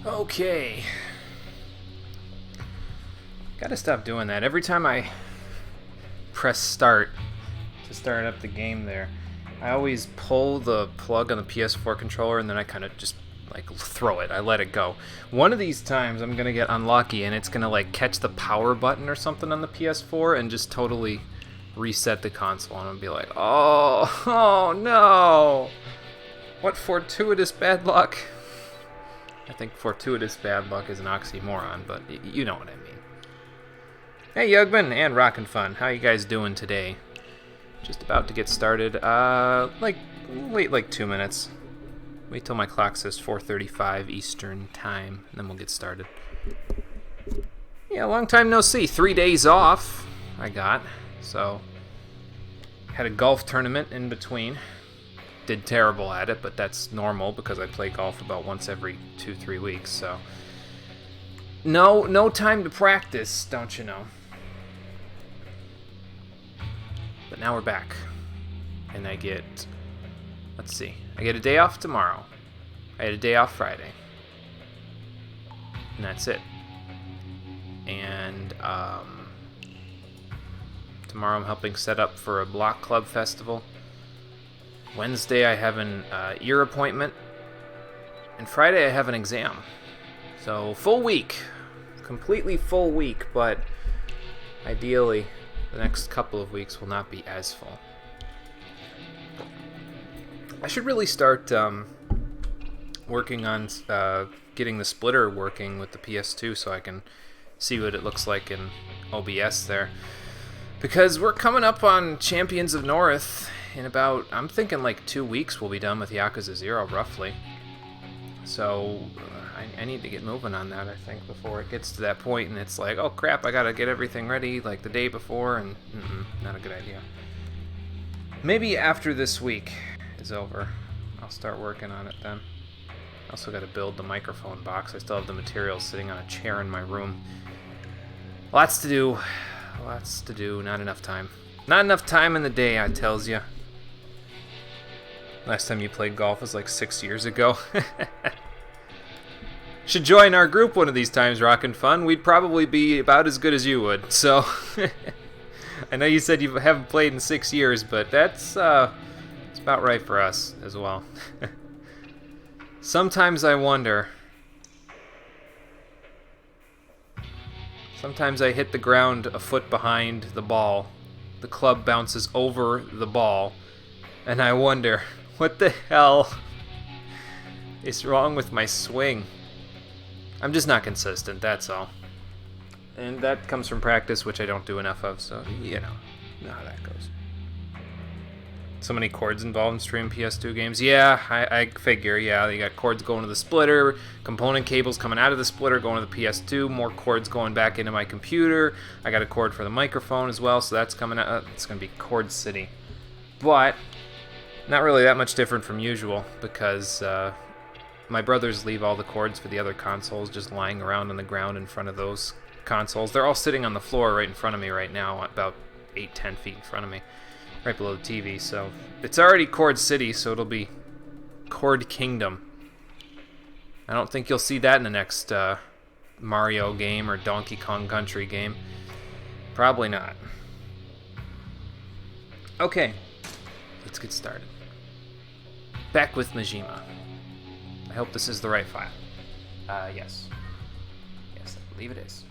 Okay. Gotta stop doing that. Every time I press start to start up the game there, I always pull the plug on the PS4 controller and then I kind of just like throw it. I let it go. One of these times I'm gonna get unlucky and it's gonna like catch the power button or something on the PS4 and just totally reset the console. And I'm gonna be like, oh no! What fortuitous bad luck. I think fortuitous bad luck is an oxymoron, but you know what I mean. Hey, Yugman and Rockin' Fun. How you guys doing today? Just about to get started. Wait like 2 minutes. Wait till my clock says 4:35 Eastern Time, and then we'll get started. Yeah, long time no see. 3 days off I got, so had a golf tournament in between. Did terrible at it, but that's normal because I play golf about once every 2-3 weeks, so no time to practice, don't you know? But now we're back, and I get, let's see, I get a day off tomorrow. I had a day off Friday, and that's it. And tomorrow I'm helping set up for a block club festival. Wednesday I have an ear appointment, and Friday I have an exam. So full week, completely full week, but ideally the next couple of weeks will not be as full. I should really start working on getting the splitter working with the PS2 so I can see what it looks like in OBS there. Because we're coming up on Champions of North in about, I'm thinking like 2 weeks we'll be done with Yakuza 0, roughly. So I need to get moving on that, I think, before it gets to that point and it's like, oh crap, I gotta get everything ready like the day before, and not a good idea. Maybe after this week is over, I'll start working on it then. I also gotta build the microphone box. I still have the materials sitting on a chair in my room. Lots to do, not enough time. Not enough time in the day, I tells you. Last time you played golf was like 6 years ago. Should join our group one of these times, Rockin' Fun. We'd probably be about as good as you would. So, I know you said you haven't played in 6 years, but that's it's about right for us as well. Sometimes I wonder. Sometimes I hit the ground a foot behind the ball. The club bounces over the ball, and I wonder, what the hell is wrong with my swing? I'm just not consistent, that's all. And that comes from practice, which I don't do enough of, so you know how that goes. So many cords involved in streaming PS2 games. Yeah, I figure, yeah, you got cords going to the splitter, component cables coming out of the splitter going to the PS2, more cords going back into my computer. I got a cord for the microphone as well, so that's coming out. It's going to be Cord City. But not really that much different from usual, because my brothers leave all the cords for the other consoles just lying around on the ground in front of those consoles. They're all sitting on the floor right in front of me right now, about 8-10 feet in front of me, right below the TV. So it's already Cord City, so it'll be Cord Kingdom. I don't think you'll see that in the next Mario game or Donkey Kong Country game. Probably not. Okay, let's get started. Back with Majima. I hope this is the right file. Yes. Yes, I believe it is.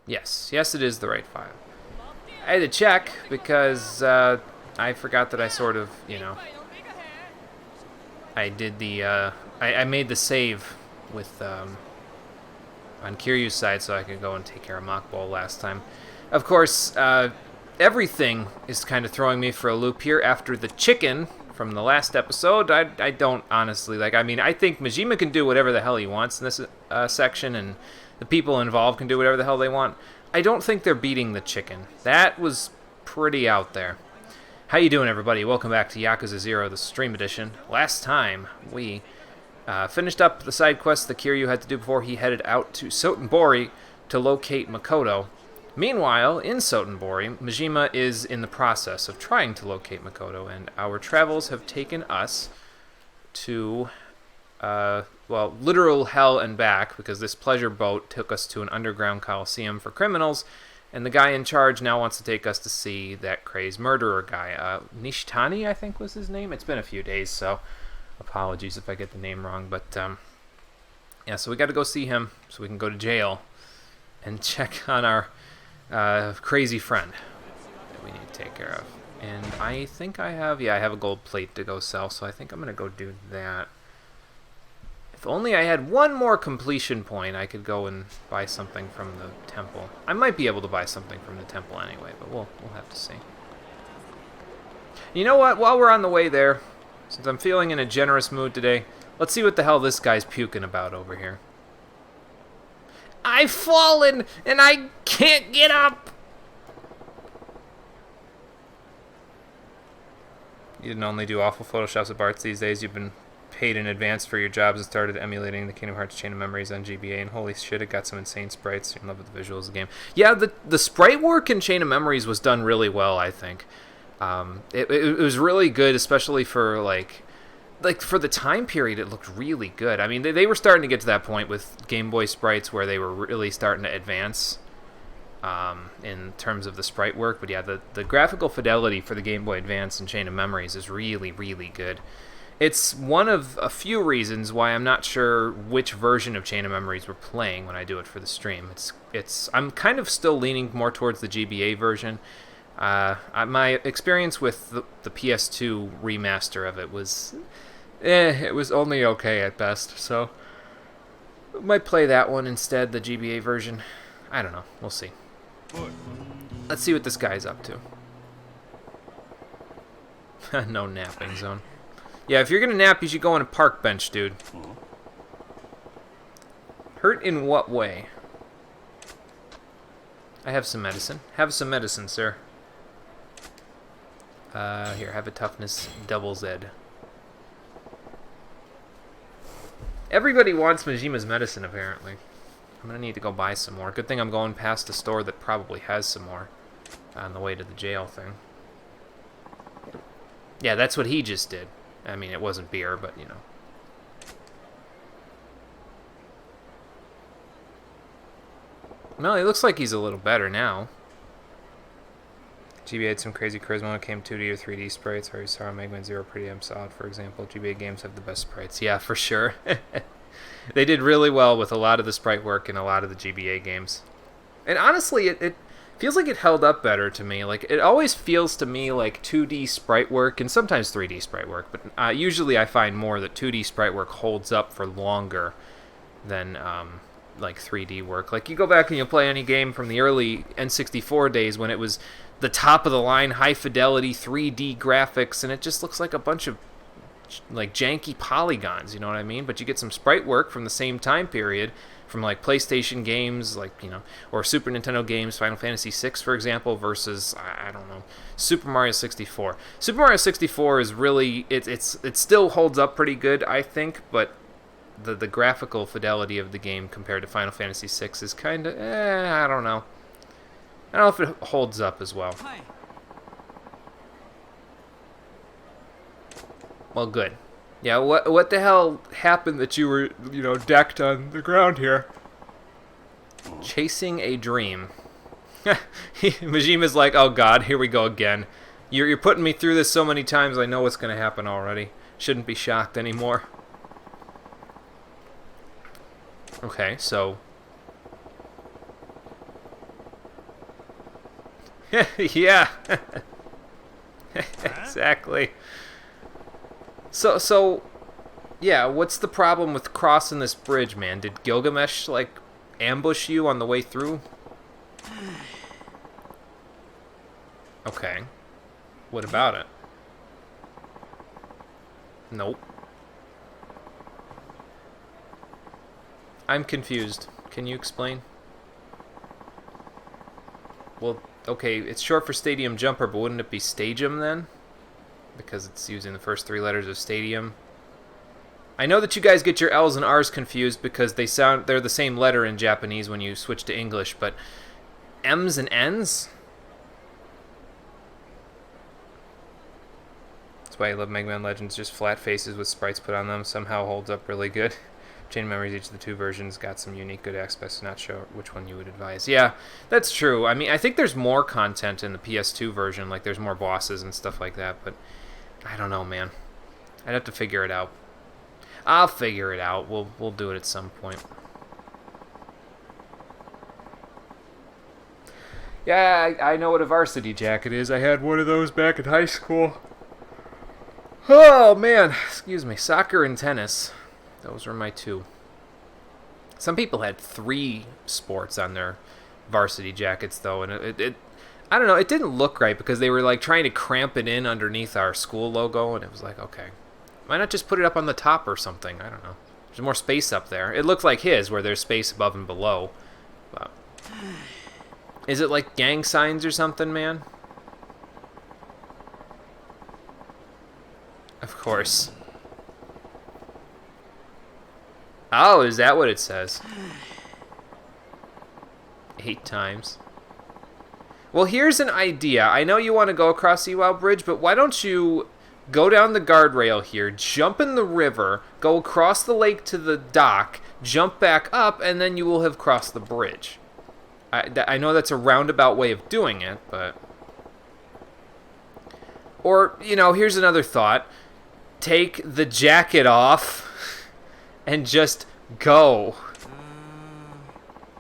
Yes, it is the right file. I had to check because I forgot that I sort of, I did the I made the save with on Kiryu's side so I could go and take care of Mach Bowl last time. Of course, everything is kind of throwing me for a loop here after the chicken from the last episode. I don't honestly like. I mean, I think Majima can do whatever the hell he wants in this section, and the people involved can do whatever the hell they want. I don't think they're beating the chicken. That was pretty out there. How you doing, everybody? Welcome back to Yakuza 0, the stream edition. Last time, we finished up the side quests that Kiryu had to do before he headed out to Sotenbori to locate Makoto. Meanwhile, in Sotenbori, Majima is in the process of trying to locate Makoto, and our travels have taken us to, well, literal hell and back, because this pleasure boat took us to an underground coliseum for criminals, and the guy in charge now wants to take us to see that crazed murderer guy. Nishitani, I think was his name. It's been a few days, so apologies if I get the name wrong. But, yeah, so we got to go see him so we can go to jail and check on our crazy friend that we need to take care of. And I think I have a gold plate to go sell, so I think I'm going to go do that. If only I had one more completion point, I could go and buy something from the temple. I might be able to buy something from the temple anyway, but we'll have to see. You know what? While we're on the way there, since I'm feeling in a generous mood today, let's see what the hell this guy's puking about over here. I've fallen, and I can't get up! You didn't only do awful photoshops of Barts these days, you've been paid in advance for your jobs and started emulating the Kingdom Hearts Chain of Memories on GBA, and holy shit, it got some insane sprites. You're in love with the visuals of the game. Yeah, the sprite work in Chain of Memories was done really well, I think. It was really good, especially for, like for the time period, it looked really good. I mean, they were starting to get to that point with Game Boy sprites where they were really starting to advance in terms of the sprite work. But yeah, the graphical fidelity for the Game Boy Advance and Chain of Memories is really, really good. It's one of a few reasons why I'm not sure which version of Chain of Memories we're playing when I do it for the stream. I'm kind of still leaning more towards the GBA version. My experience with the PS2 remaster of it was, it was only okay at best. So I might play that one instead, the GBA version. I don't know. We'll see. Let's see what this guy's up to. No napping zone. Yeah, if you're gonna nap, you should go on a park bench, dude. Hurt in what way? I have some medicine. Have some medicine, sir. Here, have a toughness double Z. Everybody wants Majima's medicine, apparently. I'm gonna need to go buy some more. Good thing I'm going past a store that probably has some more on the way to the jail thing. Yeah, that's what he just did. I mean, it wasn't beer, but, you know. Well, he looks like he's a little better now. GBA had some crazy charisma when it came to 2D or 3D sprites. I already saw Mega Man Zero pretty damn solid, for example. GBA games have the best sprites. Yeah, for sure. They did really well with a lot of the sprite work in a lot of the GBA games. And honestly, it feels like it held up better to me. Like, it always feels to me like 2D sprite work, and sometimes 3D sprite work, but usually I find more that 2D sprite work holds up for longer than like 3D work. Like, you go back and you play any game from the early N64 days when it was the top-of-the-line, high-fidelity 3D graphics, and it just looks like a bunch of like janky polygons, you know what I mean? But you get some sprite work from the same time period, from like PlayStation games, like, you know, or Super Nintendo games, Final Fantasy VI, for example, versus, I don't know, Super Mario 64. Super Mario 64 is really, it still holds up pretty good, I think, but the graphical fidelity of the game compared to Final Fantasy VI is kind of, I don't know. I don't know if it holds up as well. Well, good. Yeah, what the hell happened that you were, you know, decked on the ground here? Chasing a dream. Majima's like, oh god, here we go again. You're putting me through this so many times, I know what's going to happen already. Shouldn't be shocked anymore. Okay, so... yeah. Exactly. So Yeah, what's the problem with crossing this bridge, man? Did Gilgamesh, like, ambush you on the way through? Okay. What about it? Nope. I'm confused. Can you explain? Well, okay, it's short for Stadium Jumper, but wouldn't it be Stadium then? Because it's using the first 3 letters of Stadium. I know that you guys get your L's and R's confused because they're the same letter in Japanese when you switch to English, but M's and N's? That's why I love Mega Man Legends, just flat faces with sprites put on them somehow holds up really good. Chain of Memories, each of the 2 versions got some unique good aspects, not sure which one you would advise. Yeah, that's true. I mean, I think there's more content in the PS2 version, like there's more bosses and stuff like that, but I don't know, man. I'd have to figure it out. I'll figure it out. We'll do it at some point. Yeah, I know what a varsity jacket is. I had one of those back in high school. Oh, man. Excuse me. Soccer and tennis. Those were my 2. Some people had 3 sports on their varsity jackets, though, and it I don't know, it didn't look right because they were, like, trying to cramp it in underneath our school logo, and it was like, okay, why not just put it up on the top or something? I don't know. There's more space up there. It looked like his, where there's space above and below. But is it like gang signs or something, man? Of course. Oh, is that what it says? 8 times. Well, here's an idea. I know you want to go across Ewell Bridge, but why don't you go down the guardrail here, jump in the river, go across the lake to the dock, jump back up, and then you will have crossed the bridge. I know that's a roundabout way of doing it, but... Or, you know, here's another thought. Take the jacket off and just go.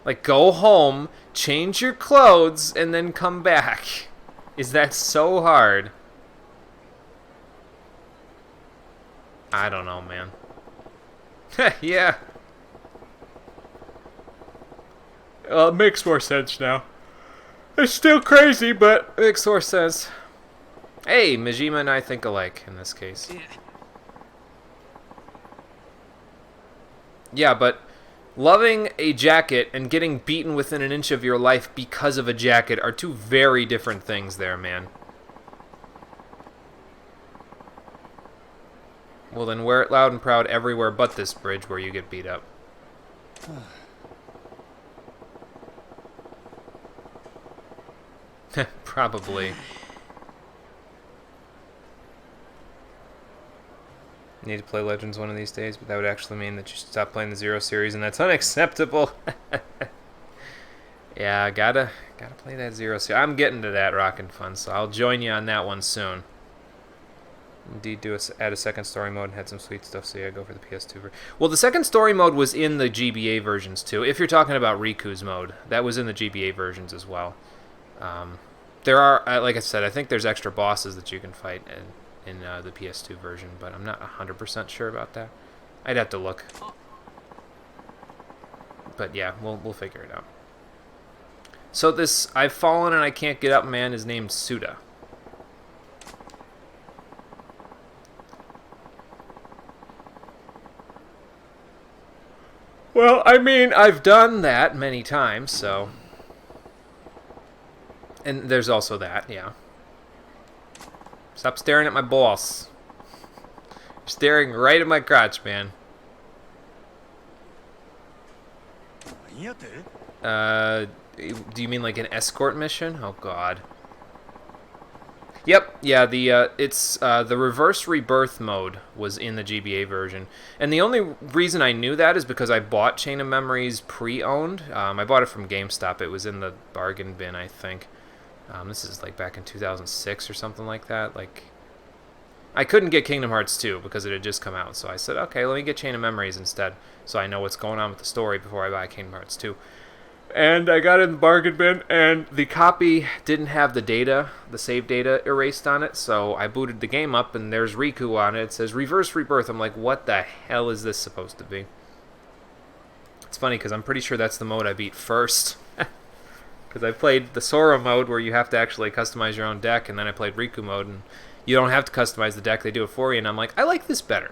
Like, go home, change your clothes, and then come back. Is that so hard? I don't know, man. Yeah. It makes more sense now. It's still crazy, but it makes more sense. Hey, Majima and I think alike in this case. Yeah, but loving a jacket and getting beaten within an inch of your life because of a jacket are 2 very different things there, man. Well, then wear it loud and proud everywhere but this bridge where you get beat up. Probably. Need to play Legends one of these days, but that would actually mean that you should stop playing the Zero series, and that's unacceptable. Yeah, gotta play that Zero series. I'm getting to that Rockin' Fun, so I'll join you on that one soon. Indeed, add a second story mode and had some sweet stuff, so yeah, go for the PS2 version. Well, the second story mode was in the GBA versions, too. If you're talking about Riku's mode, that was in the GBA versions as well. There are, like I said, I think there's extra bosses that you can fight in the PS2 version, but I'm not 100% sure about that. I'd have to look. But yeah, we'll figure it out. So this I've fallen and I can't get up man is named Suda. Well, I mean, I've done that many times, so... And there's also that, yeah. Stop staring at my balls. You're staring right at my crotch, man. Do you mean like an escort mission? Oh, God. Yep, yeah, it's the reverse rebirth mode was in the GBA version. And the only reason I knew that is because I bought Chain of Memories pre-owned. I bought it from GameStop. It was in the bargain bin, I think. This is like back in 2006 or something like that. Like, I couldn't get Kingdom Hearts 2 because it had just come out. So I said, okay, let me get Chain of Memories instead, so I know what's going on with the story before I buy Kingdom Hearts 2. And I got it in the bargain bin, and the copy didn't have the data, the save data erased on it, so I booted the game up, and there's Riku on it. It says Reverse Rebirth. I'm like, what the hell is this supposed to be? It's funny, because I'm pretty sure that's the mode I beat first. Because I played the Sora mode, where you have to actually customize your own deck, and then I played Riku mode, and you don't have to customize the deck, they do it for you, and I'm like, I like this better.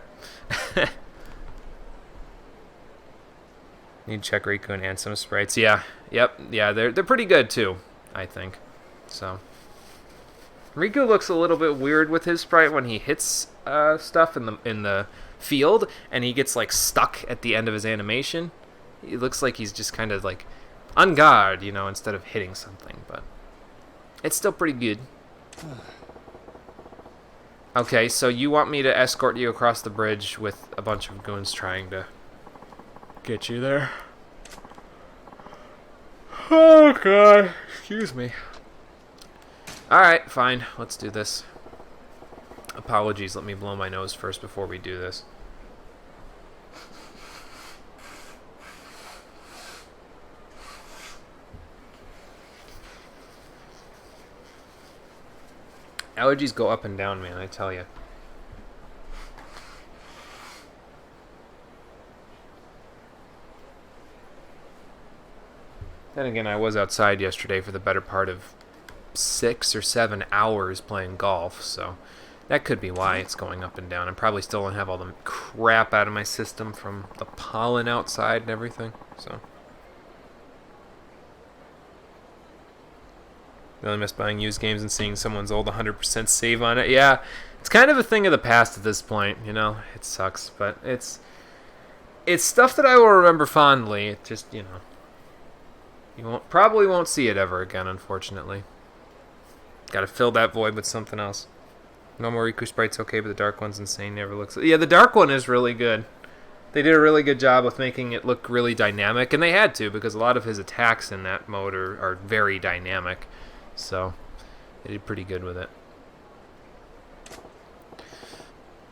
Need to check Riku and Ansem sprites. Yeah, yeah, they're pretty good too, I think. So Riku looks a little bit weird with his sprite when he hits stuff in the field, and he gets like stuck at the end of his animation. He looks like he's just kind of like on guard, you know, instead of hitting something. But it's still pretty good. Okay, so you want me to escort you across the bridge with a bunch of goons trying to get you there. Oh god, excuse me. Alright, fine, let's do this. Apologies, let me blow my nose first before we do this. Allergies go up and down, man, I tell you. Then again, I was outside yesterday for the better part of 6 or 7 hours playing golf, so that could be why it's going up and down. I probably still don't have all the crap out of my system from the pollen outside and everything, so. Really miss buying used games and seeing someone's old 100% save on it. Yeah, it's kind of a thing of the past at this point, you know. It sucks, but it's stuff that I will remember fondly. It just, you know. You probably won't see it ever again, unfortunately. Gotta fill that void with something else. No more Riku sprites, okay, but the dark one's insane. Never looks. Yeah, the dark one is really good. They did a really good job with making it look really dynamic, and they had to because a lot of his attacks in that mode are very dynamic. So they did pretty good with it.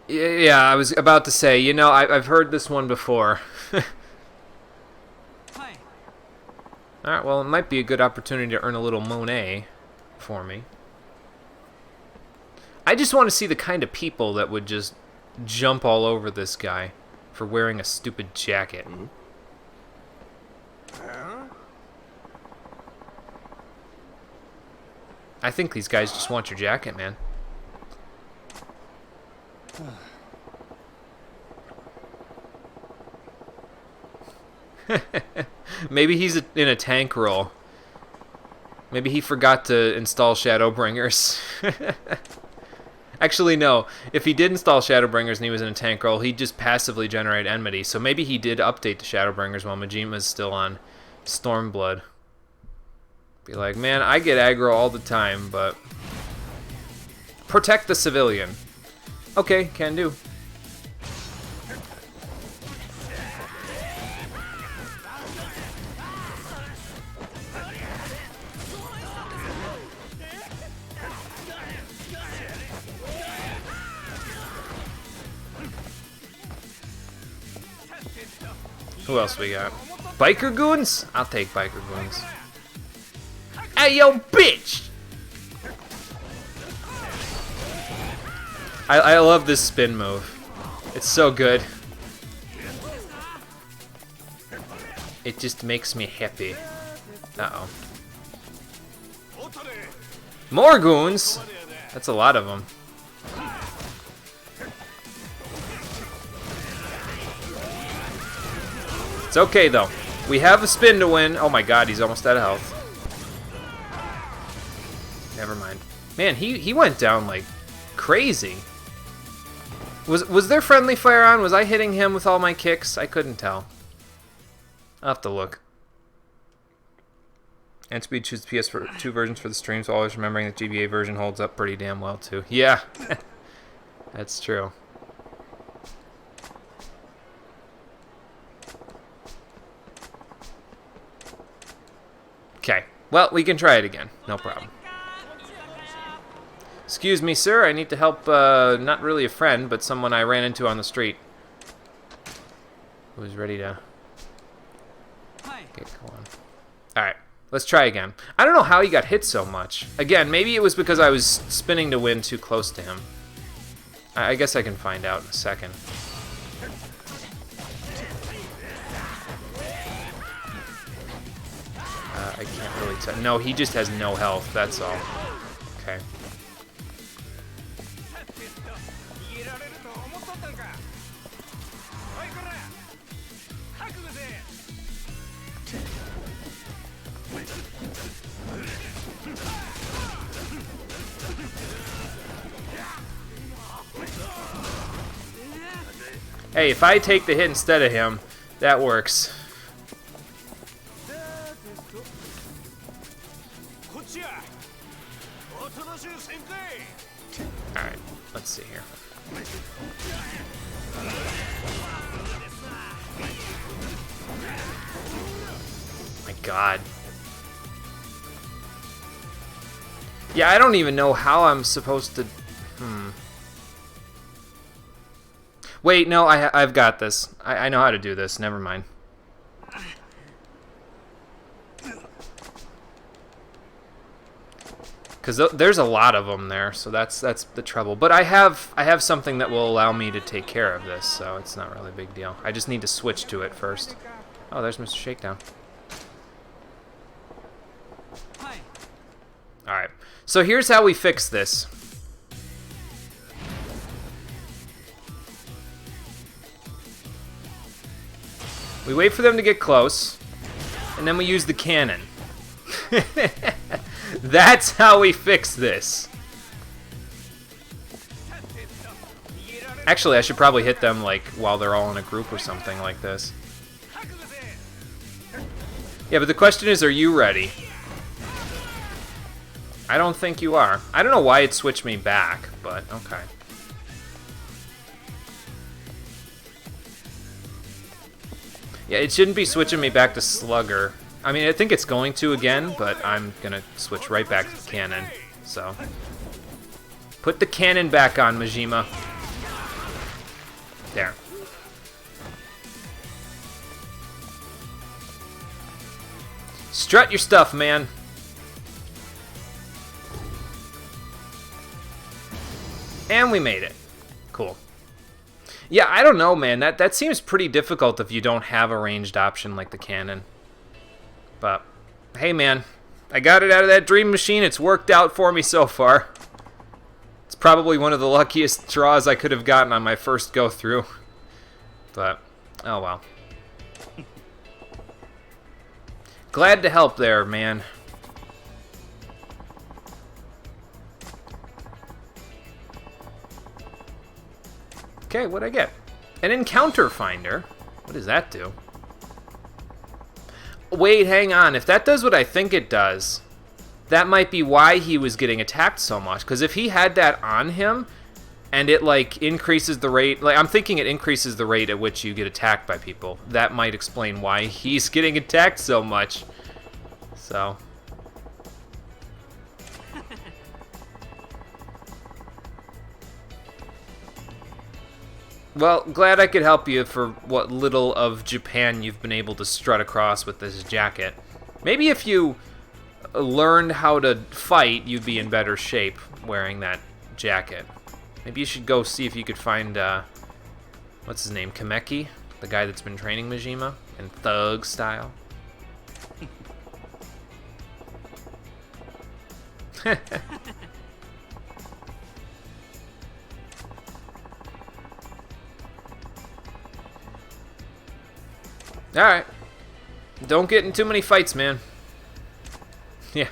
Yeah, I was about to say, you know, I've heard this one before. Alright, well, it might be a good opportunity to earn a little Monet for me. I just want to see the kind of people that would just jump all over this guy for wearing a stupid jacket. I think these guys just want your jacket, man. Maybe he's in a tank role. Maybe he forgot to install Shadowbringers. Actually, no. If he did install Shadowbringers and he was in a tank role, he'd just passively generate enmity. So maybe he did update to Shadowbringers while Majima's still on Stormblood. Be like, man, I get aggro all the time, but protect the civilian. Okay, can do. Who else we got? Biker goons? I'll take biker goons. Hey, yo, bitch! I love this spin move. It's so good. It just makes me happy. Uh-oh. More goons? That's a lot of them. It's okay, though. We have a spin to win. Oh my god, he's almost out of health. Never mind. Man, he went down like crazy. Was there friendly fire on? Was I hitting him with all my kicks? I couldn't tell. I'll have to look. And Speed chooses PS2 versions for the streams, always remembering that GBA version holds up pretty damn well, too. Yeah. That's true. Okay. Well, we can try it again. No problem. Excuse me, sir. I need to help, not really a friend, but someone I ran into on the street. Who's ready to get going. Alright. Let's try again. I don't know how he got hit so much. Again, maybe it was because I was spinning to win too close to him. I guess I can find out in a second. I can't really tell. No, he just has no health, that's all. Okay. Hey, if I take the hit instead of him, that works. Alright, let's see here. My God. Yeah, I don't even know how I'm supposed to... Wait, no, I've got this. I know how to do this. Never mind. Because there's a lot of them there, so that's the trouble. But I have something that will allow me to take care of this, so it's not really a big deal. I just need to switch to it first. Oh, there's Mr. Shakedown. Alright, so here's how we fix this. We wait for them to get close, and then we use the cannon. That's how we fix this. Actually, I should probably hit them like while they're all in a group or something like this. Yeah, but the question is, are you ready? I don't think you are. I don't know why it switched me back, but okay. Yeah, it shouldn't be switching me back to Slugger. I mean, I think it's going to again, but I'm gonna switch right back to Cannon, so. Put the cannon back on, Majima. There. Strut your stuff, man. And we made it. Cool. Yeah, I don't know, man. That seems pretty difficult if you don't have a ranged option like the cannon. But, hey, man. I got it out of that dream machine. It's worked out for me so far. It's probably one of the luckiest draws I could have gotten on my first go-through. But, oh well. Glad to help there, man. Okay, what'd I get? An encounter finder? What does that do? Wait, hang on. If that does what I think it does, that might be why he was getting attacked so much. Because if he had that on him, and it, like, increases the rate... Like, I'm thinking it increases the rate at which you get attacked by people. That might explain why he's getting attacked so much. So... Well, glad I could help you for what little of Japan you've been able to strut across with this jacket. Maybe if you learned how to fight, you'd be in better shape wearing that jacket. Maybe you should go see if you could find, what's his name, Kameki? The guy that's been training Majima in thug style. Alright. Don't get in too many fights, man. Yeah.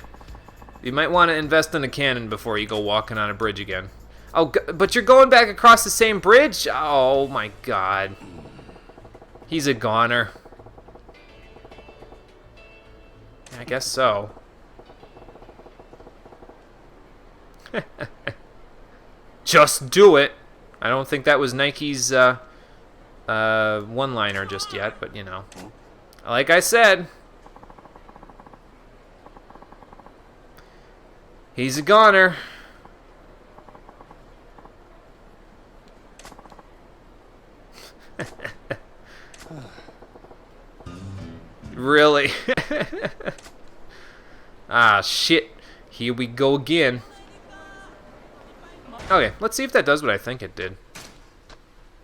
You might want to invest in a cannon before you go walking on a bridge again. Oh, but you're going back across the same bridge? Oh, my God. He's a goner. I guess so. Just do it. I don't think that was Nike's, one-liner just yet, but you know. Like I said, he's a goner. Really? Ah, shit. Here we go again. Okay, let's see if that does what I think it did.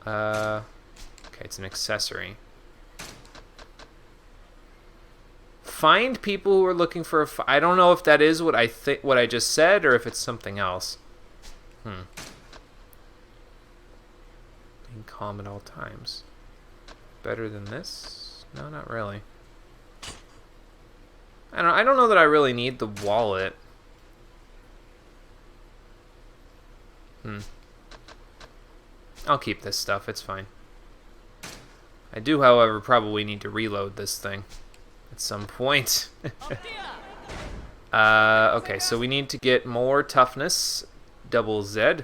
Okay, it's an accessory. Find people who are looking for a I don't know if that is what I just said, or if it's something else. Being calm at all times. Better than this? No, not really. I don't know that I really need the wallet. I'll keep this stuff, it's fine. I do, however, probably need to reload this thing at some point. Okay, so we need to get more toughness, double Z.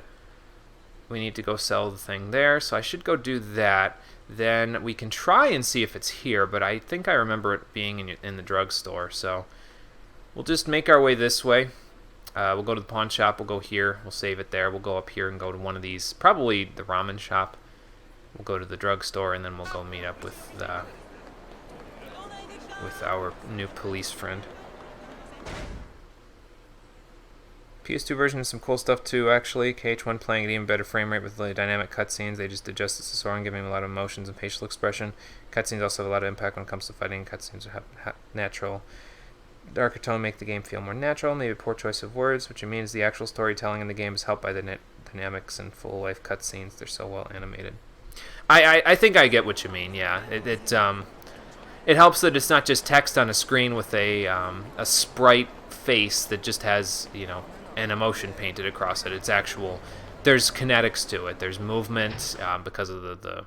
We need to go sell the thing there, so I should go do that. Then we can try and see if it's here, but I think I remember it being in the drugstore, so we'll just make our way this way. We'll go to the pawn shop, we'll go here, we'll save it there, we'll go up here and go to one of these, probably the ramen shop. We'll go to the drugstore, and then we'll go meet up with our new police friend. PS2 version has some cool stuff too, actually. KH1 playing at even better frame rate with the dynamic cutscenes. They just adjusted the scoring, giving a lot of emotions and facial expression. Cutscenes also have a lot of impact when it comes to fighting. Cutscenes are natural. Darker tone make the game feel more natural. Maybe a poor choice of words, which means the actual storytelling in the game is helped by the dynamics and full-life cutscenes. They're so well animated. I think I get what you mean. Yeah, it helps that it's not just text on a screen with a sprite face that just has, you know, an emotion painted across it. It's actual. There's kinetics to it. There's movement because of the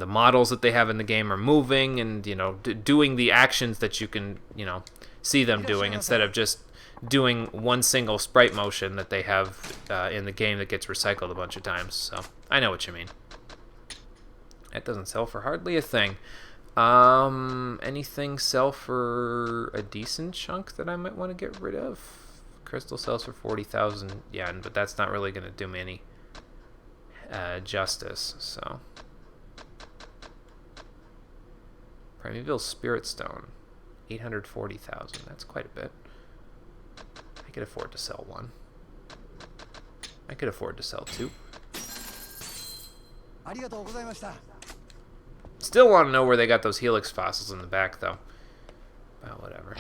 models that they have in the game are moving and, you know, doing the actions that you can, you know, see them doing instead of just doing one single sprite motion that they have in the game that gets recycled a bunch of times. So I know what you mean. That doesn't sell for hardly a thing. Anything sell for a decent chunk that I might want to get rid of? Crystal sells for 40,000 yen, but that's not really going to do me any justice, so. Primeval Spirit Stone, 840,000. That's quite a bit. I could afford to sell one. I could afford to sell two. Still want to know where they got those helix fossils in the back, though. Well, whatever.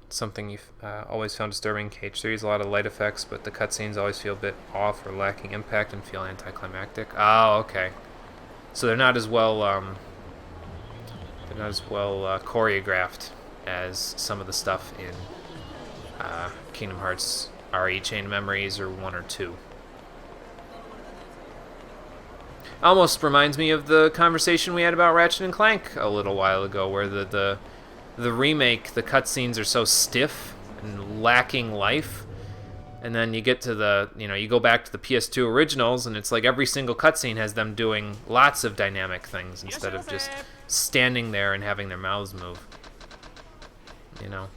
Something you've always found disturbing in KH3 a lot of light effects, but the cutscenes always feel a bit off or lacking impact and feel anticlimactic. Oh, okay. So they're not as well choreographed as some of the stuff in Kingdom Hearts RE Chain Memories or 1 or 2. Almost reminds me of the conversation we had about Ratchet and Clank a little while ago, where the remake, the cutscenes are so stiff and lacking life, and then you get to the, you know, you go back to the PS2 originals, and it's like every single cutscene has them doing lots of dynamic things instead of just standing there and having their mouths move. You know.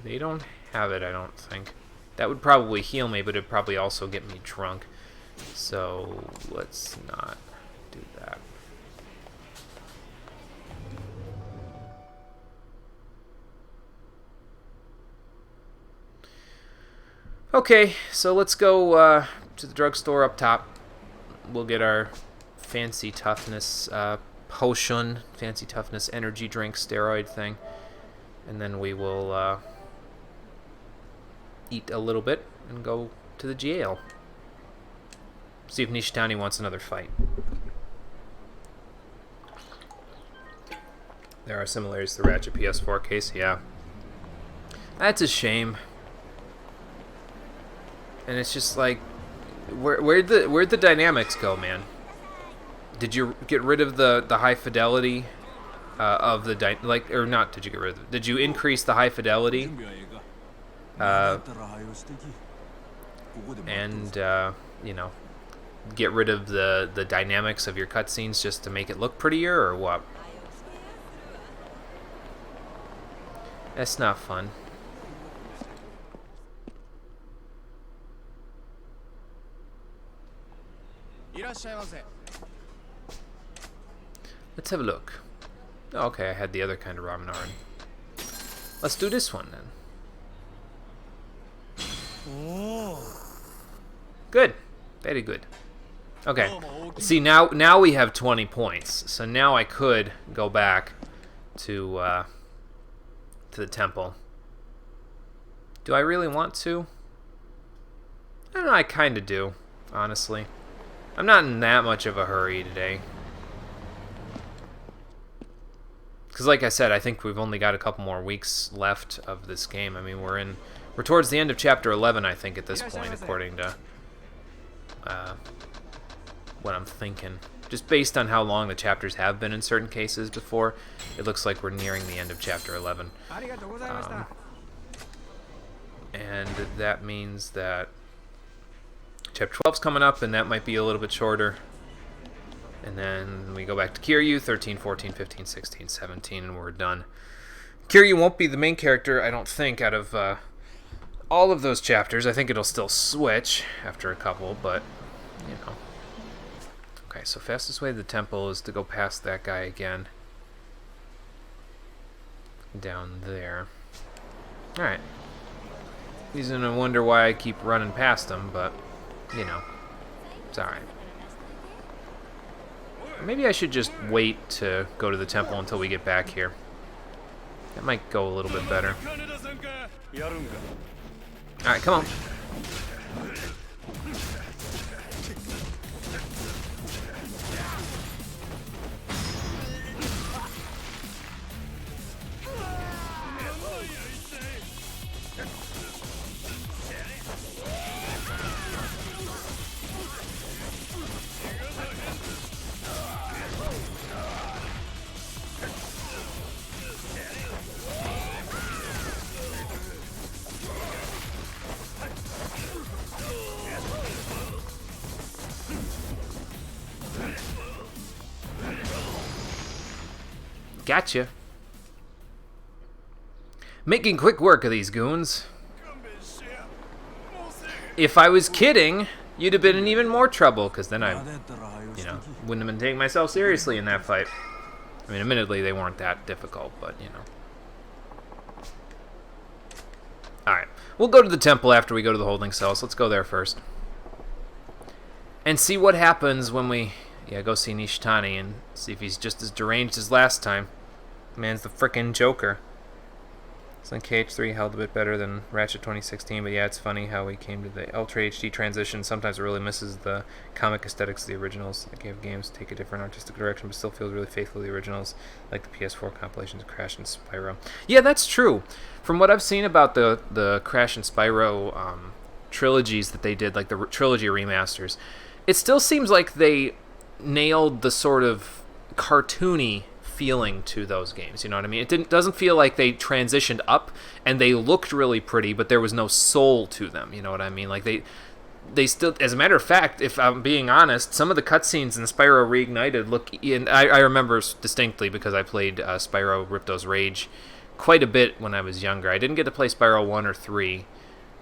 They don't have it, I don't think. That would probably heal me, but it'd probably also get me drunk. So let's not do that. Okay, so let's go to the drugstore up top. We'll get our fancy toughness potion, fancy toughness energy drink steroid thing. And then we will eat a little bit and go to the jail. See if Nishitani wants another fight. There are similarities to the Ratchet PS4 case, yeah. That's a shame. And it's just like, where'd the dynamics go, man? Did you get rid of the high fidelity of the or not? Did you get rid of it? Did you increase the high fidelity? And you know, get rid of the dynamics of your cutscenes just to make it look prettier, or what? That's not fun. Let's have a look. Oh, okay, I had the other kind of ramen already. Let's do this one then. Good. Very good. Okay. See, now we have 20 points. So now I could go back to the temple. Do I really want to? I don't know, I kind of do, honestly. I'm not in that much of a hurry today. Because like I said, I think we've only got a couple more weeks left of this game. I mean, we're towards the end of chapter 11, I think, at this point, according to what I'm thinking. Just based on how long the chapters have been in certain cases before, it looks like we're nearing the end of chapter 11. And that means that chapter 12's coming up, and that might be a little bit shorter. And then we go back to Kiryu, 13, 14, 15, 16, 17, and we're done. Kiryu won't be the main character, I don't think, out of all of those chapters. I think it'll still switch after a couple, but, you know. Okay, so fastest way to the temple is to go past that guy again. Down there. Alright. He's gonna wonder why I keep running past him, but, you know, it's alright. Maybe I should just wait to go to the temple until we get back here. That might go a little bit better. Alright, come on. Gotcha. Making quick work of these goons. If I was kidding, you'd have been in even more trouble, because then I, you know, wouldn't have been taking myself seriously in that fight. I mean, admittedly, they weren't that difficult, but, you know. Alright. We'll go to the temple after we go to the holding cells. Let's go there first. And see what happens when we, go see Nishitani and see if he's just as deranged as last time. Man's the frickin' Joker. Sonic KH3 held a bit better than Ratchet 2016, but yeah, it's funny how we came to the Ultra HD transition. Sometimes it really misses the comic aesthetics of the originals. The games take a different artistic direction, but still feels really faithful to the originals, like the PS4 compilations of Crash and Spyro. Yeah, that's true. From what I've seen about the Crash and Spyro trilogies that they did, like the trilogy remasters, it still seems like they nailed the sort of cartoony feeling to those games, you know what I mean? It doesn't feel like they transitioned up and they looked really pretty, but there was no soul to them, you know what I mean? Like they still, as a matter of fact, if I'm being honest, some of the cutscenes in Spyro Reignited look, and I remember distinctly because I played Spyro Ripto's Rage quite a bit when I was younger. I didn't get to play Spyro 1 or 3,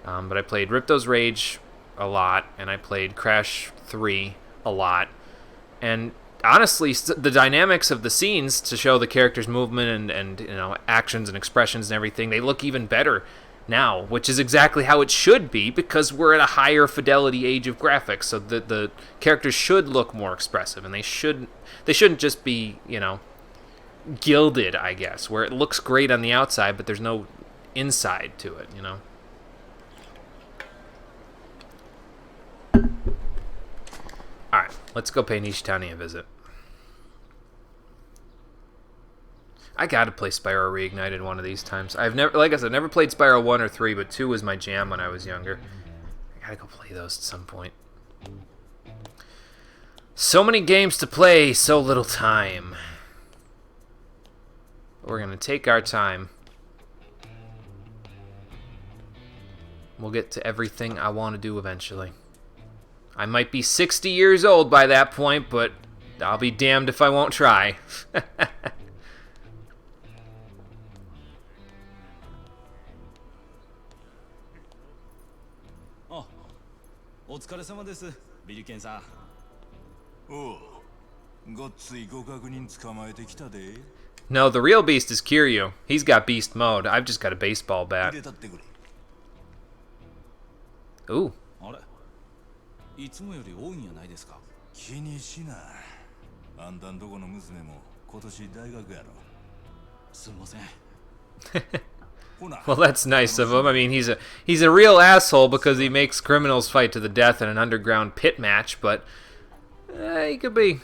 but I played Ripto's Rage a lot, and I played Crash 3 a lot, and honestly, the dynamics of the scenes to show the characters' movement and you know, actions and expressions and everything, they look even better now, which is exactly how it should be because we're at a higher fidelity age of graphics. So the characters should look more expressive, and they shouldn't just be, you know, gilded, I guess, where it looks great on the outside, but there's no inside to it, you know. All right, let's go pay Nishitani a visit. I gotta play Spyro Reignited one of these times. I've never, like I said, never played Spyro 1 or 3, but 2 was my jam when I was younger. I gotta go play those at some point. So many games to play, so little time. We're gonna take our time. We'll get to everything I want to do eventually. I might be 60 years old by that point, but I'll be damned if I won't try. お疲れ様ですビリケンさん No, the real beast is Kiryu. He's got beast mode. I've just got a baseball bat. Ooh. いつもより多いんやないですか。気にしな。あんたんとこの娘も今年大学やろ。すみません。Well, that's nice of him. I mean, he's a real asshole because he makes criminals fight to the death in an underground pit match, but he could be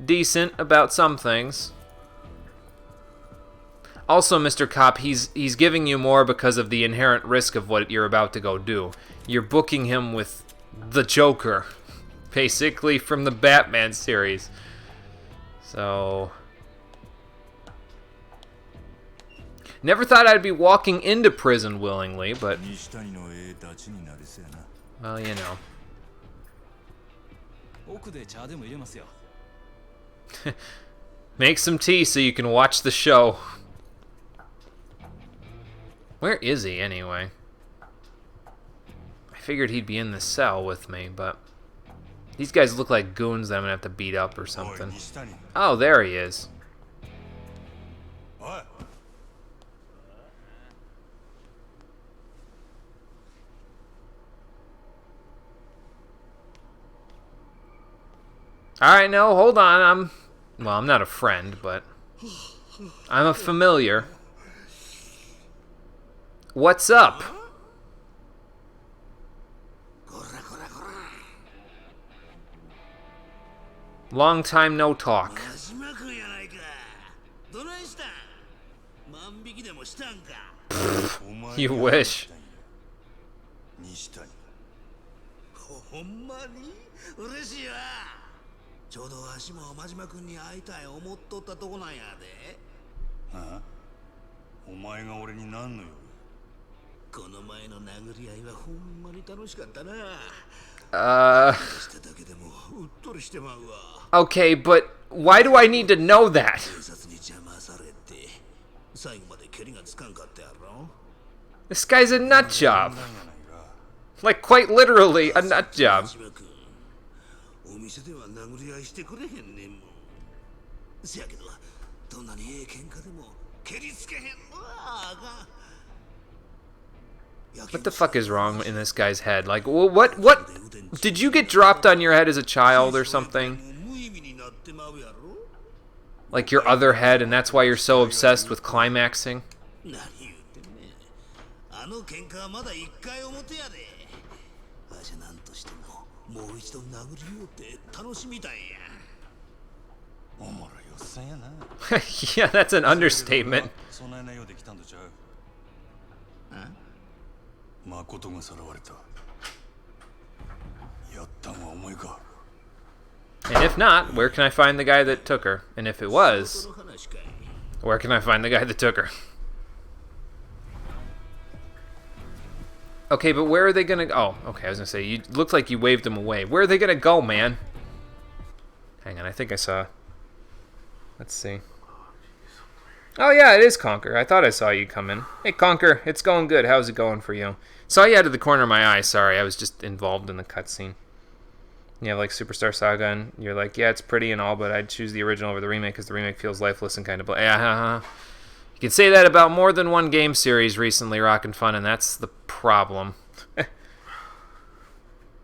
decent about some things. Also, Mr. Cop, he's giving you more because of the inherent risk of what you're about to go do. You're booking him with the Joker, basically from the Batman series. So, never thought I'd be walking into prison willingly, but well, you know. Make some tea so you can watch the show. Where is he anyway? I figured he'd be in the cell with me, but these guys look like goons that I'm gonna have to beat up or something. Oh, there he is. Alright, no, hold on. I'm not a friend, but I'm a familiar. What's up? Long time no talk. You wish. Okay, but why do I need to know that? This guy's a nut job. Like, quite literally, a nut job. What the fuck is wrong in this guy's head? Like, what did you get dropped on your head as a child or something? Like your other head, and that's why you're so obsessed with climaxing? Yeah, that's an understatement. And if not, where can I find the guy that took her? And if it was, where can I find the guy that took her? Okay, but where are they gonna go? Oh, okay, I was gonna say, you looked like you waved them away. Where are they gonna go, man? Hang on, I think I saw. Let's see. Oh yeah, it is Conker. I thought I saw you come in. Hey Conker, it's going good. How's it going for you? Saw you out of the corner of my eye. Sorry, I was just involved in the cutscene. You have like Superstar Saga, and you're like, yeah, it's pretty and all, but I'd choose the original over the remake because the remake feels lifeless and kind of yeah. You can say that about more than one game series recently, Rockin' Fun, and that's the problem.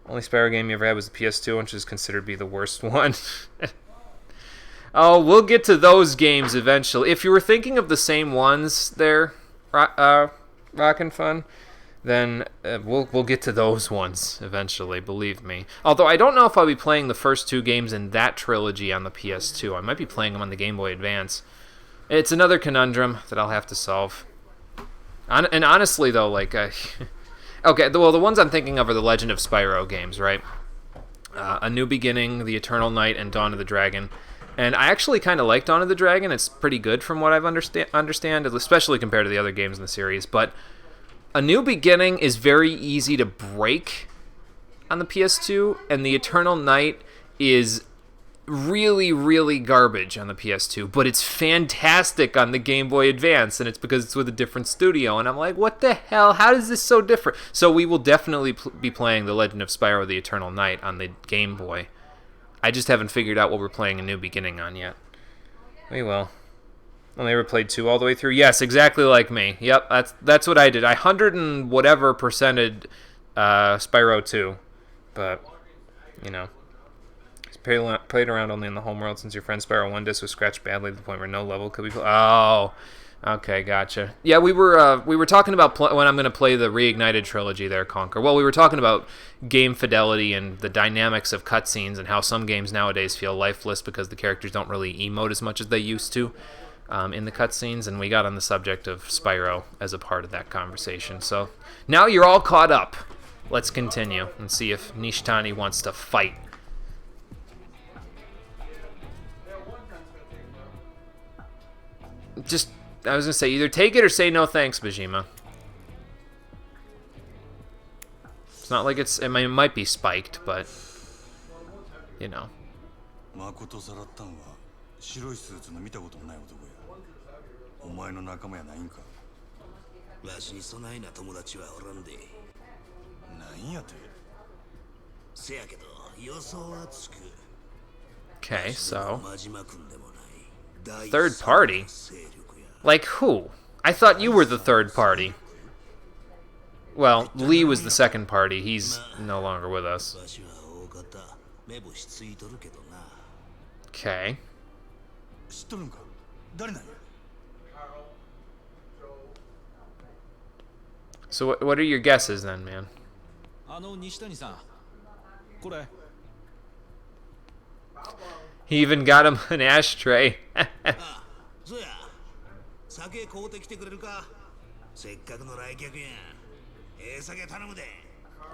Only Spyro game you ever had was the PS2, which is considered to be the worst one. Oh, we'll get to those games eventually. If you were thinking of the same ones there, Rockin' Fun, then we'll get to those ones eventually, believe me. Although I don't know if I'll be playing the first two games in that trilogy on the PS2. I might be playing them on the Game Boy Advance. It's another conundrum that I'll have to solve. And honestly, though, like... okay, well, the ones I'm thinking of are the Legend of Spyro games, right? A New Beginning, The Eternal Night, and Dawn of the Dragon. And I actually kind of like Dawn of the Dragon. It's pretty good from what I've understand, especially compared to the other games in the series. But A New Beginning is very easy to break on the PS2, and The Eternal Night is really, really garbage on the PS2, but it's fantastic on the Game Boy Advance, and it's because it's with a different studio, and I'm like, what the hell? How is this so different? So we will definitely be playing The Legend of Spyro: The Eternal Night on the Game Boy. I just haven't figured out what we're playing a New Beginning on yet. We will. Only ever played 2 all the way through? Yes, exactly like me. Yep, that's what I did. I 100 and whatever percented Spyro 2. But, you know. Played around only in the homeworld since your friend Spyro 1 disc was scratched badly to the point where no level could be played. Oh, okay, gotcha. Yeah, we were talking about when I'm going to play the Reignited trilogy there, Conker. Well, we were talking about game fidelity and the dynamics of cutscenes and how some games nowadays feel lifeless because the characters don't really emote as much as they used to in the cutscenes, and we got on the subject of Spyro as a part of that conversation. So now you're all caught up. Let's continue and see if Nishtani wants to fight. Just, I was going to say, either take it or say no thanks, Bajima. It's not like it might be spiked, but, you know. 誠さらったんは白いスーツの見たこともない男や。お前の仲間やないんか。わしにそないな友達はおらんで。なんやて。せやけど予想はつく。Okay, so third party? Like who? I thought you were the third party. Well, Lee was the second party. He's no longer with us. Okay. So what are your guesses then, man? He even got him an ashtray.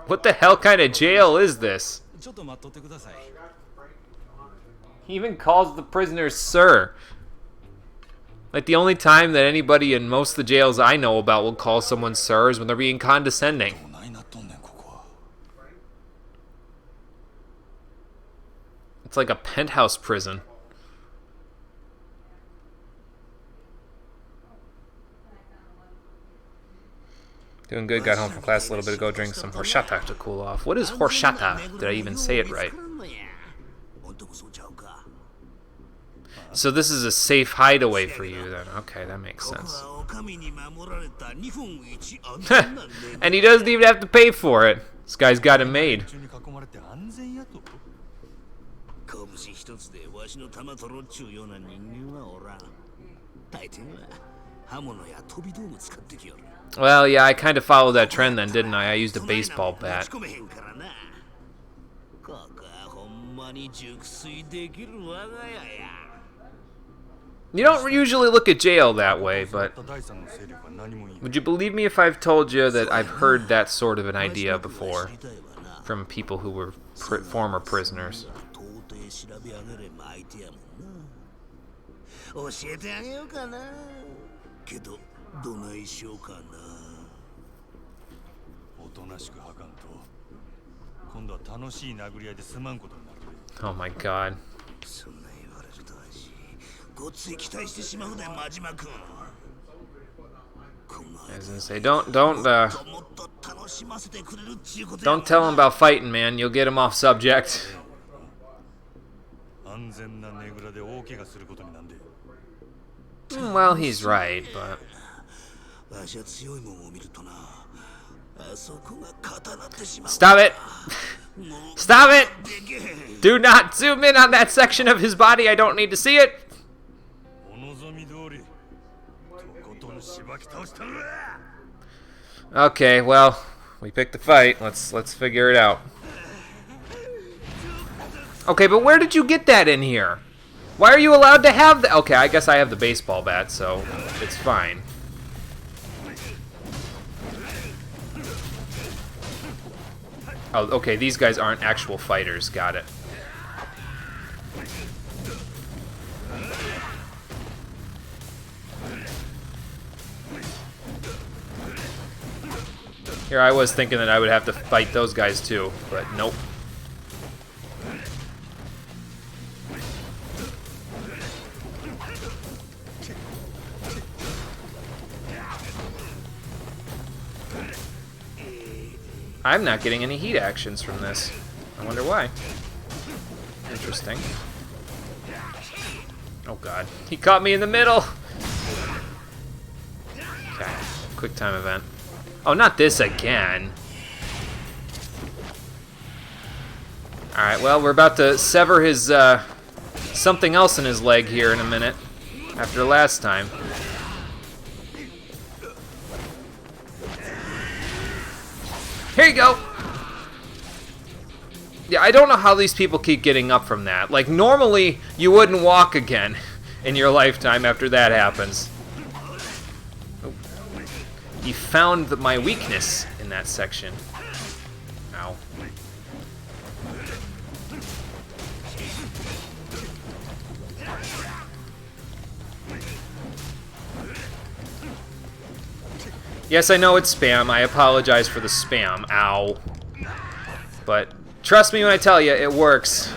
What the hell kind of jail is this? He even calls the prisoners sir. Like, the only time that anybody in most of the jails I know about will call someone sir is when they're being condescending. It's like a penthouse prison. Doing good, got home from class a little bit ago, drank some horchata to cool off. What is horchata? Did I even say it right? So this is a safe hideaway for you then. Okay, that makes sense. And he doesn't even have to pay for it. This guy's got it made. Well, yeah, I kind of followed that trend then, didn't I? I used a baseball bat. You don't usually look at jail that way, but would you believe me if I've told you that I've heard that sort of an idea before from people who were former prisoners? Oh my god. I was gonna say, don't tell him about fighting, man. You'll get him off subject. Well, he's right, but stop it! Stop it! Do not zoom in on that section of his body. I don't need to see it. Okay, well, we picked the fight. Let's figure it out. Okay, but where did you get that in here? Why are you allowed to have that? Okay, I guess I have the baseball bat, so it's fine. Oh, okay, these guys aren't actual fighters. Got it. Here I was thinking that I would have to fight those guys too, but nope. I'm not getting any heat actions from this. I wonder why. Interesting. interesting. Oh god. He caught me in the middle! Okay. Quick time event. Oh, not this again. Alright, well, we're about to sever his, something else in his leg here in a minute. After last time. Here you go! Yeah, I don't know how these people keep getting up from that. Like, normally, you wouldn't walk again in your lifetime after that happens. Oh. He found my weakness in that section. Ow. Yes, I know it's spam. I apologize for the spam. Ow. But trust me when I tell you, it works.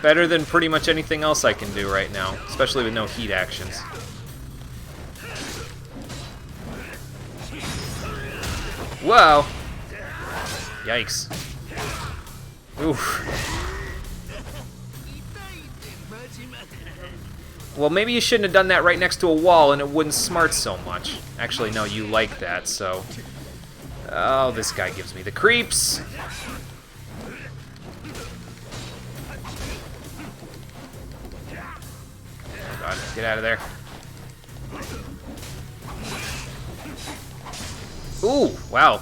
Better than pretty much anything else I can do right now, especially with no heat actions. Whoa! Yikes. Oof. Well, maybe you shouldn't have done that right next to a wall and it wouldn't smart so much. Actually, no, you like that, so... Oh, this guy gives me the creeps. Oh god, get out of there. Ooh, wow.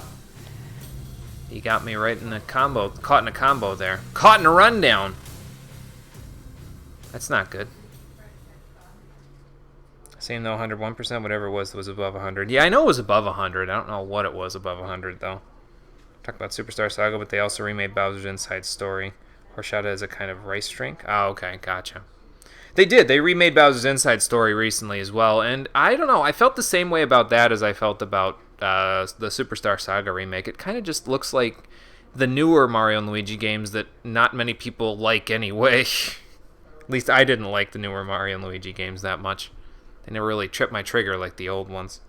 He got me right in a combo, caught in a combo there. Caught in a rundown. That's not good. Same though, 101%, whatever it was above 100. Yeah, I know it was above 100. I don't know what it was above 100 though. Talk about Superstar Saga, but they also remade Bowser's Inside Story. Horchata as a kind of rice drink. Oh, okay, gotcha. They did. They remade Bowser's Inside Story recently as well, and I don't know. I felt the same way about that as I felt about the Superstar Saga remake. It kind of just looks like the newer Mario and Luigi games that not many people like anyway. At least I didn't like the newer Mario and Luigi games that much. They never really tripped my trigger like the old ones.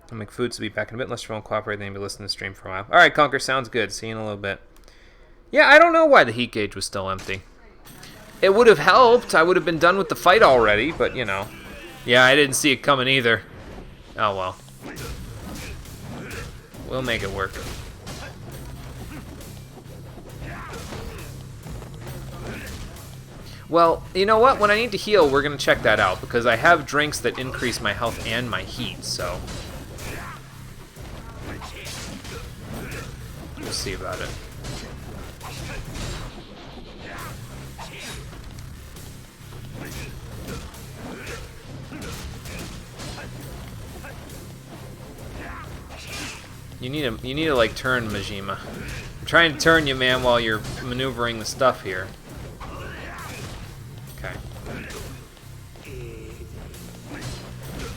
I'll make foods to be back in a bit unless you won't cooperate, then you'll be listening to the stream for a while. Alright, Conker, sounds good. See you in a little bit. Yeah, I don't know why the heat gauge was still empty. It would have helped. I would have been done with the fight already, but, you know. Yeah, I didn't see it coming either. Oh, well. We'll make it work. Well, you know what? When I need to heal, we're going to check that out, because I have drinks that increase my health and my heat, so... We'll see about it. You need to like turn, Majima. I'm trying to turn you, man, while you're maneuvering the stuff here. Okay.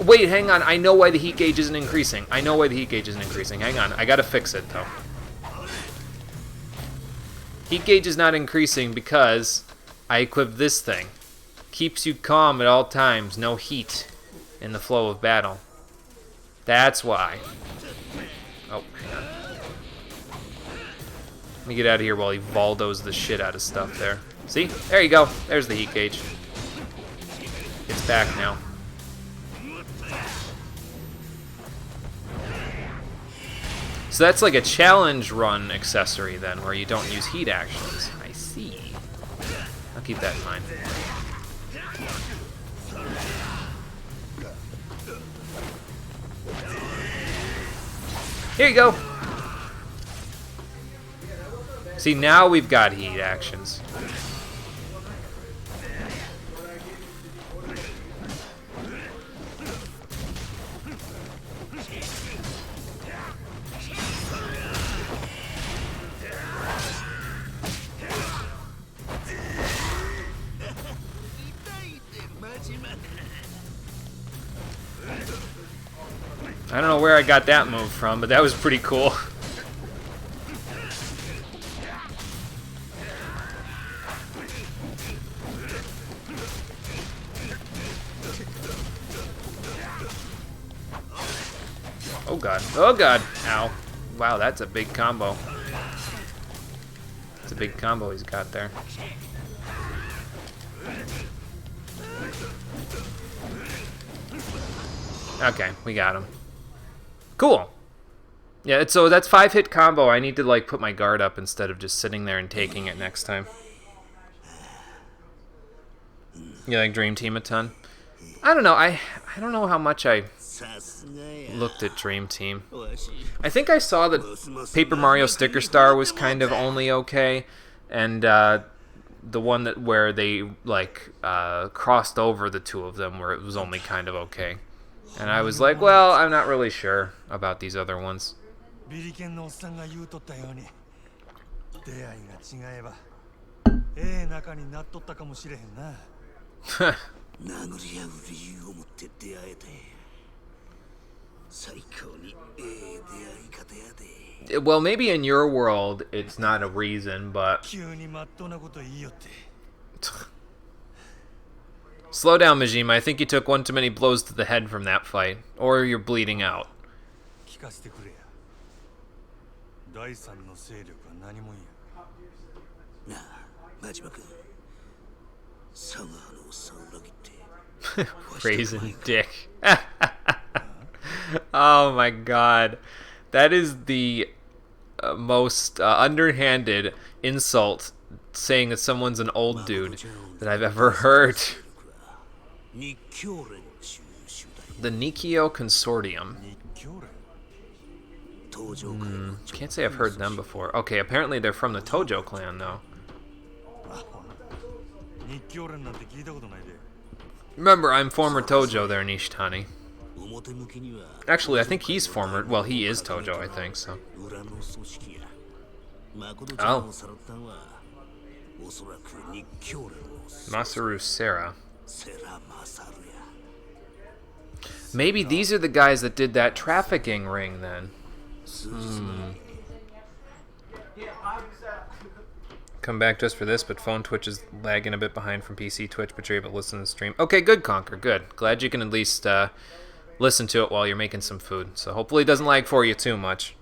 Wait, hang on. I know why the heat gauge isn't increasing. Hang on. I gotta fix it, though. Heat gauge is not increasing because I equipped this thing. Keeps you calm at all times. No heat in the flow of battle. That's why. Oh, hang on. Let me get out of here while he Valdos the shit out of stuff there. See? There you go. There's the heat gauge. It's back now. So that's like a challenge run accessory then, where you don't use heat actions. I see. I'll keep that in mind. Here you go. See, now we've got heat actions. I don't know where I got that move from, but that was pretty cool. Oh god. Oh god. Ow. Wow, that's a big combo. That's a big combo he's got there. Okay, we got him. Cool. Yeah, so that's 5-hit combo. I need to like put my guard up instead of just sitting there and taking it next time. You like Dream Team a ton? I don't know. I don't know how much I looked at Dream Team. I think I saw that Paper Mario Sticker Star was kind of only okay, and the one where they like crossed over the two of them, where it was only kind of okay. And I was like, well, I'm not really sure about these other ones. Well, maybe in your world it's not a reason, but slow down, Majima. I think you took one too many blows to the head from that fight, or you're bleeding out. Raisin dick. Oh my god. That is the most underhanded insult saying that someone's an old dude that I've ever heard. The Nikio Consortium. Can't say I've heard them before. Okay, apparently they're from the Tojo clan, though. Remember, I'm former Tojo there, Nishitani. Actually, I think he's former... Well, he is Tojo, I think, so... Oh. Masaru Serra. Maybe these are the guys that did that trafficking ring, then. Come back just for this, but phone Twitch is lagging a bit behind from PC Twitch, but you're able to listen to the stream. Okay, good, Conquer, good. Glad you can at least listen to it while you're making some food. So hopefully it doesn't lag for you too much.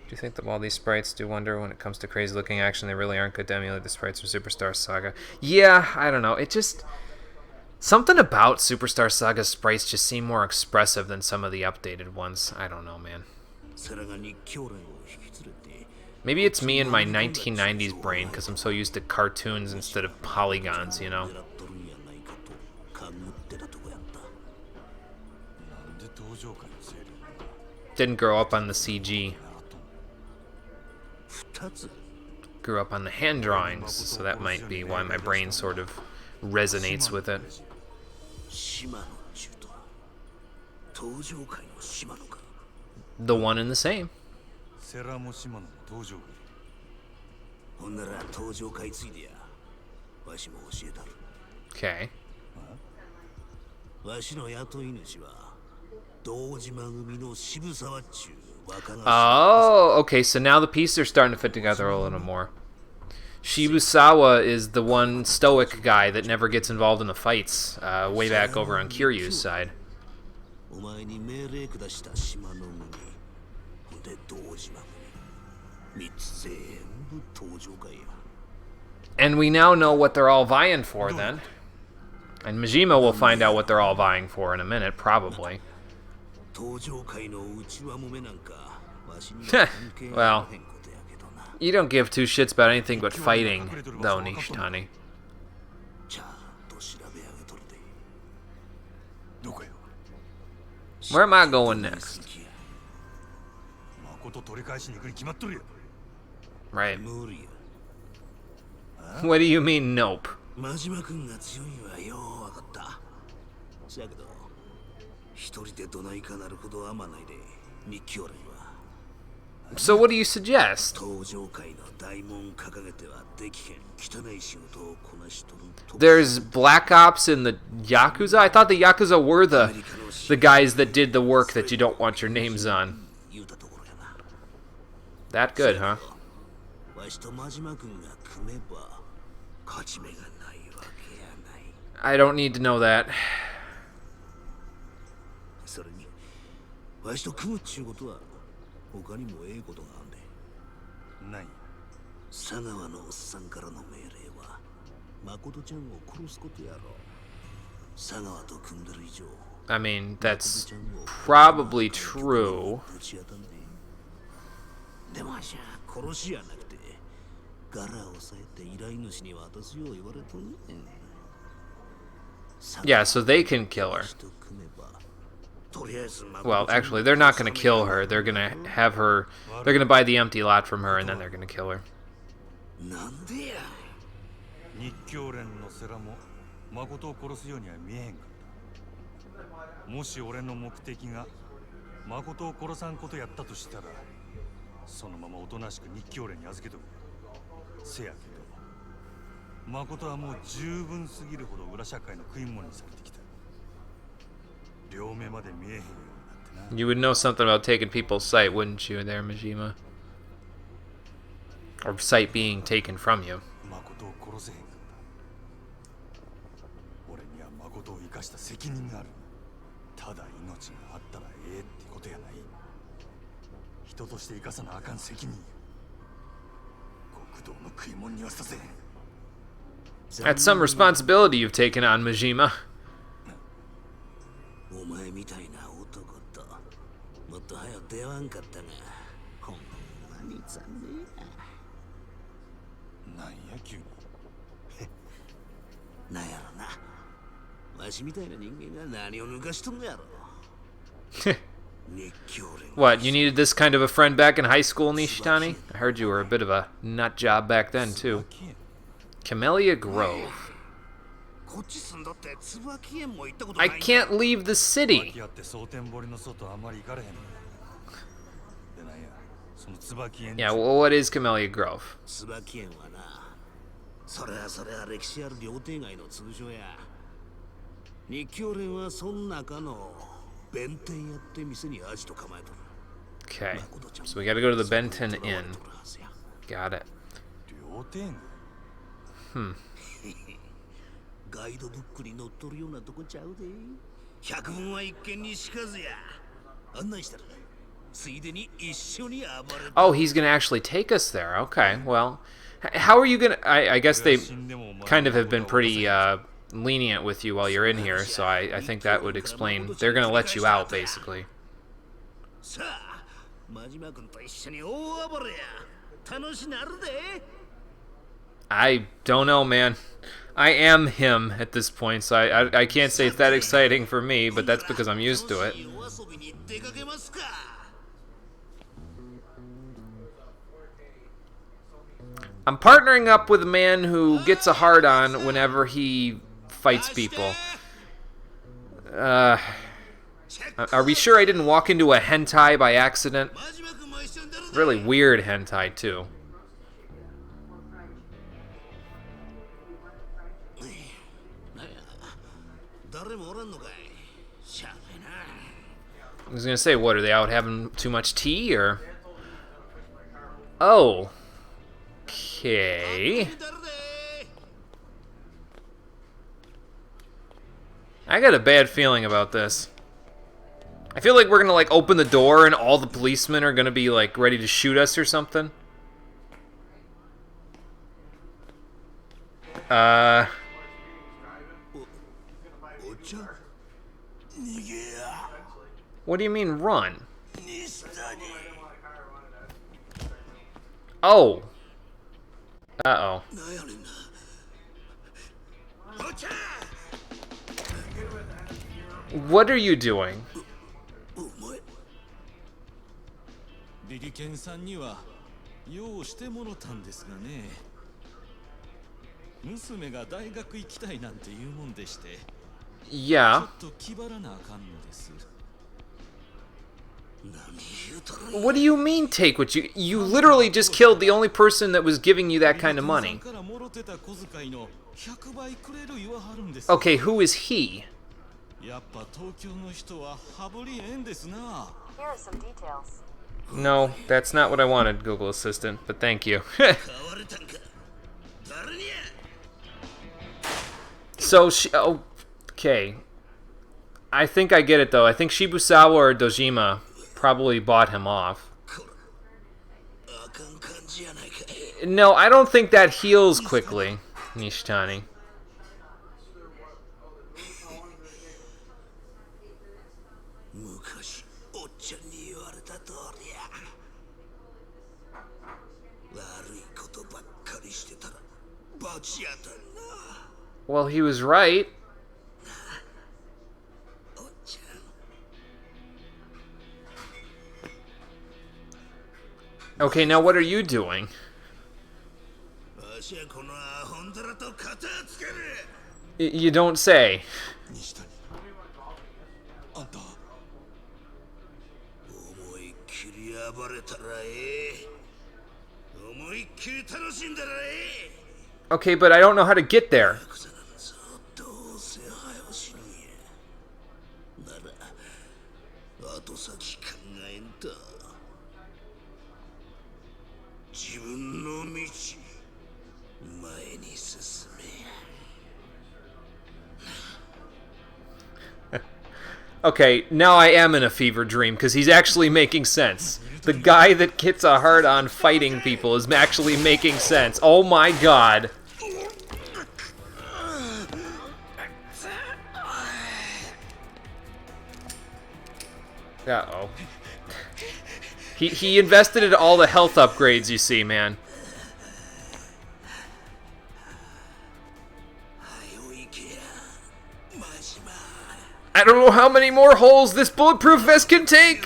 Do you think that while these sprites do wonder when it comes to crazy-looking action, they really aren't good to emulate the sprites from Superstar Saga? Yeah, I don't know. It just... Something about Superstar Saga sprites just seem more expressive than some of the updated ones. I don't know, man. Maybe it's me and my 1990s brain, because I'm so used to cartoons instead of polygons, you know? Didn't grow up on the CG. Grew up on the hand drawings, so that might be why my brain sort of resonates with it. The one and the same. Okay. Oh, okay, so now the pieces are starting to fit together a little more. Shibusawa is the one stoic guy that never gets involved in the fights, way back over on Kiryu's side. And we now know what they're all vying for, then. And Majima will find out what they're all vying for in a minute, probably. Well, you don't give two shits about anything but fighting, though, Nishitani. Where am I going next? Right. What do you mean, nope? So what do you suggest? There's Black Ops in the Yakuza? I thought the Yakuza were the guys that did the work that you don't want your names on. That good, huh? I don't need to know that. I mean, that's probably true. でもあしゃ殺しやなくてガラを押さえて依頼主に渡すよう言われとんねん。 Yeah, so they can kill her. Well, actually, they're not going to kill her. They're going to have her... They're going to buy the empty lot from her, and then they're going to kill her. なんでや。日教連の世良も誠を殺すようには見えへんかった。もし俺の目的が誠を殺さんことやったとしたら、そのままおとなしく日教連に預けとく。せやけど、誠はもう十分すぎるほど裏社会の食い物にされてきた。両目まで見えへんようになってな。 You would know something about taking people's sight, wouldn't you, there, Majima? Or sight being taken from you. 誠を殺せへんかった。俺には誠を生かした責任がある。ただ命があったらええってことやない。人として生かさなあかん責任や。極道の食い物にはさせへん。 That's some responsibility you've taken on, Majima. お前みたいな男ともっと早く出会わんかったが、ほんまに残念や。なんや急に。なんやろな。わしみたいな人間が何を抜かしとんのやろ。What, you needed this kind of a friend back in high school, Nishitani? I heard you were a bit of a nut job back then, too. Camellia Grove. I can't leave the city. Yeah, well, what is Camellia Grove? それは歴史ある料亭街の通称や。日教連はそん中の弁天やって店にアジト構えとる。 Okay, so we gotta go to the Benton Inn. Got it. 料亭ガイドブックに載っとるようなとこちゃうで。百聞は一見にしかずや。案内したらついでに一緒に暴れ。 Oh, he's gonna actually take us there. Okay, well, how are you gonna... I guess they kind of have been pretty lenient with you while you're in here, so I think that would explain... They're gonna let you out, basically. I don't know, man. I am him at this point, so I can't say it's that exciting for me, but that's because I'm used to it. I'm partnering up with a man who gets a hard-on whenever he fights people. Are we sure I didn't walk into a hentai by accident? Really weird hentai, too. I was gonna say, what, are they out having too much tea, or... Oh. Okay. I got a bad feeling about this. I feel like we're gonna, like, open the door and all the policemen are gonna be, like, ready to shoot us or something. What do you mean, run? Oh. Uh-oh. What are you doing? リリケンさんには用意してもろたんですがね。娘が大学行きたいなんて言うもんでして。Yeah. ちょっと気張らなあかんのです。 What do you mean take what you literally just killed the only person that was giving you that kind of money. Okay, who is he? Here are some details. No, that's not what I wanted, Google Assistant, but thank you. So, okay. I think I get it, though. I think Shibusawa or Dojima probably bought him off. No, I don't think that heals quickly, Nishitani. 罰当たるな。 Well, he was right. おっちゃん。 Okay, now what are you doing? わしはこのアホンダラと片つける。 You don't say. 西谷、あんた思いっきり暴れたらええ。思いっきり楽しんだらええ。 Okay, but I don't know how to get there. ヤクザなんぞどうせ早押しにや。なら後先考えんと。自分の道前に進め。 Okay, now I am in a fever dream because he's actually making sense. The guy that gets a hard on fighting people is actually making sense. Oh my god. Uh-oh. He invested in all the health upgrades, you see, man. I don't know how many more holes this bulletproof vest can take!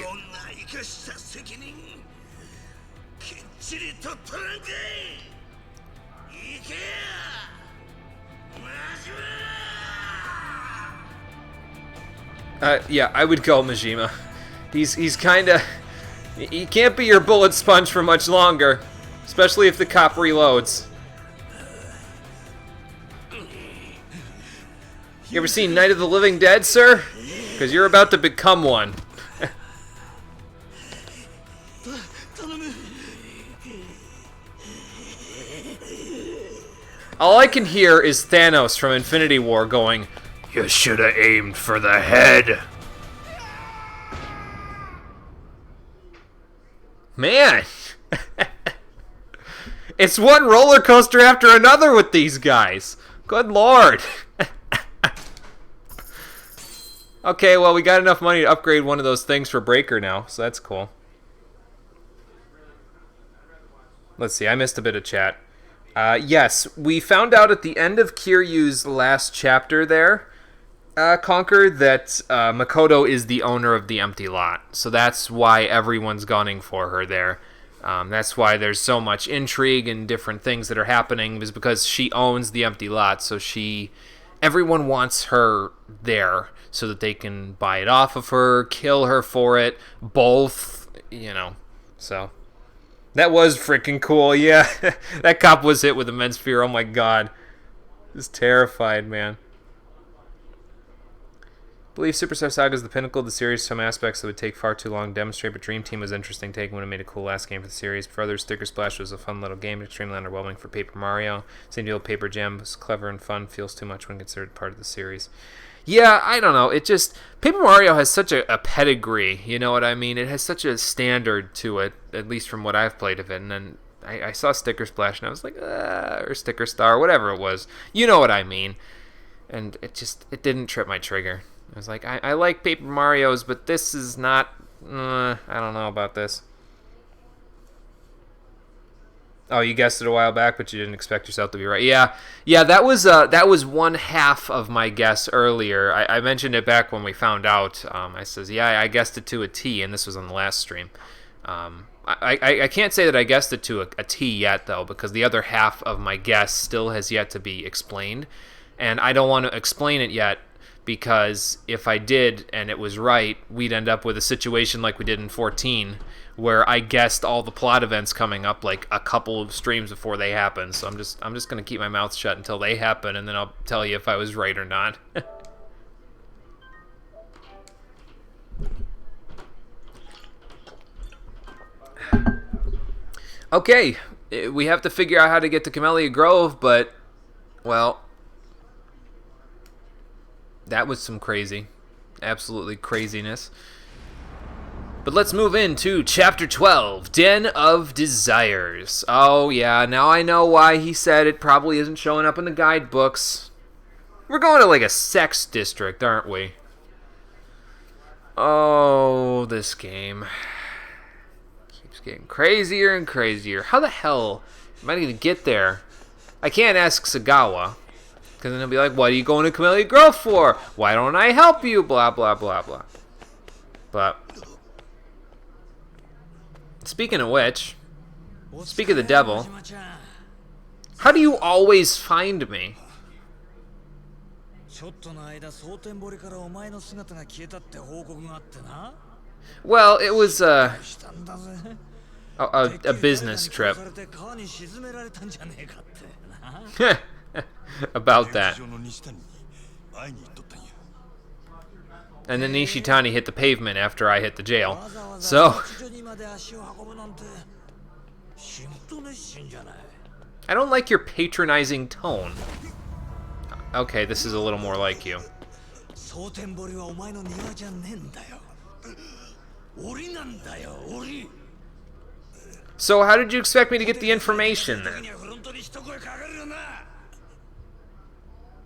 Yeah, I would go Majima. He's kinda... He can't be your bullet sponge for much longer. Especially if the cop reloads. You ever seen Night of the Living Dead, sir? Because you're about to become one. All I can hear is Thanos from Infinity War going, "You should have aimed for the head." Man! It's one roller coaster after another with these guys. Good lord. Okay, well, we got enough money to upgrade one of those things for Breaker now, so that's cool. Let's see, I missed a bit of chat. Yes, we found out at the end of Kiryu's last chapter there, Conquer, that Makoto is the owner of the empty lot. So that's why everyone's gunning for her there. That's why there's so much intrigue and different things that are happening, is because she owns the empty lot, so everyone wants her there so that they can buy it off of her, kill her for it, both, you know, so... That was freaking cool, yeah. That cop was hit with immense fear, oh my god. He was terrified, man. I believe Superstar Saga is the pinnacle of the series. Some aspects that would take far too long to demonstrate, but Dream Team was interesting take when it made a cool last game for the series. For others, Sticker Splash was a fun little game, extremely underwhelming for Paper Mario. Same deal with Paper Jam, was clever and fun, feels too much when considered part of the series. Yeah, I don't know. It just... Paper Mario has such a pedigree, you know what I mean? It has such a standard to it, at least from what I've played of it. And then I saw Sticker Splash and I was like, or Sticker Star, whatever it was. You know what I mean. And it didn't trip my trigger. I was like, I like Paper Marios, but this is not... I don't know about this. Oh, you guessed it a while back, but you didn't expect yourself to be right. Yeah, that was one half of my guess earlier. I mentioned it back when we found out. I says, yeah, I guessed it to a T, and this was on the last stream. I can't say that I guessed it to a T yet, though, because the other half of my guess still has yet to be explained. And I don't want to explain it yet, because if I did and it was right, we'd end up with a situation like we did in 14, where I guessed all the plot events coming up like a couple of streams before they happen. So I'm just gonna keep my mouth shut until they happen, and then I'll tell you if I was right or not. Okay, we have to figure out how to get to Camellia Grove, but well, that was some crazy, absolutely craziness. But let's move into Chapter 12, Den of Desires. Oh yeah, now I know why he said it probably isn't showing up in the guidebooks. We're going to like a sex district, aren't we? Oh, this game keeps getting crazier and crazier. How the hell am I going to get there? I can't ask Sagawa, because then he'll be like, what are you going to Camellia Grove for? Why don't I help you? Blah, blah, blah, blah. But, speaking of which, speak of the devil, how do you always find me? ちょっとの間蒼天堀からお前の姿が消えたって報告があってな。 Well, it was a business trip. 殺されて川に沈められたんじゃねえかってな。 About that. 陸上の西谷に会いに行っとったんや。 And then Nishitani hit the pavement after I hit the jail. わざわざ So, 吉所にまで足を運ぶなんて仕事熱心じゃない。 I don't like your patronizing tone. Okay, this is a little more like you. 蒼天堀はお前の庭じゃねえんだよ。檻なんだよ、檻。 So how did you expect me to get the information 時 then? にはフロントに一声かかるよな。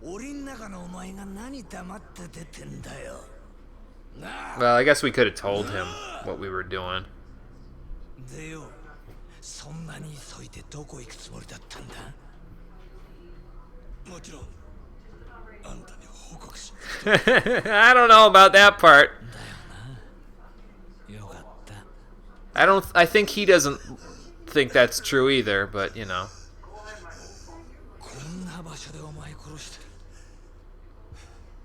檻の中のお前が何黙って出てんだよ。なあ。 Well, I guess we could have told him what we were doing. でよ、そんなに急いでどこ行くつもりだったんだ。もちろんあんたに報告し I don't know about that part. よかった。 I think he doesn't think that's true either, but you know. こんな場所でお前殺してる。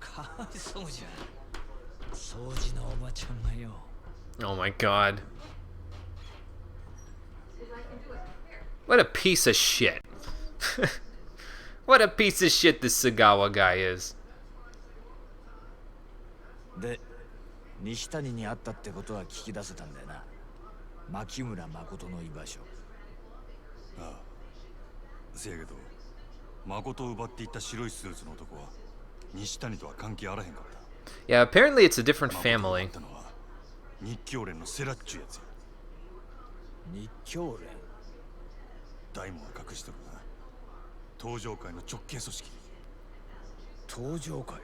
かわいそうじゃん。掃除のおばちゃんがよ。 Oh my god. What a piece of shit. What a piece of shit this Sagawa guy is. で、西谷に会ったってことは聞き出せたんだよな。牧村誠の居場所。ああせやけど誠を奪っていった白いスーツの男は西谷とは関係あらへんかった。 Yeah, apparently it's a different 誠を奪 family. ったのは日教連のセラっちゅうやつや。日教連。大門は隠しとるな。東上会の直系組織。東上会。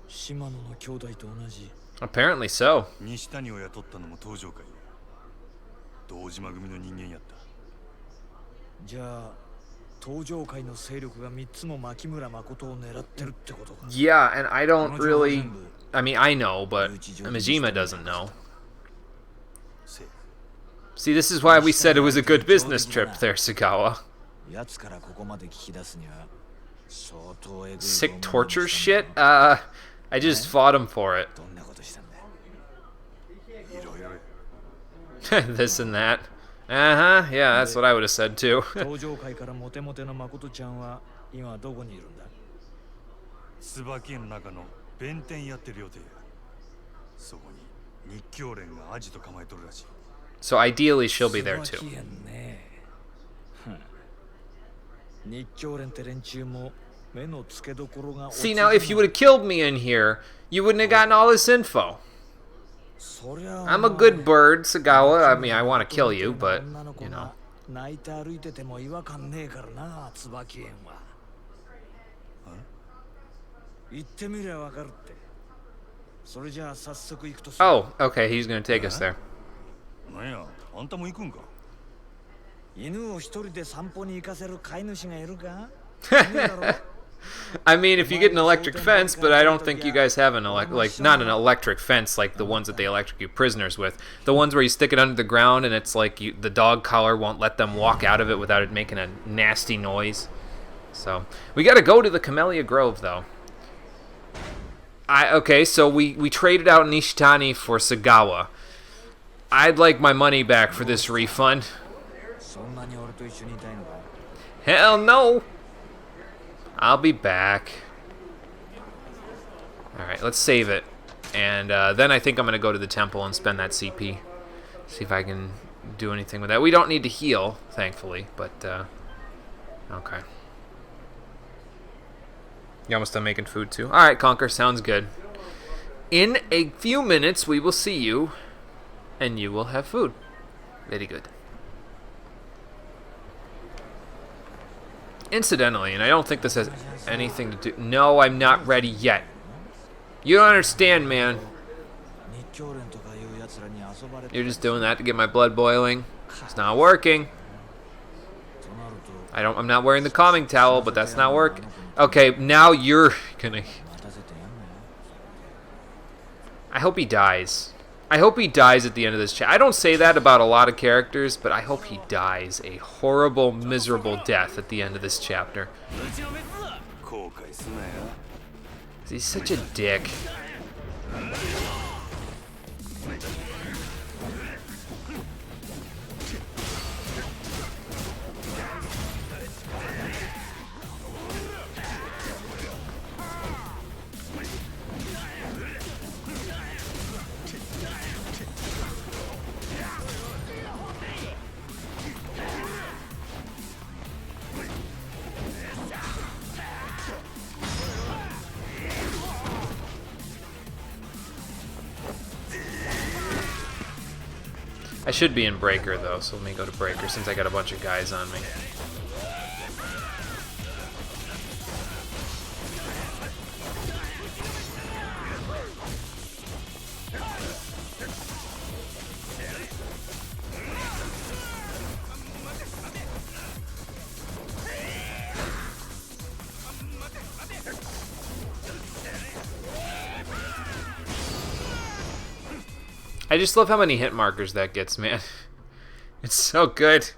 島野の兄弟と同じ。 Apparently so. 西谷を雇ったのも東上会や。堂島組の人間やった。じゃあ、東上会の勢力が3つも牧村誠を狙ってるってことか。 Yeah, and I don't really... I mean, I know, but Majima doesn't know. せや See, this is why we said it was a good business trip there, Sagawa. 奴からここまで聞き出すには相当エグい Sick 拷問 torture をしたん shit? だ。 I just fought him for it. どんなことしたんだ。いろいろや。 This and that. Uh-huh, yeah, that's what I would have said too. 東上会からモテモテの誠ちゃんは今どこにいるんだ。椿家の中の弁天やってる予定や。そこに日教連がアジと構えとるらしい。 So ideally she'll be there 椿 too. 園ね。日教連って連中も目の付けどころが落ち See, る now, if you would have killed me in here, you wouldn't have gotten all this info. そりゃ I'm a good bird, Sagawa. I mean, I want to kill you, but, you know. 泣いて歩いてても違和感ねえからな、椿園は。行ってみりゃわかるって。それじゃあ早速行くとする。 Oh, okay, he's gonna take us there. なんや、あんたも行くんか。犬を一人で散歩に行かせる飼い主がいるか？いるだろ？ I mean, if you get an electric fence, but I don't think you guys have an not an electric fence like the ones that they electrocute prisoners with. The ones where you stick it under the ground and it's like the dog collar won't let them walk out of it without it making a nasty noise. So we got to go to the Camellia Grove though. Okay, so we traded out Nishitani for Sagawa. I'd like my money back for this refund. そんなに俺と一緒にいたいのか？ Hell no! I'll be back. Alright, let's save it. And then I think I'm going to go to the temple and spend that CP. See if I can do anything with that. We don't need to heal, thankfully, but okay. You almost done making food too? Alright, Conquer, sounds good. In a few minutes, we will see you, and you will have food. Very good. Incidentally, and I don't think this has anything to do... No, I'm not ready yet. You don't understand, man. 日教連とかいう奴らに遊ばれて You're just doing that to get my blood boiling. It's not working. となると I'm not wearing the calming towel, but that's not working. Okay, now you're gonna... I hope he dies. I hope he dies at the end of this I don't say that about a lot of characters, but I hope he dies a horrible, miserable death at the end of this chapter. He's such a dick. I should be in Breaker, though, so let me go to Breaker since I got a bunch of guys on me. I just love how many hit markers that gets, man. It's so good.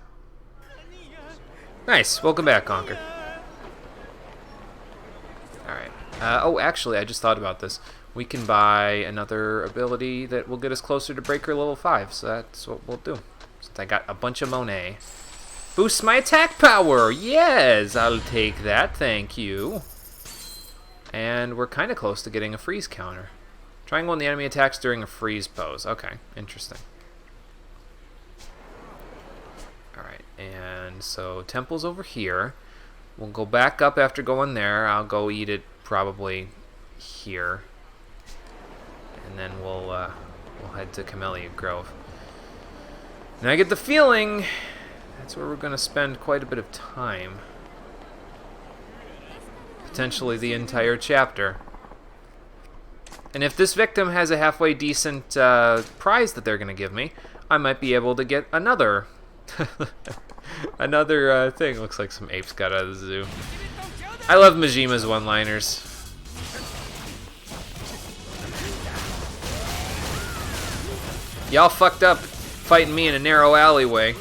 Nice. Welcome back, Conker. Alright. Oh, actually, I just thought about this. We can buy another ability that will get us closer to Breaker level 5, so that's what we'll do. Since I got a bunch of Monet. Boost my attack power! Yes! I'll take that, thank you. And we're kind of close to getting a freeze counter. Triangle when the enemy attacks during a freeze pose. Okay, interesting. Alright, and so Temple's over here. We'll go back up after going there. I'll go eat it probably here. And then we'll head to Camellia Grove. And I get the feeling that's where we're going to spend quite a bit of time. Potentially the entire chapter. And if this victim has a halfway decent prize that they're going to give me, I might be able to get another another thing. Looks like some apes got out of the zoo. I love Majima's one-liners. Y'all fucked up fighting me in a narrow alleyway.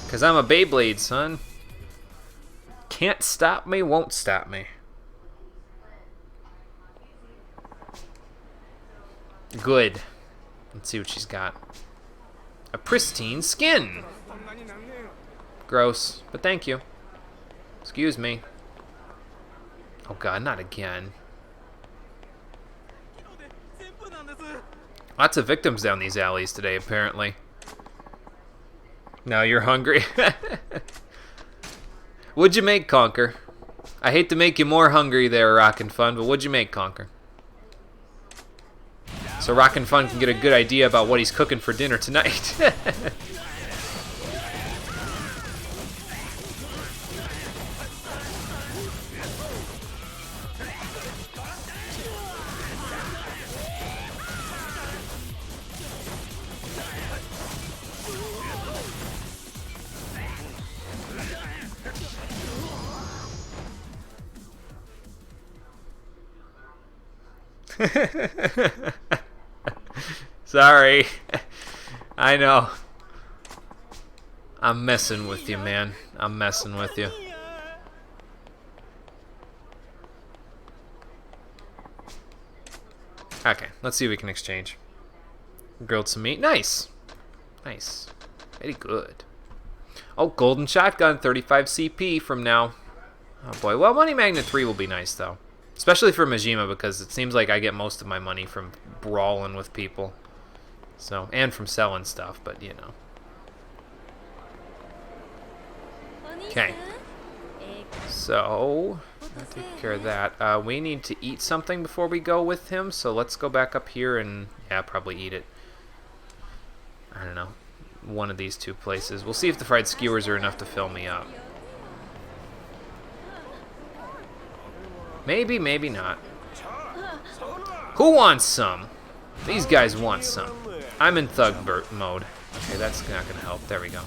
Because I'm a Beyblade, son. Can't stop me, won't stop me. Good. Let's see what she's got. A pristine skin. Gross, but thank you. Excuse me. Oh god, not again. Lots of victims down these alleys today, apparently. Now you're hungry. What'd you make, Conker? I hate to make you more hungry there, Rockin' Fun, but what'd you make, Conker? So Rockin' Fun can get a good idea about what he's cooking for dinner tonight. Sorry. I know. I'm messing with you, man. I'm messing with you. Okay, let's see if we can exchange. Grilled some meat. Nice. Nice. Very good. Oh, golden shotgun, 35 CP from now. Oh boy. Well, Money Magnet 3 will be nice, though. Especially for Majima, because it seems like I get most of my money from brawling with people. So, and from selling stuff, but you know. Okay. So, I'll take care of that. We need to eat something before we go with him, so let's go back up here and, yeah, probably eat it. I don't know, one of these two places. We'll see if the fried skewers are enough to fill me up. Maybe, maybe not. Who wants some? These guys want some. I'm in thug mode. Okay, that's not going to help. There we go.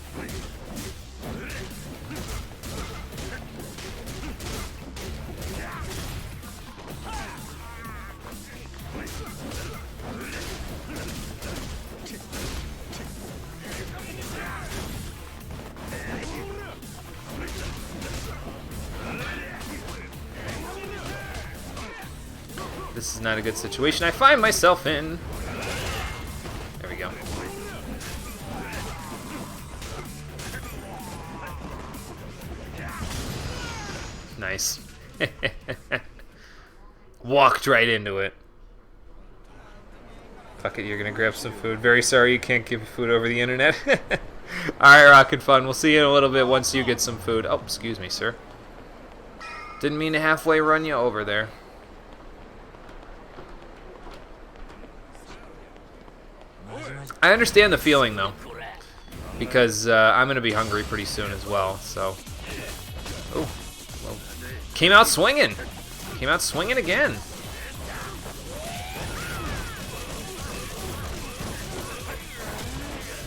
This is not a good situation I find myself in. There we go. Nice. Walked right into it. Fuck it, you're gonna grab some food. Very sorry you can't give food over the internet. Alright, Rockin' Fun. We'll see you in a little bit once you get some food. Oh, excuse me, sir. Didn't mean to halfway run you over there. I understand the feeling, though, because I'm going to be hungry pretty soon as well, so... Oh, well, came out swinging! Came out swinging again!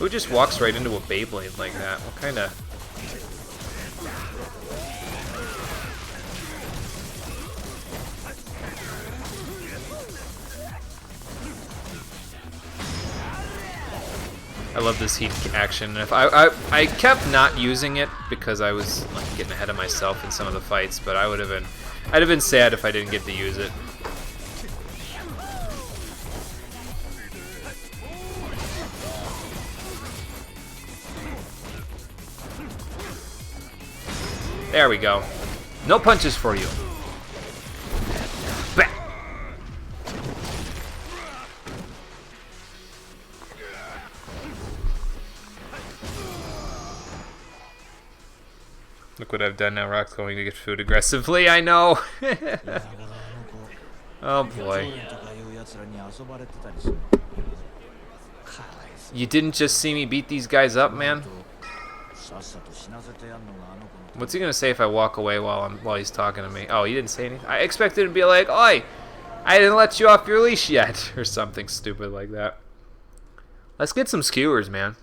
Who just walks right into a Beyblade like that? What kind of... I love this heat action. If I kept not using it because I was like getting ahead of myself in some of the fights, but I'd have been sad if I didn't get to use it. There we go. No punches for you. Bah! Look what I've done now. Rock's going to get food aggressively. I know. Oh boy. You didn't just see me beat these guys up, man? What's he gonna say if I walk away while he's talking to me? Oh, he didn't say anything. I expected him to be like, "Oi, I didn't let you off your leash yet," or something stupid like that. Let's get some skewers, man.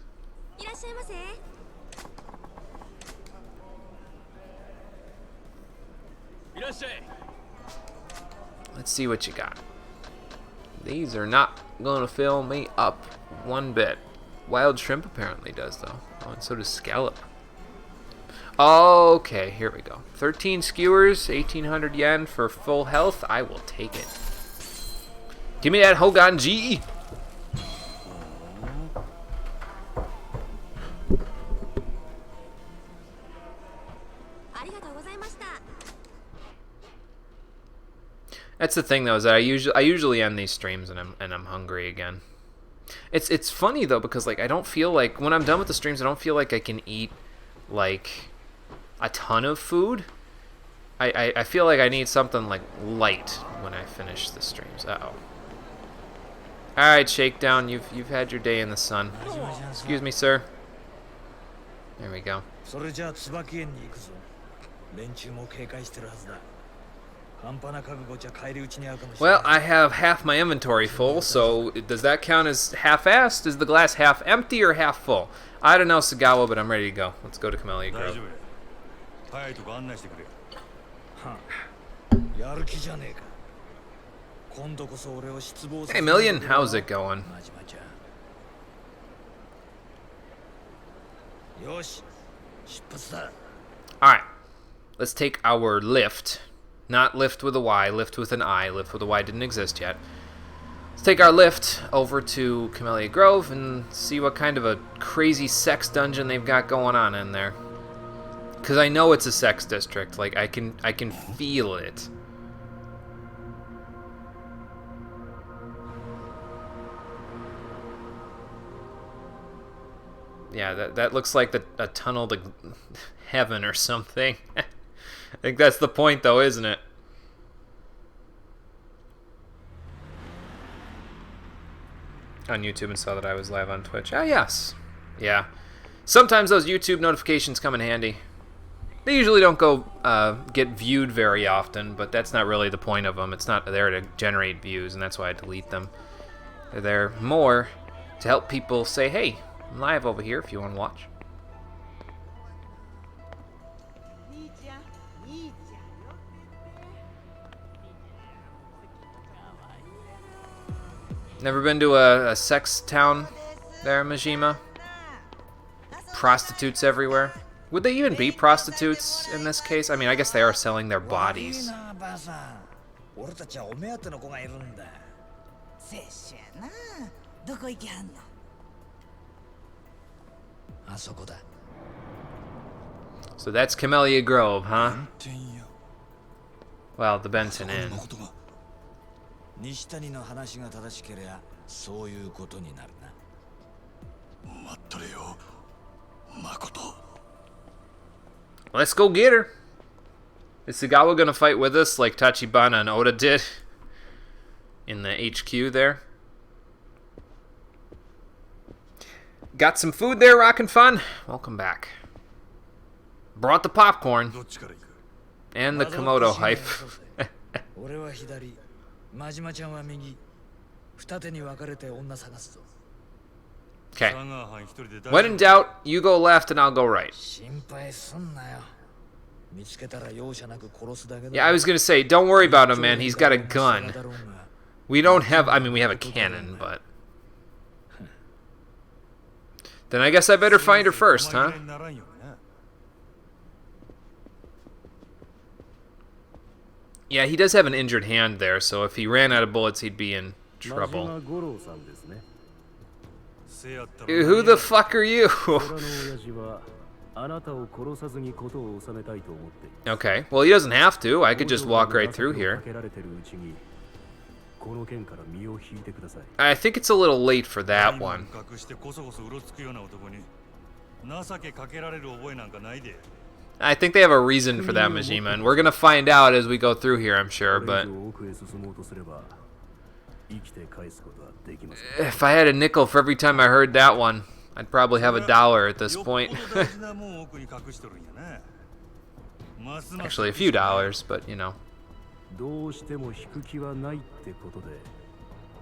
Let's see what you got. These are not gonna fill me up one bit. Wild shrimp apparently does, though. Oh, and so does scallop. Okay, here we go. 13 skewers, 1,800 yen for full health. I will take it. Give me that Hogan G. That's the thing, though, is that I usually end these streams and I'm hungry again. It's funny though, because like I don't feel like when I'm done with the streams, I don't feel like I can eat like a ton of food. I feel like I need something like light when I finish the streams. Uh-oh. Alright, Shakedown, you've had your day in the sun. Excuse me, sir. There we go. Well, I have half my inventory full, so does that count as half-assed? Is the glass half empty or half full? I don't know, Sagawa, but I'm ready to go. Let's go to Camellia Grove. Hey, Million, how's it going? Alright, let's take our lift. Not lift with a Y, lift with an I. Lift with a Y didn't exist yet. Let's take our lift over to Camellia Grove and see what kind of a crazy sex dungeon they've got going on in there. Because I know it's a sex district. Like, I can feel it. Yeah, that looks like a tunnel to heaven or something. I think that's the point, though, isn't it? on YouTube and saw that I was live on Twitch. Ah, yes. Yeah. Sometimes those YouTube notifications come in handy. They usually don't go get viewed very often, but that's not really the point of them. It's not there to generate views, and that's why I delete them. They're there more to help people say, hey, I'm live over here if you want to watch. Never been to a sex town there, Majima? Prostitutes everywhere. Would they even be prostitutes in this case? I mean, I guess they are selling their bodies. 俺たちはお目当ての子がいるんだ。拙者やな。どこ行きはんの？あそこだ。So that's Camellia Grove, huh? 天や Well, the Benton こんな Inn. ことが西谷の話が正しければそういうことになるな。待っとれよ誠 Let's go get her. Is Sagawa gonna fight with us like Tachibana and Oda did in the HQ there? Got some food there, Rockin' Fun? Welcome back. Brought the popcorn どっちから行く and the Komodo hype. 俺は左、真島ちゃんは右。二手に分かれて女探すぞ。 Okay. 佐川藩一人で When in doubt, you go left and I'll go right. 心配すんなよ。見つけたら容赦なく殺すだけだ。 Yeah, I was gonna say, don't worry about him, man. He's got a gun. We don't have, I mean, we have a cannon, but... Then I guess I better find her first, huh? ならんよな Yeah, he does have an injured hand there, so if he ran out of bullets, he'd be in trouble. せやったら Who the fuck are you? 俺の親父はあなたを殺さずに事を収めたいと思っている Okay, well, he doesn't have to. I could just walk right through here. かけられてるうちにこの件から身を引いてください I think it's a little late for that one. 隠してこそこそうろつくような男に情けかけられる覚えなんかないで I think they have a reason for that, Majima, and we're gonna find out as we go through here, I'm sure, これ but 以上奥へ進もうとすれば生きて返すことはできません if I had a nickel for every time I heard that one, I'd probably have a dollar at this よっ point. ぽど大事なもんを奥に隠しとるんやなますます Actually, a few dollars, but, you know. どうしても引く気はないってことで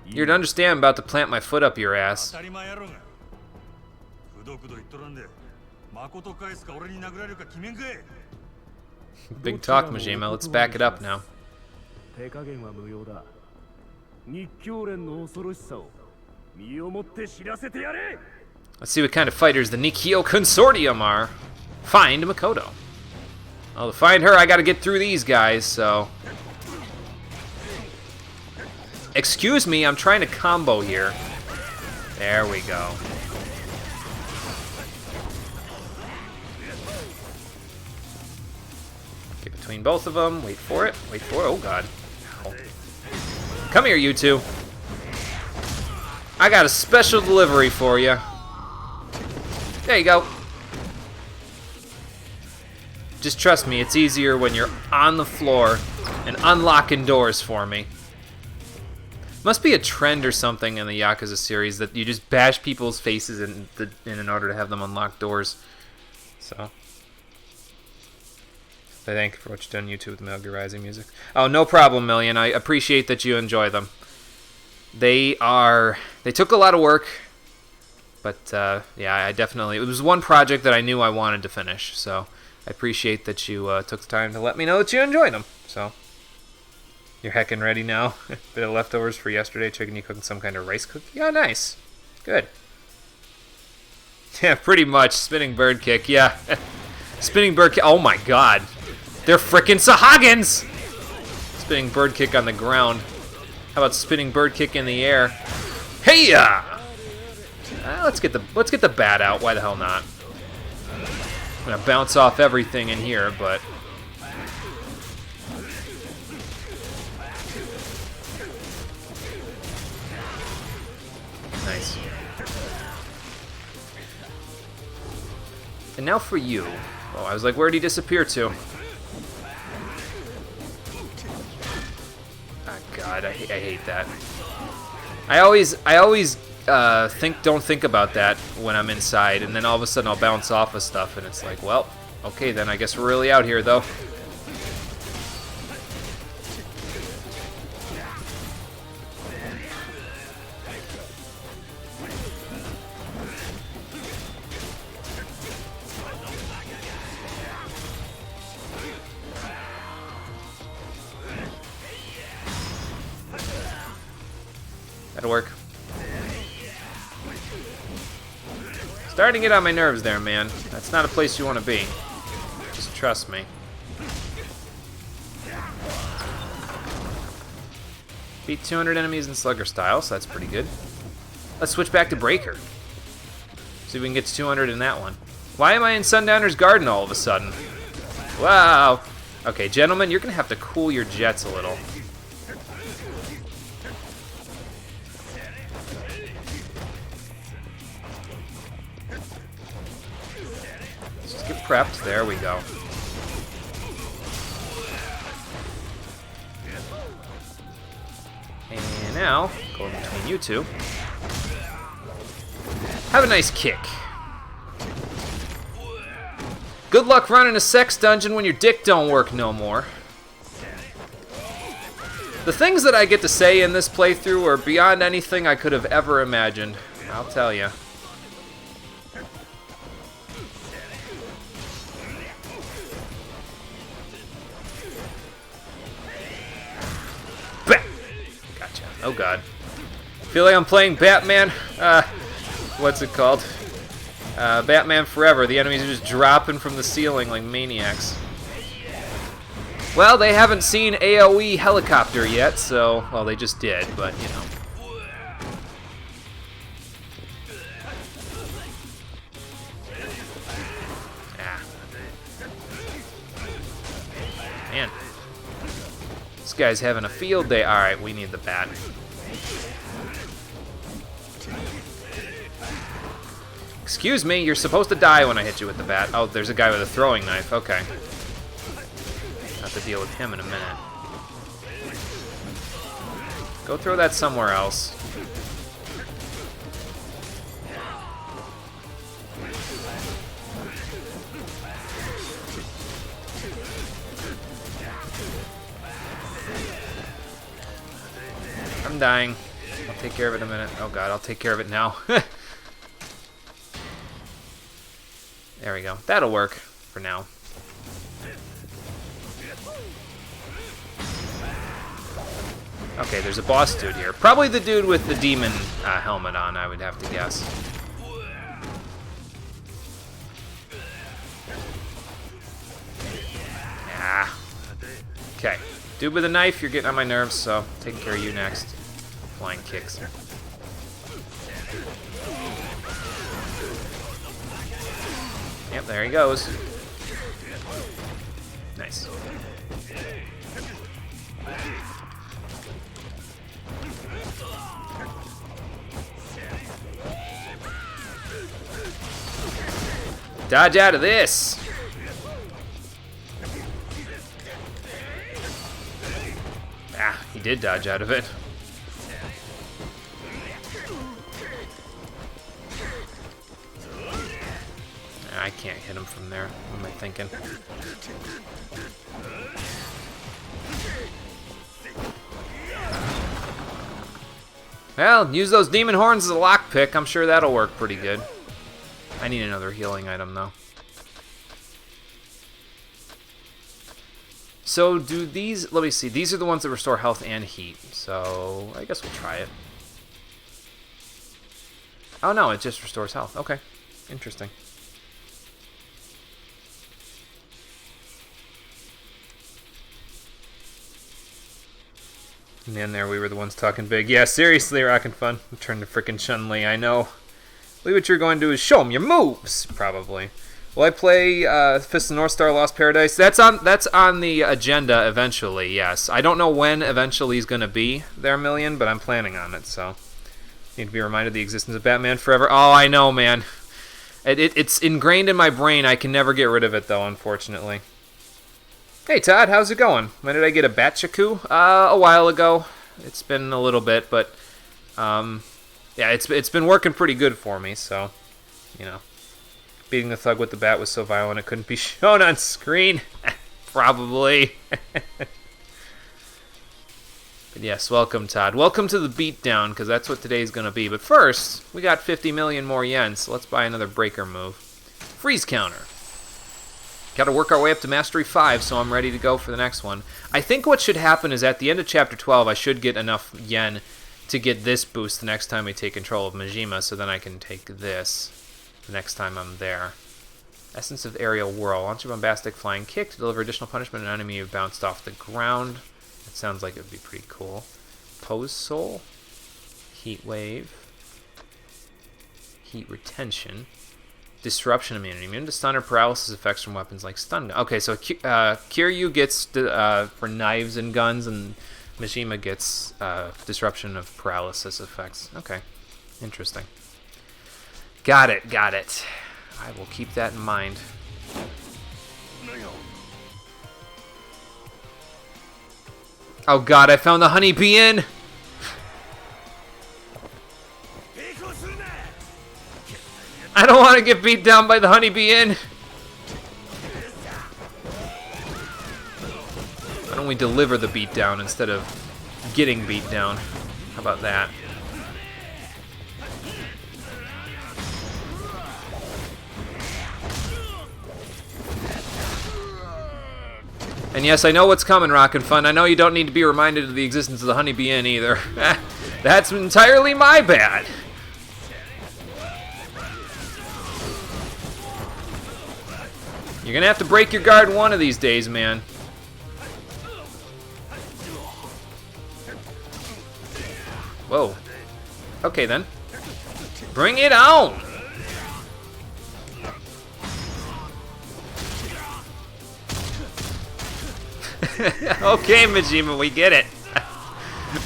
You're to understand I'm about to plant my foot up your 当 ass. たり前やろがくどくど言っとらんで誠返すか俺に殴られるか決めんかい Big talk, Majima. Let's back it up now. 手加減は無用だ日教連の恐ろしさを身をもって知らせてやれ Let's see what kind of fighters the Nikio Consortium are. Find Makoto. Well, to find her, I gotta get through these guys, so... Excuse me, I'm trying to combo here. There we go. Get between both of them. Wait for it. Wait for it. Oh, God. Ow. Come here, you two. I got a special delivery for you. There you go. Just trust me, it's easier when you're on the floor and unlocking doors for me. Must be a trend or something in the Yakuza series that you just bash people's faces in order to have them unlock doors. So, thank you for what you've done on YouTube with the Metal Gear Rising music. Oh, no problem, Million. I appreciate that you enjoy them. They took a lot of work, but yeah, I definitely, it was one project that I knew I wanted to finish, so I appreciate that you took the time to let me know that you enjoyed them. So, you're heckin' ready now? Bit of leftovers for yesterday, chicken you cooking some kind of rice cookie? Yeah, nice. Good. Yeah, pretty much. Spinning bird kick, yeah. Spinning bird kick, oh my god. They're frickin' Sahagins! Spinning bird kick on the ground. How about spinning bird kick in the air? Hey-ya! Let's get the bat out. Why the hell not? I'm gonna bounce off everything in here, but nice. And now for you. Oh, I was like, where'd he disappear to? Oh God, I hate that. I always don't think about that when I'm inside, and then all of a sudden I'll bounce off of stuff, and it's like, well, okay, then I guess we're really out here, though. That'll work. Starting to get on my nerves there, man. That's not a place you want to be. Just trust me. Beat 200 enemies in Slugger style, so that's pretty good. Let's switch back to Breaker. See if we can get to 200 in that one. Why am I in Sundowner's Garden all of a sudden? Wow. Okay, gentlemen, you're going to have to cool your jets a little. Get prepped. There we go. And now, going between you two. Have a nice kick. Good luck running a sex dungeon when your dick don't work no more. The things that I get to say in this playthrough are beyond anything I could have ever imagined. I'll tell you. Gotcha. Oh god. Feel like I'm playing Batman. What's it called? Batman Forever. The enemies are just dropping from the ceiling like maniacs. Well, they haven't seen AoE helicopter yet, so... Well, they just did, but, you know. Ah. Man. This guy's having a field day. Alright, we need the bat. Excuse me, you're supposed to die when I hit you with the bat. Oh, there's a guy with a throwing knife. Okay. Have to deal with him in a minute. Go throw that somewhere else. I'm dying. I'll take care of it in a minute. Oh god, I'll take care of it now. There we go. That'll work for now. Okay, there's a boss dude here. Probably the dude with the demon helmet on, I would have to guess. Ah. Okay. Dude with a knife, you're getting on my nerves, so taking care of you next. Flying kicks. Yep, there he goes. Nice. Dodge out of this! Ah, he did dodge out of it. I can't hit him from there. What am I thinking? Well, use those demon horns as a lockpick. I'm sure that'll work pretty good. I need another healing item, though. So, do these... Let me see. These are the ones that restore health and heat. So, I guess we'll try it. Oh, no. It just restores health. Okay. Interesting. And then there we were the ones talking big. Yeah, seriously, rockin' fun. Turn to frickin' Chun-Li, I know. Believe what you're going to do is show them your moves, probably. Will I play Fist of North Star Lost Paradise? That's on the agenda eventually, yes. I don't know when eventually he's going to be there, Million, but I'm planning on it, so. Need to be reminded of the existence of Batman Forever. Oh, I know, man. It's ingrained in my brain. I can never get rid of it, though, unfortunately. Hey, Todd, how's it going? When did I get a Batchaku? A while ago. It's been a little bit, but yeah, it's been working pretty good for me, so, you know. Beating the thug with the bat was so violent it couldn't be shown on screen. Probably. But yes, welcome, Todd. Welcome to the beatdown, because that's what today's going to be. But first, we got 50 million more yen, so let's buy another breaker move. Freeze counter. Got to work our way up to Mastery 5, so I'm ready to go for the next one. I think what should happen is at the end of Chapter 12, I should get enough yen to get this boost the next time we take control of Majima, so then I can take this the next time I'm there. Essence of Aerial Whirl. Launch a bombastic flying kick to deliver additional punishment on an enemy who bounced off the ground. That sounds like it would be pretty cool. Pose Soul. Heat Wave. Heat Retention. Disruption immunity. Immune to stun or paralysis effects from weapons like stun gun. Okay, so Kiryu gets for knives and guns, and Mishima gets disruption of paralysis effects. Okay, interesting. Got it, got it. I will keep that in mind. Oh god, I found the honeybee inn! I don't want to get beat down by the honeybee inn! Why don't we deliver the beat down instead of getting beat down? How about that? And yes, I know what's coming, Rockin' Fun. I know you don't need to be reminded of the existence of the honeybee inn either. That's entirely my bad. You're gonna have to break your guard one of these days, man. Whoa. Okay, then. Bring it on! Okay, Majima, we get it.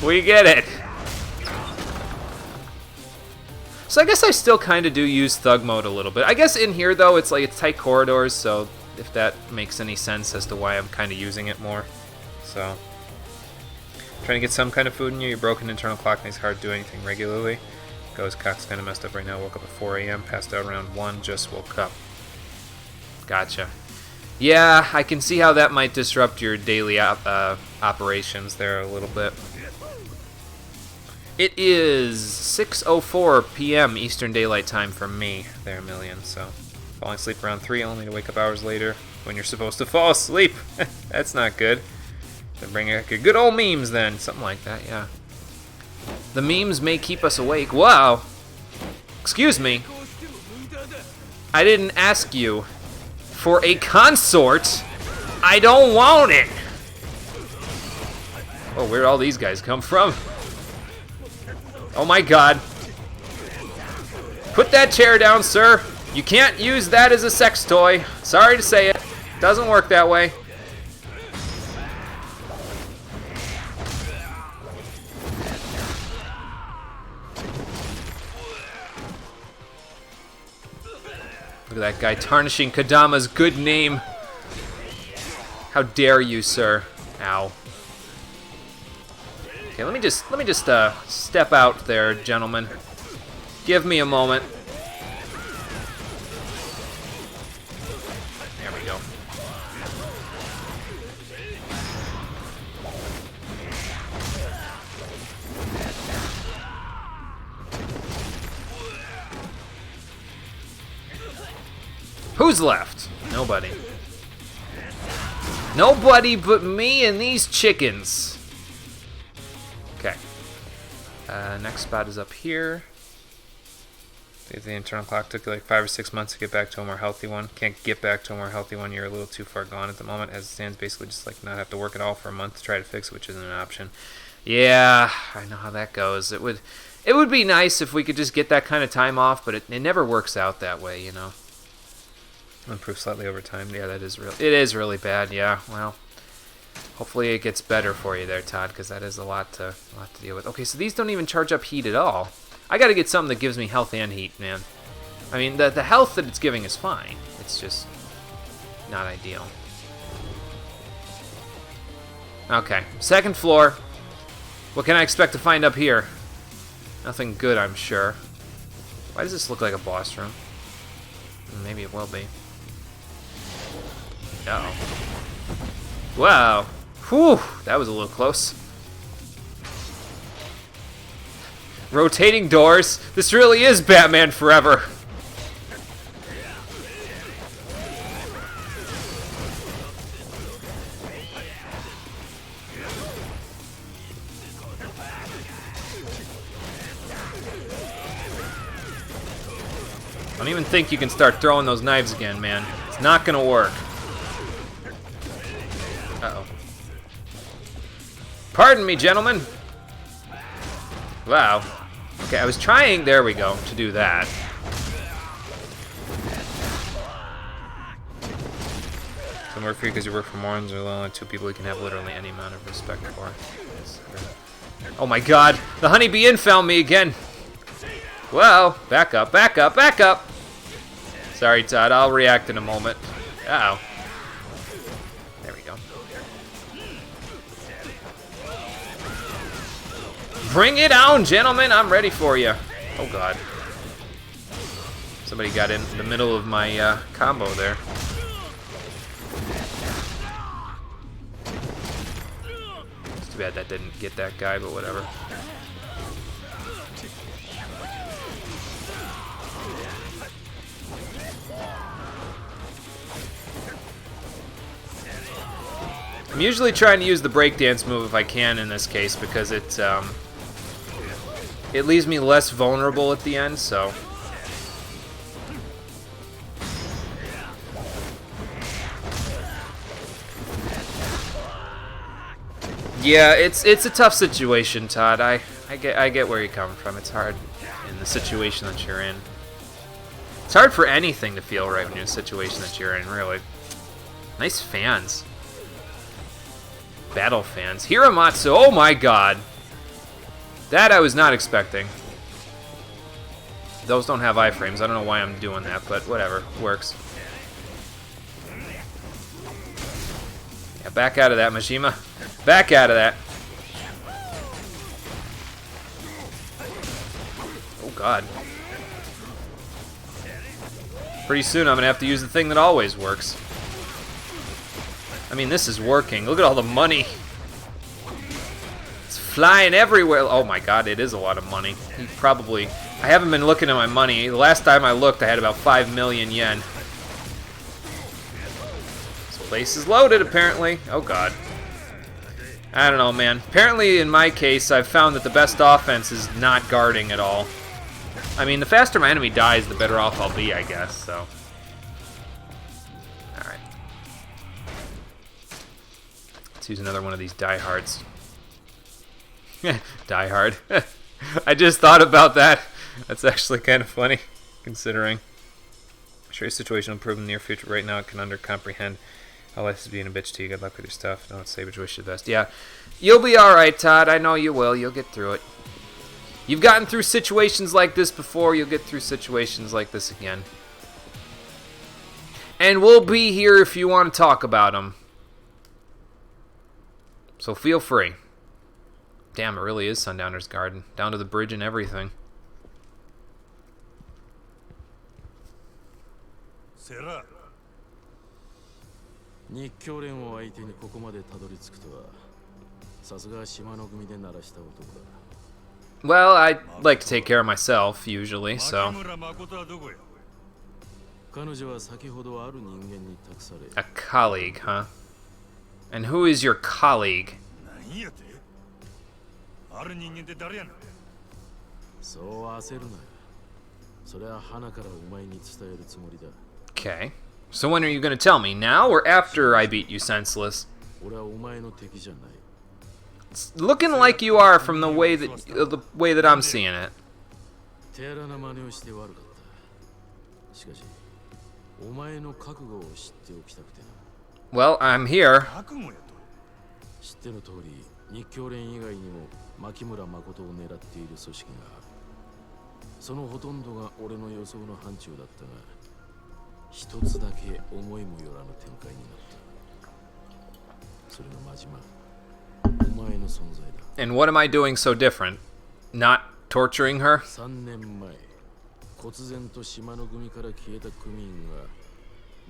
We get it. So I guess I still kind of do use thug mode a little bit. I guess in here, though, it's like it's tight corridors, so if that makes any sense as to why I'm kind of using it more. So, trying to get some kind of food in you. Your broken internal clock makes it hard to do anything regularly. Goes, cock's kind of messed up right now. Woke up at 4 a.m., passed out around 1, just woke up. Gotcha. Yeah, I can see how that might disrupt your daily operations there a little bit. It is 6:04 p.m. Eastern Daylight Time for me there, Million. So, falling asleep around 3, only to wake up hours later when you're supposed to fall asleep. That's not good. Then bring back your good old memes then. Something like that, yeah. The memes may keep us awake. Wow. Excuse me. I didn't ask you for a consort. I don't want it. Oh, where'd all these guys come from? Oh my god. Put that chair down, sir. You can't use that as a sex toy. Sorry to say it. Doesn't work that way. Look at that guy tarnishing Kadama's good name. How dare you, sir? Ow. Okay, let me just step out there, gentlemen. Give me a moment. There we go. Who's left? Nobody. Nobody but me and these chickens. Okay. Next spot is up here. The internal clock took like 5 or 6 months to get back to a more healthy one. Can't get back to a more healthy one. You're a little too far gone at the moment. As it stands, basically just like not have to work at all for a month to try to fix it, which isn't an option. Yeah, I know how that goes. It would be nice if we could just get that kind of time off, but it never works out that way, you know. Improve slightly over time. Yeah, that is real. It is really bad. Yeah. Well, hopefully it gets better for you there, Todd, because that is a lot to deal with. Okay, so these don't even charge up heat at all. I got to get something that gives me health and heat, man. I mean, the health that it's giving is fine. It's just not ideal. Okay, second floor. What can I expect to find up here? Nothing good, I'm sure. Why does this look like a boss room? Maybe it will be. Uh-oh. Wow. Whew, that was a little close. Rotating doors. This really is Batman Forever. I don't even think you can start throwing those knives again, man. It's not gonna work. Uh-oh. Pardon me, gentlemen. Wow. Okay, I was trying, there we go, to do that. Some work for you because you work for morons, or only two people you can have literally any amount of respect for. Oh my god, the honeybee inn found me again. Well, back up, back up, back up. Sorry, Todd, I'll react in a moment. Uh-oh. There we go. Bring it on, gentlemen. I'm ready for you. Oh, God. Somebody got in the middle of my combo there. It's too bad that didn't get that guy, but whatever. I'm usually trying to use the breakdance move if I can in this case because it leaves me less vulnerable at the end, so. Yeah, it's a tough situation, Todd. I get where you're coming from. It's hard in the situation that you're in. It's hard for anything to feel right when you're in a situation that you're in, really. Nice fans. Battle fans. Hiramatsu, oh my god. That I was not expecting. Those don't have iframes. I don't know why I'm doing that, but whatever. Works. Yeah, back out of that, Mishima. Back out of that. Oh god. Pretty soon I'm going to have to use the thing that always works. I mean, this is working. Look at all the money. It's flying everywhere. Oh my god, it is a lot of money. He probably... I haven't been looking at my money. The last time I looked, I had about 5 million yen. This place is loaded, apparently. Oh god. I don't know, man. Apparently, in my case, I've found that the best offense is not guarding at all. I mean, the faster my enemy dies, the better off I'll be, I guess, so... Let's use another one of these diehards. Die Hard. I just thought about that. That's actually kind of funny, considering. I'm sure your situation will improve in the near future. Right now, it can comprehend how life is being a bitch to you. Good luck with your stuff. Don't say, but you wish you the best. Yeah, you'll be alright, Todd. I know you will. You'll get through it. You've gotten through situations like this before. You'll get through situations like this again. And we'll be here if you want to talk about them. So feel free. Damn, it really is Sundowner's Garden. Down to the bridge and everything. Sarah. 日教連を相手にここまでたどり着くとはさすが島の組で鳴らした男だ。 Well, I like to take care of myself, usually, so... 彼女は先ほどある人間に託され A colleague, huh? And who is your colleague? 何やてある人間って誰やねんそう焦るなよ。それは花からお前に伝えるつもりだ。 Okay. So when are you going to tell me? Now or after I beat you senseless? 俺はお前の敵じゃない。 It's looking like you are from the way that I'm seeing it. 手荒な真似をして悪かった。しかし、お前の覚悟を知っておきたくてな。 Well, I'm here. 覚悟やと知っての通り、日教連以外にも牧村誠を狙っている組織がある。そのほとんどが俺の予想の範疇だったが、一つだけ思いもよらぬ展開になった。それが真島、お前の存在だ。 And what am I doing so different? Not torturing her. 3年前忽然と島の組から消えた組員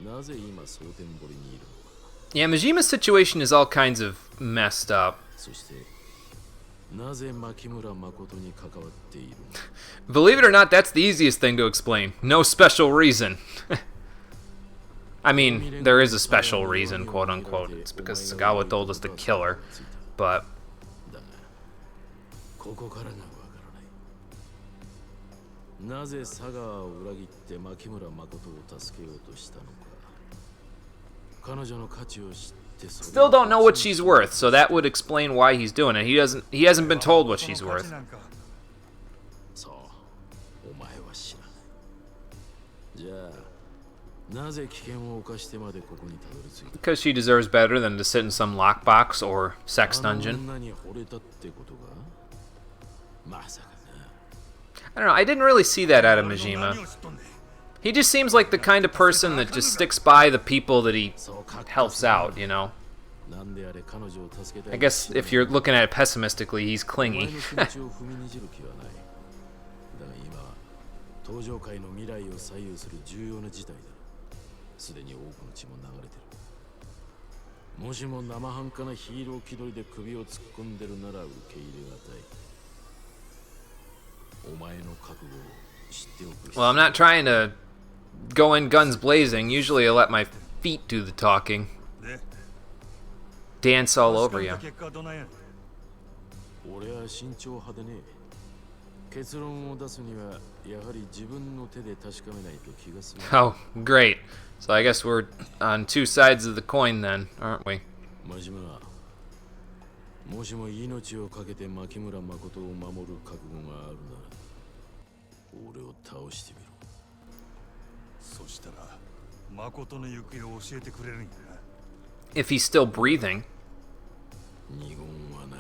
がなぜ今蒼天堀にいるのか。 Yeah, Mijima's situation is all kinds of messed up. そしてなぜ牧村誠に関わっているのか。 Believe it or not, that's the easiest thing to explain. No special reason. I mean, there is a special reason, quote unquote. It's because Sagawa told us to kill her. But だがここからがわからない。なぜ佐川を裏切って牧村誠を助けようとしたのか。彼女の価値を知ってそれを still don't know what she's worth, so that would explain why he's doing it. He hasn't been told what she's worth. そうお前は知らない。じゃあなぜ危険を冒してまでここにたどり着いた。 Because she deserves better than to sit in some lockbox or sex あの dungeon. 女に惚れたってことか。まさかな。 I don't know, I didn't really see that out of Majima. He just seems like the kind of person that just sticks by the people that he helps out, you know? なんであれ彼女を助けたい。 I guess if you're looking at it pessimistically, he's お前 clingy. の気持ちを踏みにじる気はない。だが今は登場界の未来を左右する重要な事態だ。すでに多くの血も流れてる。もしも生半可なヒーロー気取りで首を突っ込んでるなら受け入れがたい。お前の覚悟を知っておく必要。 Well, I'm not trying to go in guns blazing. Usually I let my feet do the talking. Dance all over you. 俺は慎重派でね。結論を出すにはやはり自分の手で確かめないと気がする。 Oh, great. So I guess we're on two sides of the coin then, aren't we? 真島、もしも命をかけて牧村誠を守る覚悟があるなら俺を倒してみろ。そしたら誠の行方を教えてくれるんやな。 If he's still breathing. 二言はない。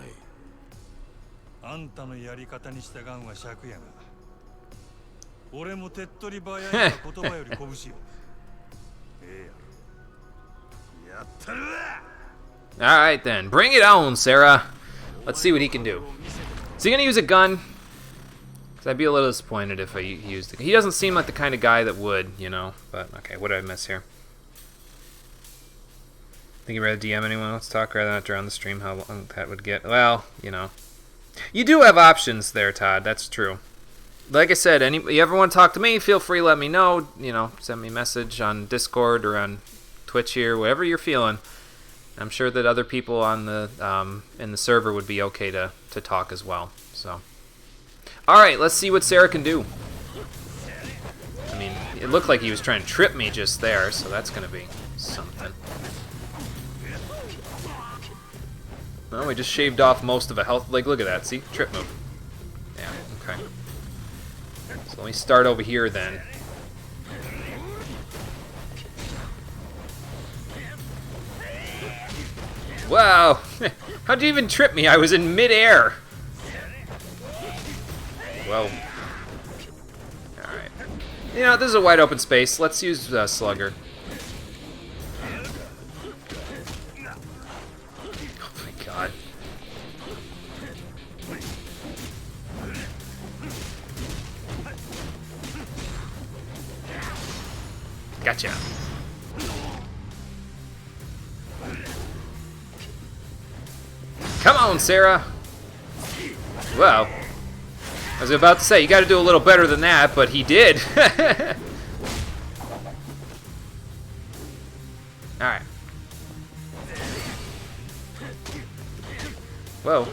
あんたのやり方に従うは尺やが。俺も手っ取り早い言葉より拳よ。ええやろ。やったるわ。 Alright then, bring it on, Sarah. Let's see what he can do. Is he gonna use a gun? Cause I'd be a little disappointed if he used it. He doesn't seem like the kind of guy that would, you know. But okay, what did I miss here? Think you'd rather DM anyone? Let's talk rather than not drown the stream. How long that would get? Well, you know, you do have options there, Todd. That's true. Like I said, you ever want to talk to me? Feel free, let me know. You know, send me a message on Discord or on Twitch here, whatever you're feeling. I'm sure that other people on the in the server would be okay to talk as well. So, all right, let's see what Sarah can do. I mean, it looked like he was trying to trip me just there, so that's gonna be something. Well, we just shaved off most of a health. Like, look at that. See, trip move. Yeah. Okay. So let me start over here then. Wow! How'd you even trip me? I was in midair! Whoa. Alright. You know, this is a wide open space. Let's use Slugger. Oh my god. Gotcha. Come on, Sarah. Well, I was about to say, you gotta do a little better than that, but he did. Alright. Whoa.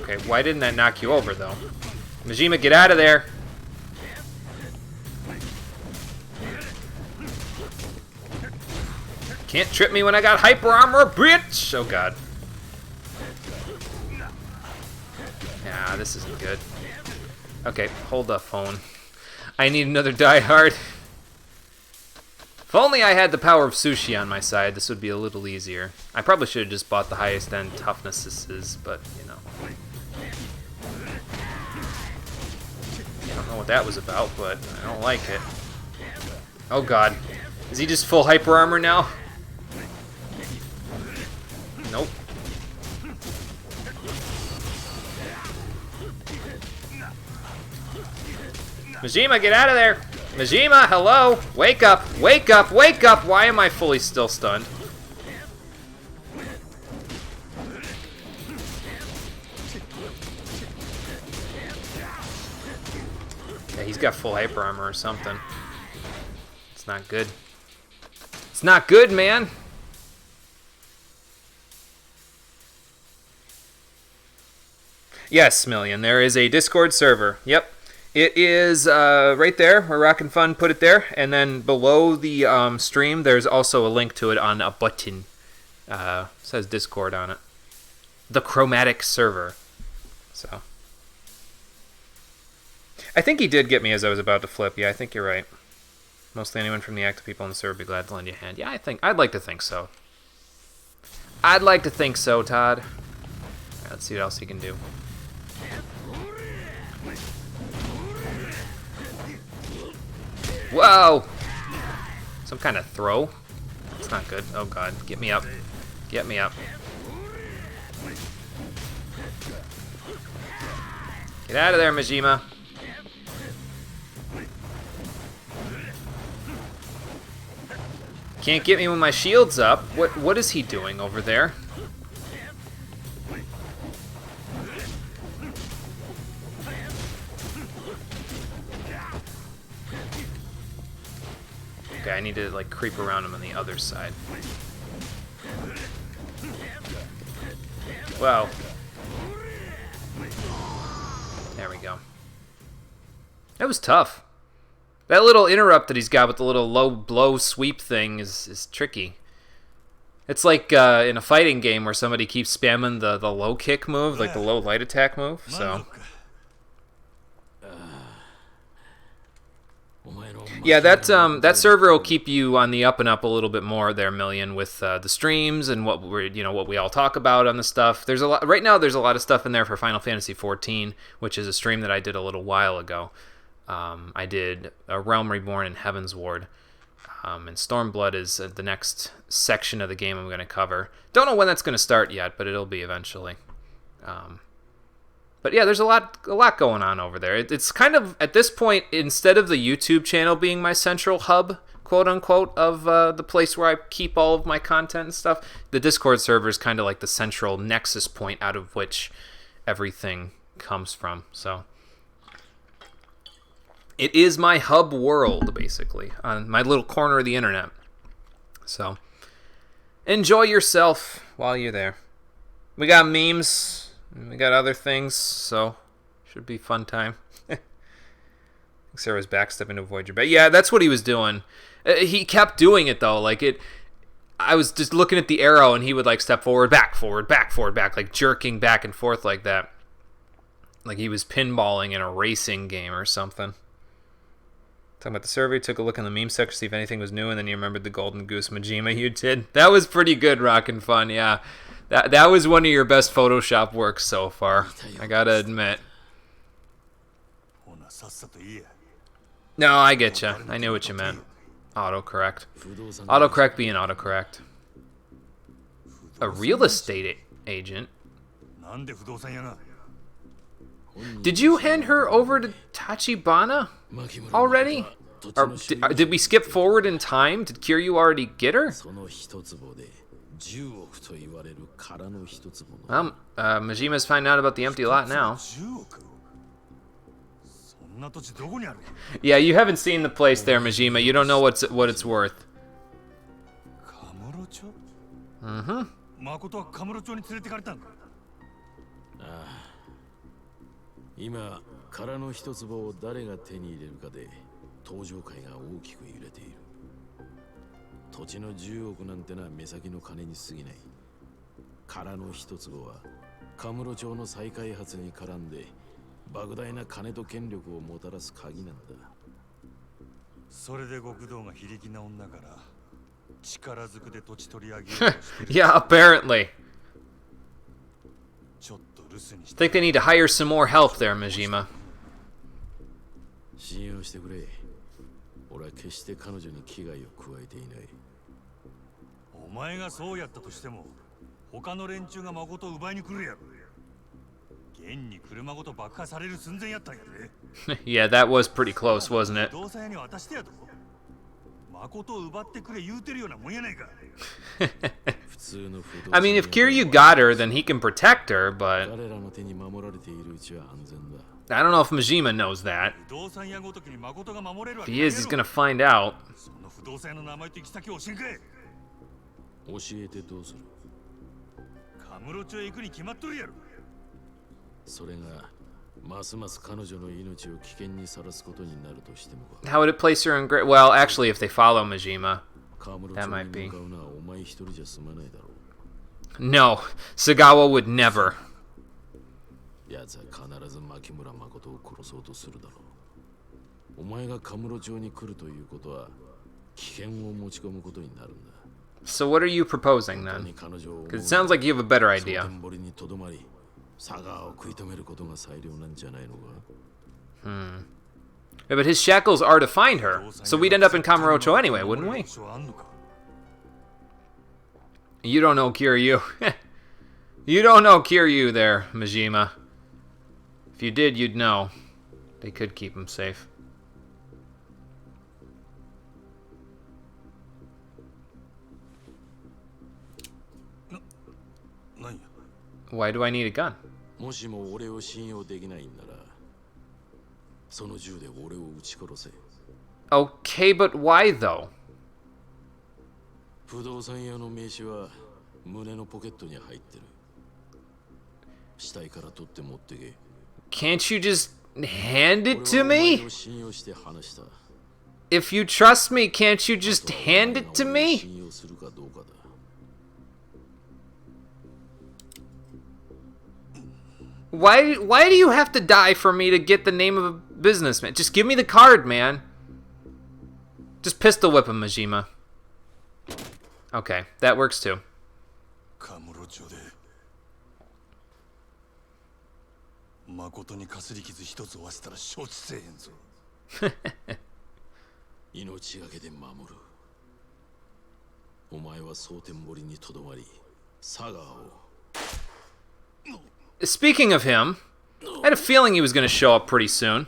Okay, why didn't that knock you over, though? Majima, get out of there. Can't trip me when I got hyper armor, bitch! Oh god. Yeah, this isn't good. Okay, hold the phone. I need another Die Hard. If only I had the power of sushi on my side, this would be a little easier. I probably should have just bought the highest end toughnesses, but, you know. I don't know what that was about, but I don't like it. Oh god. Is he just full hyper armor now? Nope. Majima, get out of there! Majima, hello! Wake up! Wake up! Wake up! Why am I fully still stunned? Yeah, he's got full hyper armor or something. It's not good. It's not good, man! Yes, Million, there is a Discord server. Yep. It is right there where Rockin' Fun put it there, and then below the stream, there's also a link to it on a button. Says Discord on it. The Chromatic server. So, I think he did get me as I was about to flip. Yeah, I think you're right. Mostly anyone from the active people in the server would be glad to lend you a hand. Yeah, I'd like to think so. I'd like to think so, Todd. Right, let's see what else he can do. Whoa! Some kind of throw? That's not good. Oh god. Get me up. Get me up. Get out of there, Majima. Can't get me when my shield's up. What is he doing over there? Okay, I need to like creep around him on the other side. Wow. There we go. That was tough. That little interrupt that he's got with the little low blow sweep thing is tricky. It's like in a fighting game where somebody keeps spamming the low kick move, like the low light attack move, so... Yeah, that server will keep you on the up and up a little bit more there, Million, with the streams and what we all talk about on the stuff. There's a lot right now. There's a lot of stuff in there for Final Fantasy XIV, which is a stream that I did a little while ago. I did a Realm Reborn and Heaven's Ward, and Stormblood is the next section of the game I'm going to cover. Don't know when that's going to start yet, but it'll be eventually. But yeah, there's a lot going on over there. It's kind of, at this point, instead of the YouTube channel being my central hub, quote unquote, of the place where I keep all of my content and stuff, the Discord server is kind of like the central nexus point out of which everything comes from. So it is my hub world, basically, on my little corner of the internet. So enjoy yourself while you're there. We got memes. We got other things, so should be a fun time. Sarah's backstepping to avoid your back. Yeah, that's what he was doing. He kept doing it though. Like I was just looking at the arrow, and he would like step forward, back, like jerking back and forth like that. Like he was pinballing in a racing game or something. Talking about the survey, took a look in the meme section, see if anything was new, and then you remembered the Golden Goose Majima you did. That was pretty good, Rockin' Fun, yeah. That was one of your best Photoshop works so far, I gotta admit. No, I get you. I knew what you meant. Autocorrect. Autocorrect being autocorrect. A real estate agent? Did you hand her over to Tachibana already? Or did we skip forward in time? Did Kiryu already get her? Majima's finding out about the empty lot now. Yeah, you haven't seen the place there, Majima. You don't know what it's worth. Mm-hmm. Yeah, apparently. Think they need to hire some more help there, Majima. 他の連中が誠を奪いに来るやろ。現に車ごと爆破される寸前やったんやで。Yeah, that was pretty close, wasn't it? 不動産屋に渡してやと。誠を奪ってくれ言うてるようなもんやないか。普通の不動産 I mean, if Kiryu got her, then he can protect her, but 彼らの手に守られているうちは安全だ。 I don't know if Majima knows that. 不動産屋ごときに誠が守れるわ If け he ない is, や he's ろ。 gonna find out. その不動産屋の名前と行き先を教えんかい。教えてどうする？カムロ町へ行くに決まっとるやろ。それがますます彼女の命を危険にさらすことになるとしてもか。 How would it place her in great? Well, actually, if they follow Majima, カムロ That 町 might に be. 向かうのはお前一人じゃ済まないだろう。 no, Sagawa would never. 奴は必ず牧村誠を殺そうとするだろう。お前がカムロ町に来るということは危険を持ち込むことになるんだ。 So what are you proposing 本当 then? に彼女を思う Because it sounds like you have a better 蒼 idea. 天堀にとどまり佐川を食い止めることが最良なんじゃないのか。 Yeah, but his shackles are to find her, so we'd end up in Kamurocho anyway, wouldn't we? 証あんのか。 You don't know Kiryu. You don't know Kiryu there, Majima. If you did, you'd know. They could keep him safe. なんや。 Why do I need a gun? もしも俺を信用できないんならその銃で俺を撃ち殺せ。 Okay, but why though? 不動産屋の名刺は胸のポケットに入ってる。死体から取って持ってけ。 Can't you just hand it to 俺はお前 me? を信用して話した。 If you trust me, can't you just hand it to お前が俺を me? 信用するかどうかだ。 Why do you have to die for me to get the name of a businessman? Just give me the card, man. Just pistol whip him, Majima. Okay, that works too. カムロ町で誠にかすり傷一つ負わせたら承知せえへんぞ。命がけで守る。お前は蒼天堀にとどまり佐川を。 Speaking of him, I had a feeling he was going to show up pretty soon.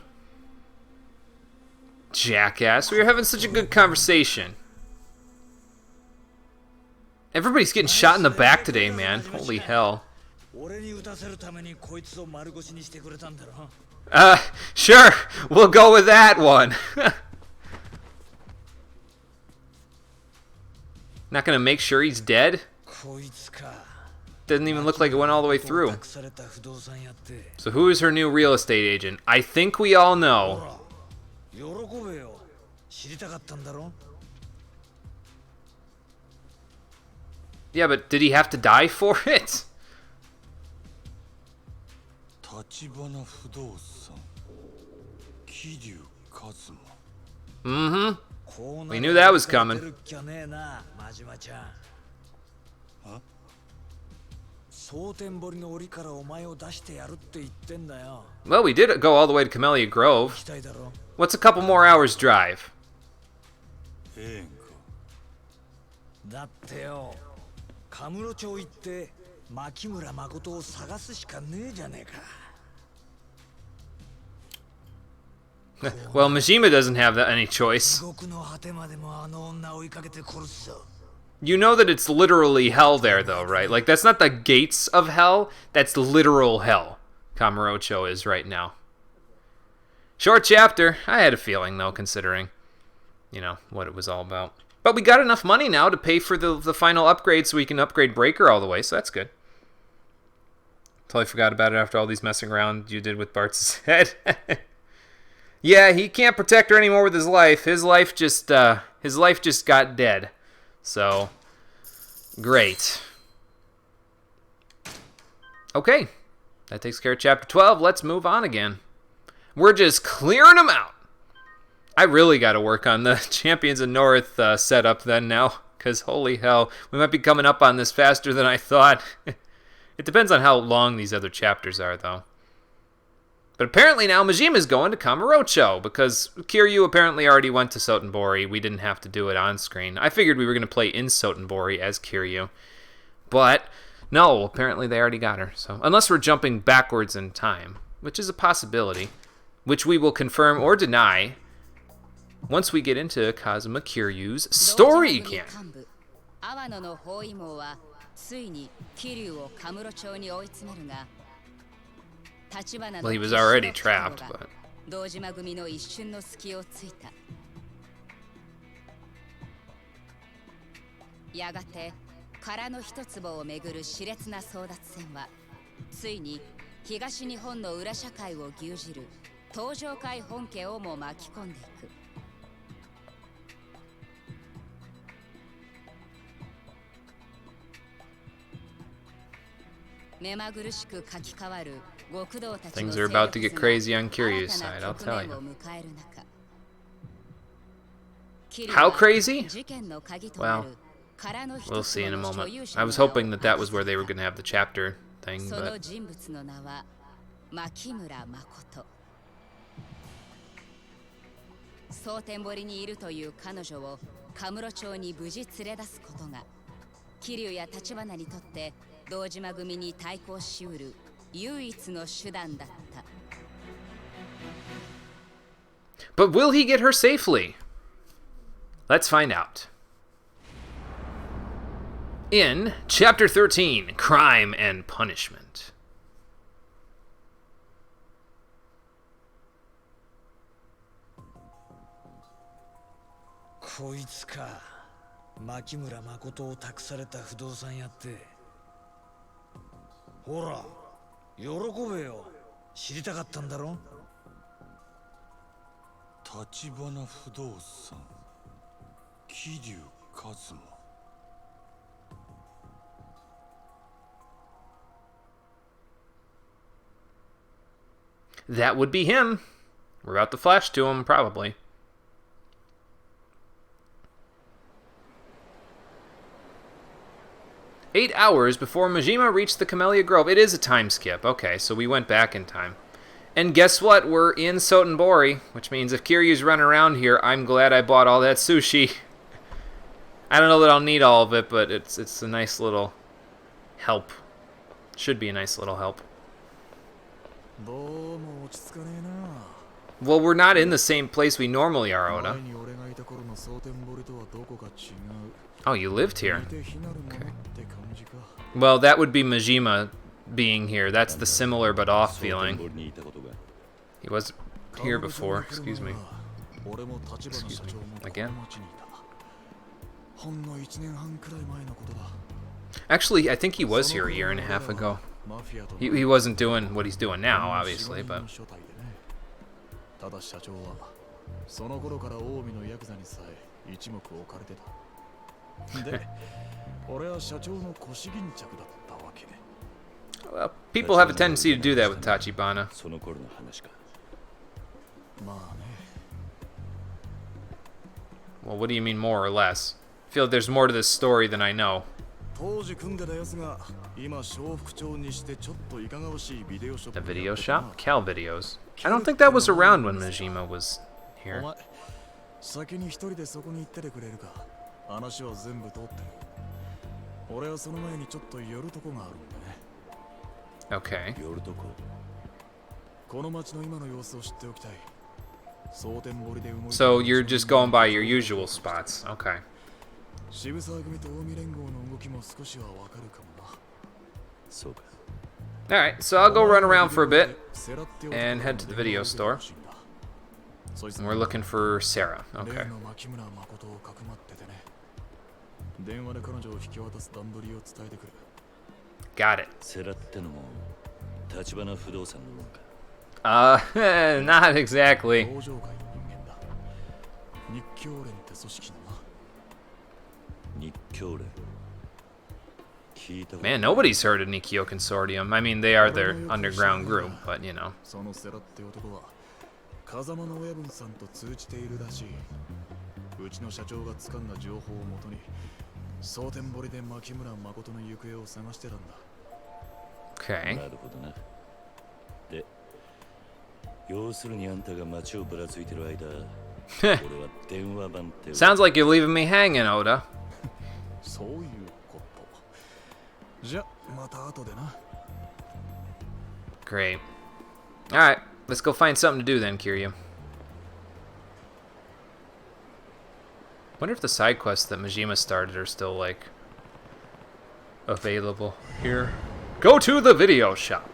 Jackass, we were having such a good conversation. Everybody's getting shot in the back today, man. Holy hell. 俺に撃たせるためにこいつを丸腰にしてくれたんだろ。 Sure, we'll go with that one. Not gonna make sure he's dead? こいつか。 Doesn't even look like it went all the way through. 託された不動産屋って。 So who is her new real estate agent? I think we all ほ know. ら、喜べよ。知りたかったんだろ。 Yeah, but did he have to die for it? 立花不動産桐生一馬。 Mm-hmm. こうな We knew that was coming. るっきゃねえな、真島ちゃん。あ？蒼天堀の檻からお前を出してやるって言ってんだよ。 Well, we did go all the way to Camellia 行 Grove. きたいだろ。 What's a couple more hours drive? ええんか。だってよ、カムロ町行って牧村誠を探すしかねえじゃねえか。 Well, Majima doesn't have any 地 choice. 獄の果てまでもあの女を追いかけて殺すぞ。 You know that it's literally hell there, though, right? Like, that's not the gates of hell. That's literal hell. Kamurocho is right now. Short chapter. I had a feeling, though, considering, you know, what it was all about. But we got enough money now to pay for the final upgrade so we can upgrade Breaker all the way, so that's good. Totally forgot about it after all these messing around you did with Bart's head. Yeah, he can't protect her anymore with his life. His life just got dead. So, great. Okay, that takes care of chapter 12. Let's move on again. We're just clearing them out. I really got to work on the Champions of North setup then now, because holy hell, we might be coming up on this faster than I thought. It depends on how long these other chapters are, though. But apparently now Majima's going to Kamurocho, because Kiryu apparently already went to Sotenbori. We didn't have to do it on screen. I figured we were going to play in Sotenbori as Kiryu. But No, apparently they already got her. So unless we're jumping backwards in time, which is a possibility, which we will confirm or deny once we get into Kazuma Kiryu's story again. Well, he was already trapped, but... Things are about to get crazy on Kiryu's side, I'll tell you. How crazy? Well, we'll see in a moment. I was hoping that that was where they were going to have the chapter thing, but... But will he get her safely? Let's find out. In Chapter 13, Crime and Punishment. こいつか。牧村誠を託された不動産屋って。ほら、喜べよ。知りたかったんだろ。立花不動産、桐生一馬。That would be him. We're about to flash to him, probably. Eight hours before Majima reached the Camellia Grove. It is a time skip. Okay, so we went back in time. And guess what? We're in Sotenbori, which means if Kiryu's running around here, I'm glad I bought all that sushi. I don't know that I'll need all of it, but it's a nice little help. Should be a nice little help. Well, we're not in the same place we normally are, Oda. Oh, you lived here. Okay. Well, that would be Majima being here. That's the similar but off feeling. He was here before. Excuse me. Excuse me. Again? Actually, I think he was here a year and a half ago. He wasn't doing what he's doing now, obviously, but... Well, people have a tendency to do that with Tachibana. Well, what do you mean more or less? I feel like there's more to this story than I know. The video shop? Cal Videos. I don't think that was around when Majima was here. Okay. So you're just going by your usual spots. Okay. Alright, so I'll go run around for a bit and head to the video store. And we're looking for Sarah. Okay. Got it. Not exactly. Man, nobody's heard of Nikkyo Consortium. I mean, they are their underground group, but you know. Okay. Sounds like you're leaving me hanging, Oda. Great. Alright, let's go find something to do then, Kiryu. Wonder if the side quests that Majima started are still, like, available here. Go to the video shop!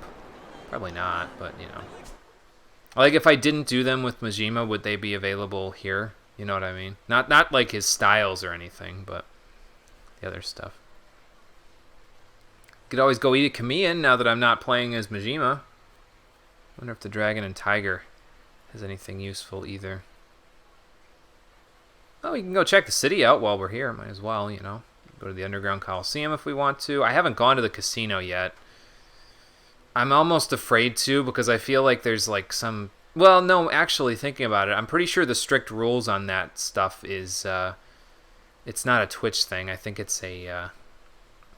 Probably not, but, you know. Like, if I didn't do them with Majima, would they be available here? You know what I mean? Not like his styles or anything, but the other stuff. Could always go eat a Kamiyan now that I'm not playing as Majima. Wonder if the Dragon and Tiger has anything useful either. Oh, we can go check the city out while we're here. Might as well, you know. Go to the Underground Coliseum if we want to. I haven't gone to the casino yet. I'm almost afraid to because I feel like there's like some... Well, no, actually, thinking about it, I'm pretty sure the strict rules on that stuff is... it's not a Twitch thing. I think it's a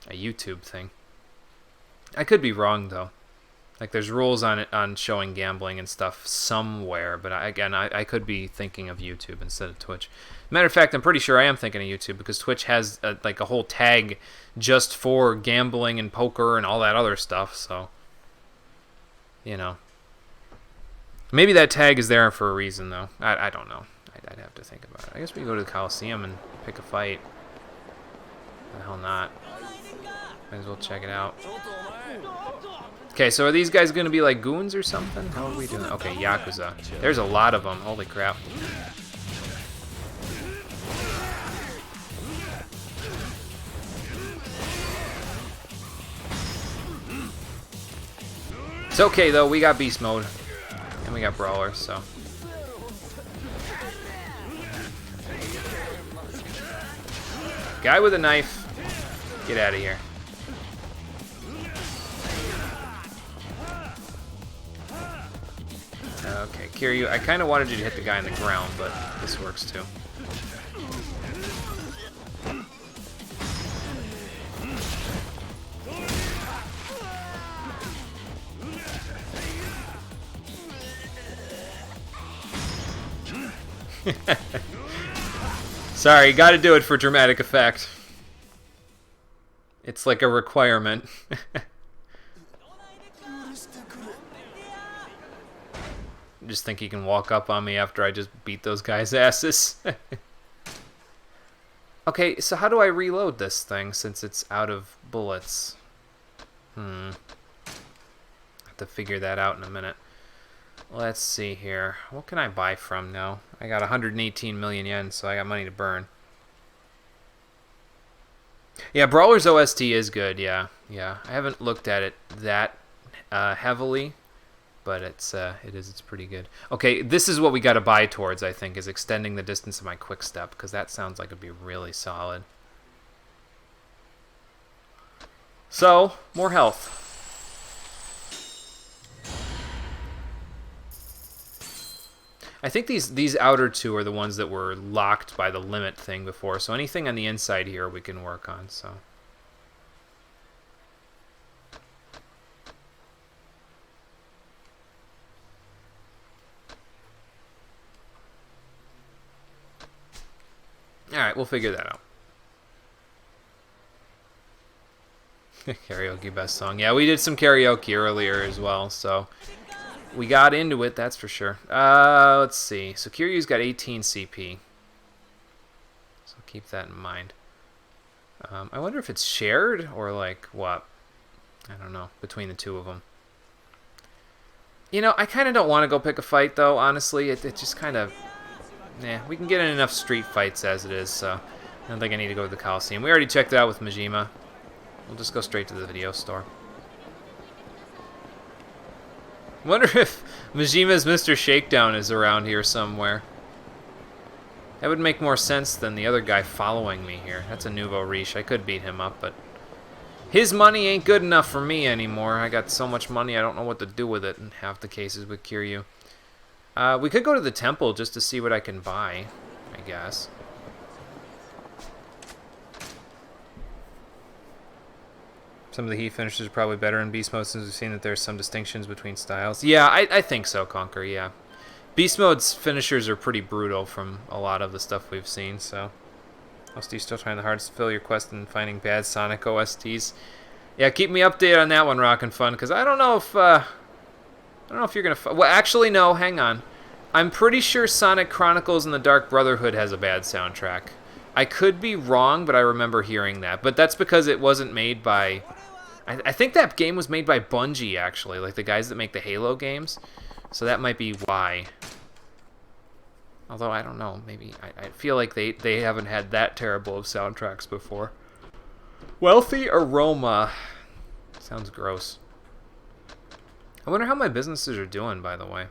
YouTube thing. I could be wrong, though. Like, there's rules on it on showing gambling and stuff somewhere, but I could be thinking of YouTube instead of Twitch. Matter of fact, I'm pretty sure I am thinking of YouTube because Twitch has like a whole tag just for gambling and poker and all that other stuff. So, you know, maybe that tag is there for a reason, though. I don't know. I'd have to think about it. I guess we can go to the Coliseum and pick a fight. Why the hell not? Might as well check it out. Okay, so are these guys going to be like goons or something? How are we doing? Okay, Yakuza. There's a lot of them. Holy crap. It's okay, though. We got beast mode. And we got brawler, so... Guy with a knife. Get out of here. Okay, Kiryu, I kind of wanted you to hit the guy on the ground, but this works too. Sorry, gotta do it for dramatic effect. It's like a requirement. Just think he can walk up on me after I just beat those guys' asses. Okay, so how do I reload this thing since it's out of bullets? Have to figure that out in a minute. Let's see here. What can I buy from now? I got 118 million yen, so I got money to burn. Yeah, Brawler's OST is good, yeah. I haven't looked at it that heavily. But it's pretty good. Okay, this is what we got to buy towards, I think, is extending the distance of my quick step, because that sounds like it'd be really solid. So, more health. I think these outer two are the ones that were locked by the limit thing before, so anything on the inside here we can work on, so... Alright, we'll figure that out. Karaoke best song. Yeah, we did some karaoke earlier as well, so we got into it, that's for sure. Let's see. So Kiryu's got 18 CP. So keep that in mind. I wonder if it's shared or like what? I don't know, between the two of them. You know, I kind of don't want to go pick a fight, though, honestly. It just kind of... Nah, we can get in enough street fights as it is, so I don't think I need to go to the Coliseum. We already checked it out with Majima. We'll just go straight to the video store. Wonder if Majima's Mr. Shakedown is around here somewhere. That would make more sense than the other guy following me here. That's a nouveau riche. I could beat him up, but his money ain't good enough for me anymore. I got so much money I don't know what to do with it in half the cases with Kiryu. We could go to the temple just to see what I can buy, I guess. Some of the heat finishes are probably better in Beast Mode since we've seen that there's some distinctions between styles. Yeah, I think so, Conquer, yeah. Beast Mode's finishers are pretty brutal from a lot of the stuff we've seen, so... Most of you still trying the hardest to fill your quest and finding bad Sonic OSTs. Yeah, keep me updated on that one, Rockin' Fun, because I don't know if you're gonna. Well, actually, no. Hang on. I'm pretty sure Sonic Chronicles and the Dark Brotherhood has a bad soundtrack. I could be wrong, but I remember hearing that. But that's because it wasn't made by... I think that game was made by Bungie, actually. Like the guys that make the Halo games. So that might be why. Although, I don't know. Maybe... I feel like they haven't had that terrible of soundtracks before. Wealthy Aroma. Sounds gross. I wonder how my businesses are doing, by the way.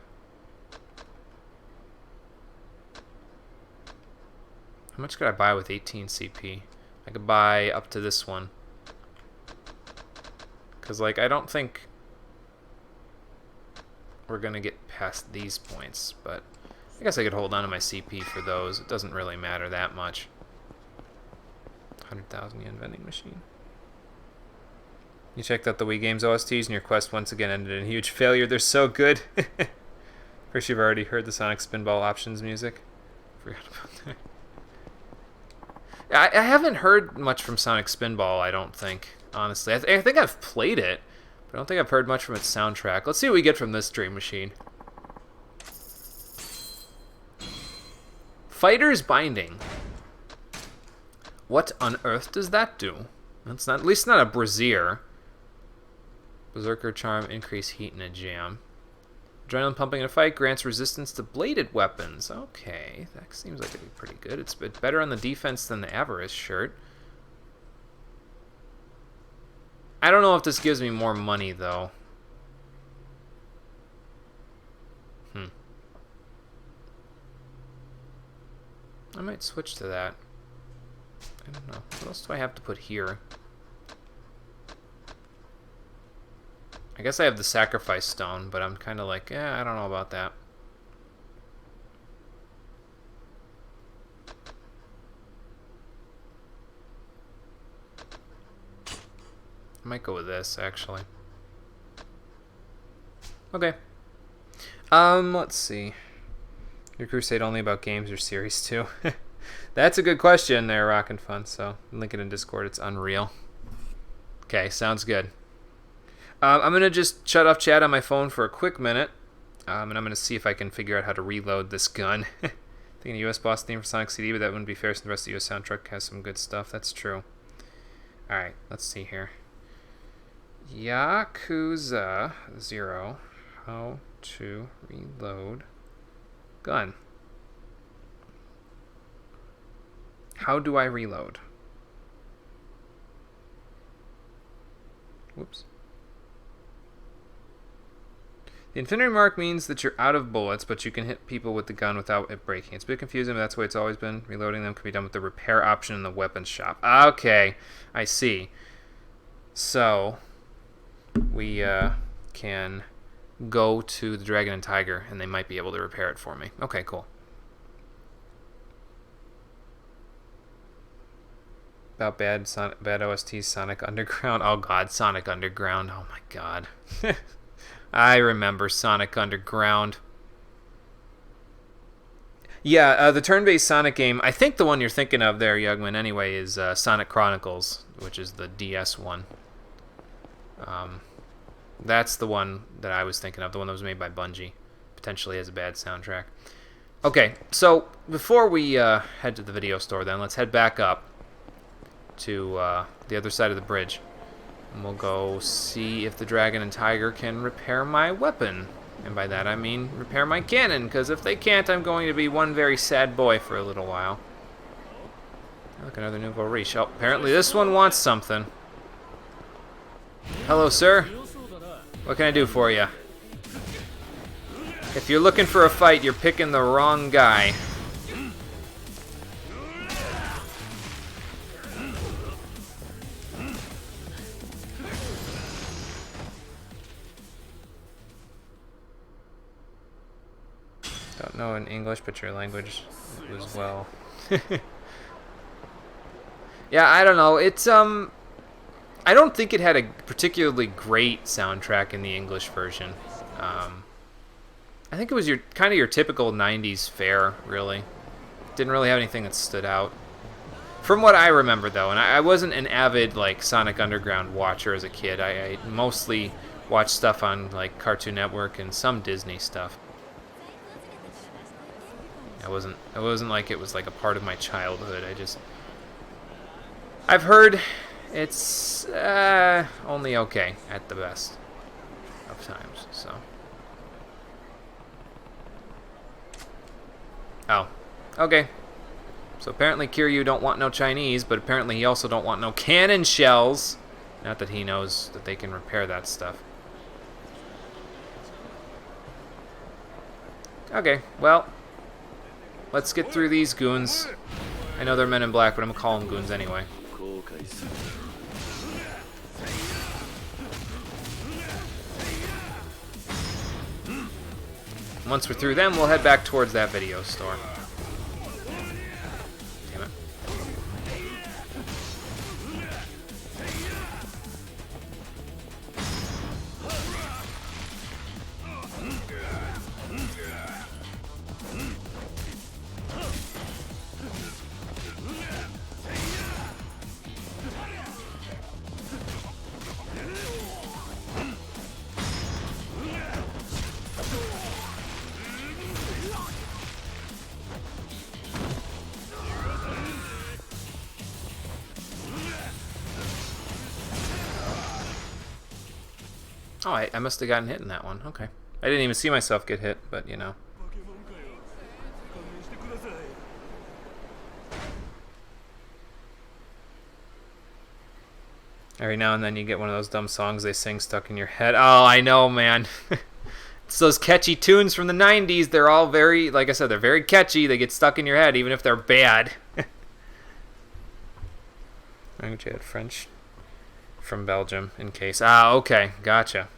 How much could I buy with 18 CP? I could buy up to this one. Because, like, I don't think we're going to get past these points. But I guess I could hold on to my CP for those. It doesn't really matter that much. 100,000 yen vending machine. You checked out the Wii Games OSTs and your quest once again ended in a huge failure. They're so good. Of course, you've already heard the Sonic Spinball Options music. Forgot about that. I haven't heard much from Sonic Spinball, I don't think, honestly. I think I've played it, but I don't think I've heard much from its soundtrack. Let's see what we get from this Dream Machine. Fighter's Binding. What on earth does that do? That's not, at least not a brazier. Berserker Charm, increase heat in a jam. Adrenaline pumping in a fight grants resistance to bladed weapons. Okay, that seems like it'd be pretty good. It's better on the defense than the Avarice shirt. I don't know if this gives me more money, though. I might switch to that. I don't know. What else do I have to put here? I guess I have the Sacrifice Stone, but I'm kind of like, I don't know about that. I might go with this, actually. Okay. Let's see. Your crusade only about games or series too? That's a good question there, Rockin' Fun. So, link it in Discord. It's Unreal. Okay, sounds good. I'm going to just shut off chat on my phone for a quick minute. And I'm going to see if I can figure out how to reload this gun. Thinking a US boss theme for Sonic CD, but that wouldn't be fair since the rest of the US soundtrack has some good stuff. That's true. Alright, let's see here. Yakuza 0. How to reload gun. How do I reload? Whoops. The infinity mark means that you're out of bullets, but you can hit people with the gun without it breaking. It's a bit confusing, but that's the way it's always been. Reloading them can be done with the repair option in the weapons shop. Okay, I see. So, we can go to the Dragon and Tiger, and they might be able to repair it for me. Okay, cool. About bad OSTs, Sonic Underground. Oh god, Sonic Underground. Oh my god. I remember Sonic Underground. Yeah, the turn-based Sonic game, I think the one you're thinking of there, Yugman, anyway, is Sonic Chronicles, which is the DS one. That's the one that I was thinking of, the one that was made by Bungie. Potentially has a bad soundtrack. Okay, so before we head to the video store then, let's head back up to the other side of the bridge. And we'll go see if the Dragon and Tiger can repair my weapon. And by that I mean repair my cannon, because if they can't, I'm going to be one very sad boy for a little while. Look, another Nouveau Riche. Oh, apparently this one wants something. Hello, sir. What can I do for you? If you're looking for a fight, you're picking the wrong guy. Don't know in English, but your language as well. Yeah, I don't know. It's I don't think it had a particularly great soundtrack in the English version. I think it was your kind of your typical '90s fare, really. Didn't really have anything that stood out. From what I remember, though, and I wasn't an avid like Sonic Underground watcher as a kid. I mostly watched stuff on like Cartoon Network and some Disney stuff. It wasn't like it was like a part of my childhood. I've heard it's only okay at the best of times. So. Oh, okay. So apparently Kiryu don't want no Chinese, but apparently he also don't want no cannon shells. Not that he knows that they can repair that stuff. Okay, well, let's get through these goons. I know they're Men in Black, but I'm gonna call them goons anyway. Once we're through them, we'll head back towards that video store. Damn it. Oh, I must have gotten hit in that one. Okay. I didn't even see myself get hit, but you know. Every now and then you get one of those dumb songs they sing stuck in your head. Oh, I know, man. It's those catchy tunes from the 90s. They're all very, like I said, they're very catchy. They get stuck in your head, even if they're bad. Language had French from Belgium, in case. Ah, okay. Gotcha.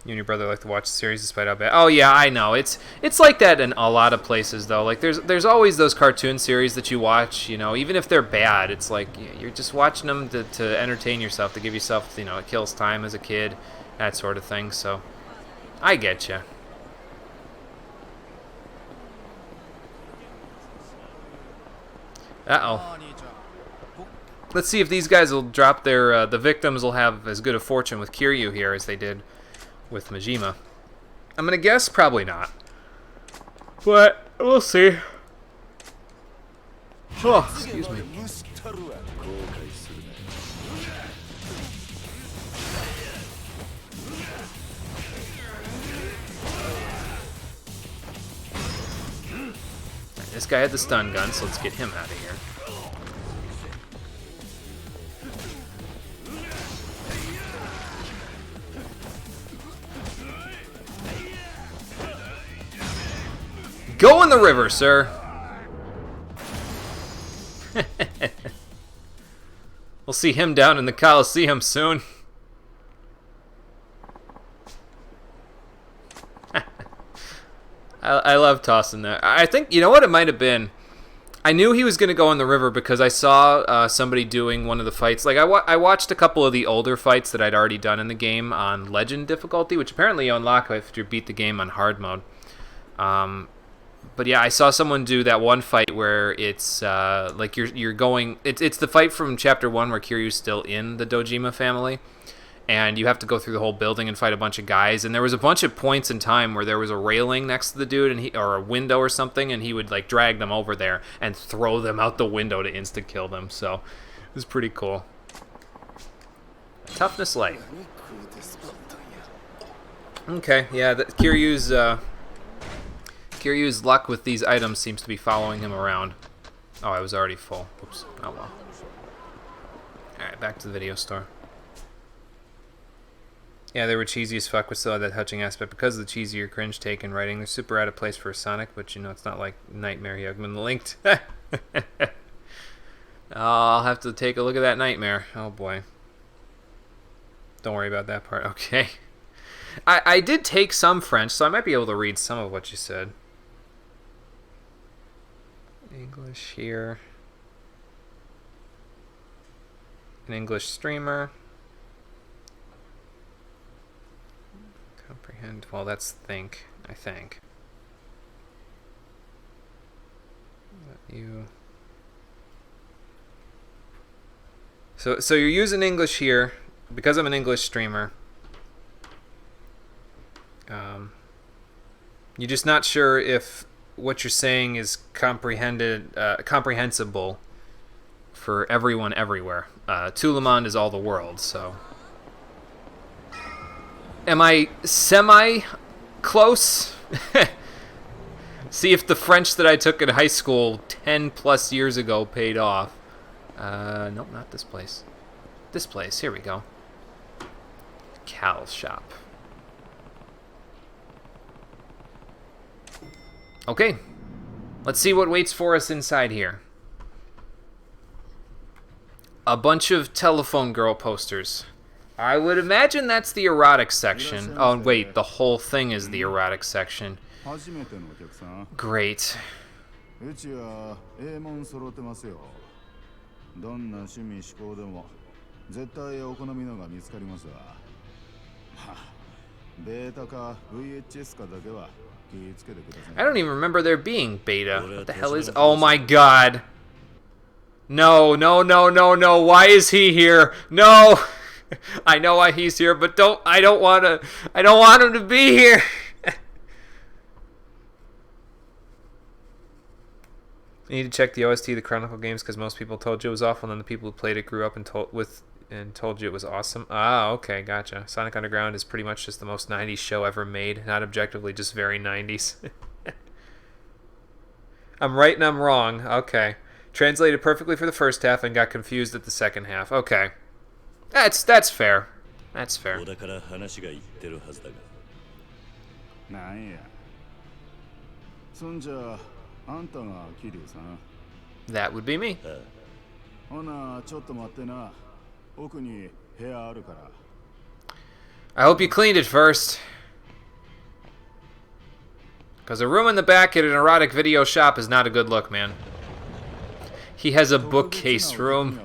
You and your brother like to watch the series despite how bad. Oh yeah, I know. It's like that in a lot of places though. Like there's always those cartoon series that you watch, you know, even if they're bad. It's like you're just watching them to entertain yourself, to give yourself, you know, it kills time as a kid, that sort of thing. So I get you. Uh-oh. Let's see if these guys will drop their the victims will have as good a fortune with Kiryu here as they did with Majima. I'm gonna guess probably not, but we'll see. Oh, excuse me. Right, this guy had the stun gun, so let's get him out of here. Go in the river, sir. We'll see him down in the Coliseum soon. I love tossing that. I think, you know what it might have been? I knew he was going to go in the river because I saw somebody doing one of the fights. Like, I watched a couple of the older fights that I'd already done in the game on Legend difficulty, which apparently you unlock after you beat the game on hard mode. But yeah, I saw someone do that one fight where it's like you're going. It's the fight from Chapter 1 where Kiryu's still in the Dojima family, and you have to go through the whole building and fight a bunch of guys. And there was a bunch of points in time where there was a railing next to the dude, and or a window or something, and he would like drag them over there and throw them out the window to insta kill them. So it was pretty cool. Toughness light. Okay, yeah, Kiryu's luck with these items seems to be following him around. Oh, I was already full. Oops. Oh well. Alright, back to the video store. Yeah, they were cheesy as fuck, but still had that touching aspect because of the cheesy or cringe take in writing. They're super out of place for a Sonic, but you know, it's not like Nightmare Yugman Linked. I'll have to take a look at that Nightmare. Oh boy. Don't worry about that part. Okay. I did take some French, so I might be able to read some of what you said. English here. An English streamer. Comprehend. Well, that's think, I think. That you So you're using English here because I'm an English streamer. You're just not sure if what you're saying is comprehensible for everyone everywhere. Tulamond is all the world, so. Am I semi-close? See if the French that I took in high school 10 plus years ago paid off. Nope, not this place. This place, here we go. Cal shop. Okay, let's see what waits for us inside here. A bunch of telephone girl posters. I would imagine that's the erotic section. Oh, wait, the whole thing is the erotic section. Great. I don't even remember there being beta. What the hell is... Oh my god. No, no, no, no, no. Why is he here? No. I know why he's here, but I don't want him to be here. You need to check the OST of the Chronicle games because most people told you it was awful, and then the people who played it grew up and told you it was awesome. Ah, okay, gotcha. Sonic Underground is pretty much just the most 90s show ever made, not objectively, just very 90s. I'm right and I'm wrong. Okay. Translated perfectly for the first half and got confused at the second half. Okay. That's fair. That's fair. That would be me. I hope you cleaned it first. Because a room in the back at an erotic video shop is not a good look, man. He has a bookcase room.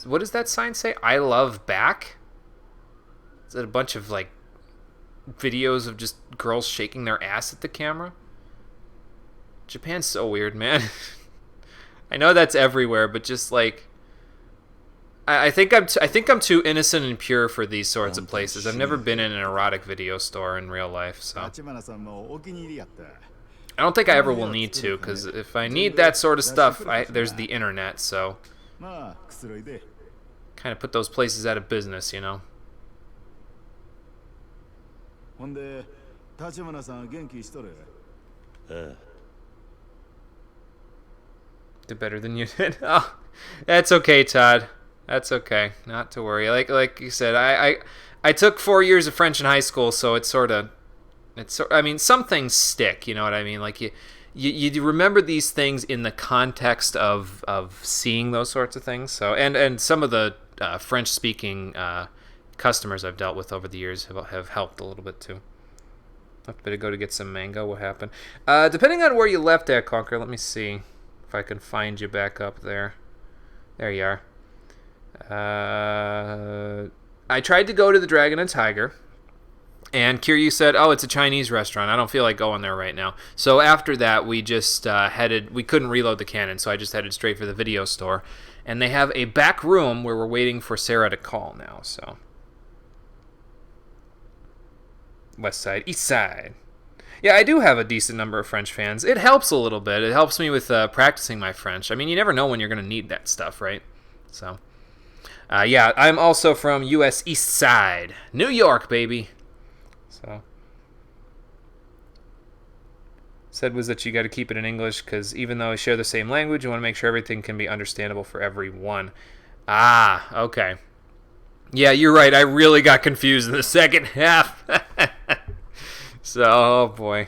What does that sign say? I love back? Is it a bunch of, like, videos of just girls shaking their ass at the camera? Japan's so weird, man. I know that's everywhere, but just, like... I think I'm too innocent and pure for these sorts of places. I've never been in an erotic video store in real life, so... I don't think I ever will need to, because if I need that sort of stuff, there's the internet, so... Kind of put those places out of business, you know? Did better than you did. Oh, that's okay, Todd. That's okay. Not to worry. Like you said, I took 4 years of French in high school, so I mean, some things stick. You know what I mean? Like you remember these things in the context of seeing those sorts of things. So and some of the French speaking customers I've dealt with over the years have helped a little bit too. Left a bit ago to get some mango. What happened? Depending on where you left at, Conquer, let me see if I can find you back up there. There you are. I tried to go to the Dragon and Tiger, and Kiryu said, oh, it's a Chinese restaurant. I don't feel like going there right now. So after that, we just we couldn't reload the cannon, so I just headed straight for the video store. And they have a back room where we're waiting for Sarah to call now, so... West side, east side. Yeah, I do have a decent number of French fans. It helps a little bit. It helps me with practicing my French. I mean, you never know when you're going to need that stuff, right? So, yeah, I'm also from U.S. East Side. New York, baby. So, said was that you got to keep it in English because even though we share the same language, you want to make sure everything can be understandable for everyone. Ah, okay. Yeah, you're right. I really got confused in the second half. So, oh boy.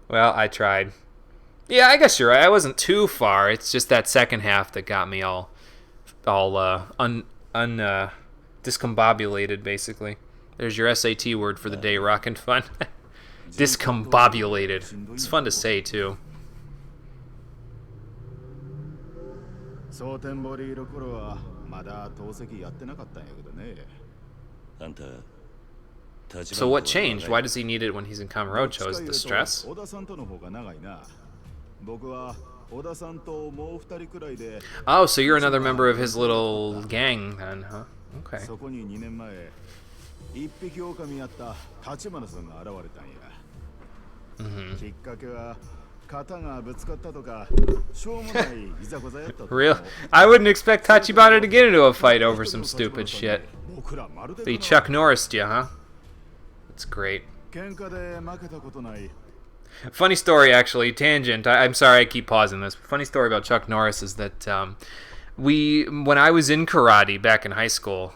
Well, I tried. Yeah, I guess you're right. I wasn't too far. It's just that second half that got me all discombobulated, basically. There's your SAT word for the day, rockin' fun. Discombobulated. It's fun to say, too. 蒼天堀いる頃はまだ透析やってなかったんやけどね。あんた So what changed? Why does he need it when he's in Kamurocho? Is it the stress? 小田さんとの方が長いな。僕は小田さんともう二人くらいで。Oh, so you're another member of his little gang then, huh? Okay. そこに2年前、一匹狼やった立花さんが現れたんや。きっかけは肩がぶつかったとか、しょうもないいざこざやったと。Real? I wouldn't expect Tachibana to get into a fight over some stupid shit. But he Chuck Norris'd you, huh? That's great. 喧嘩で負けたことない。 Funny story, actually. Tangent. I'm sorry I keep pausing this. Funny story about Chuck Norris is that when I was in karate back in high school,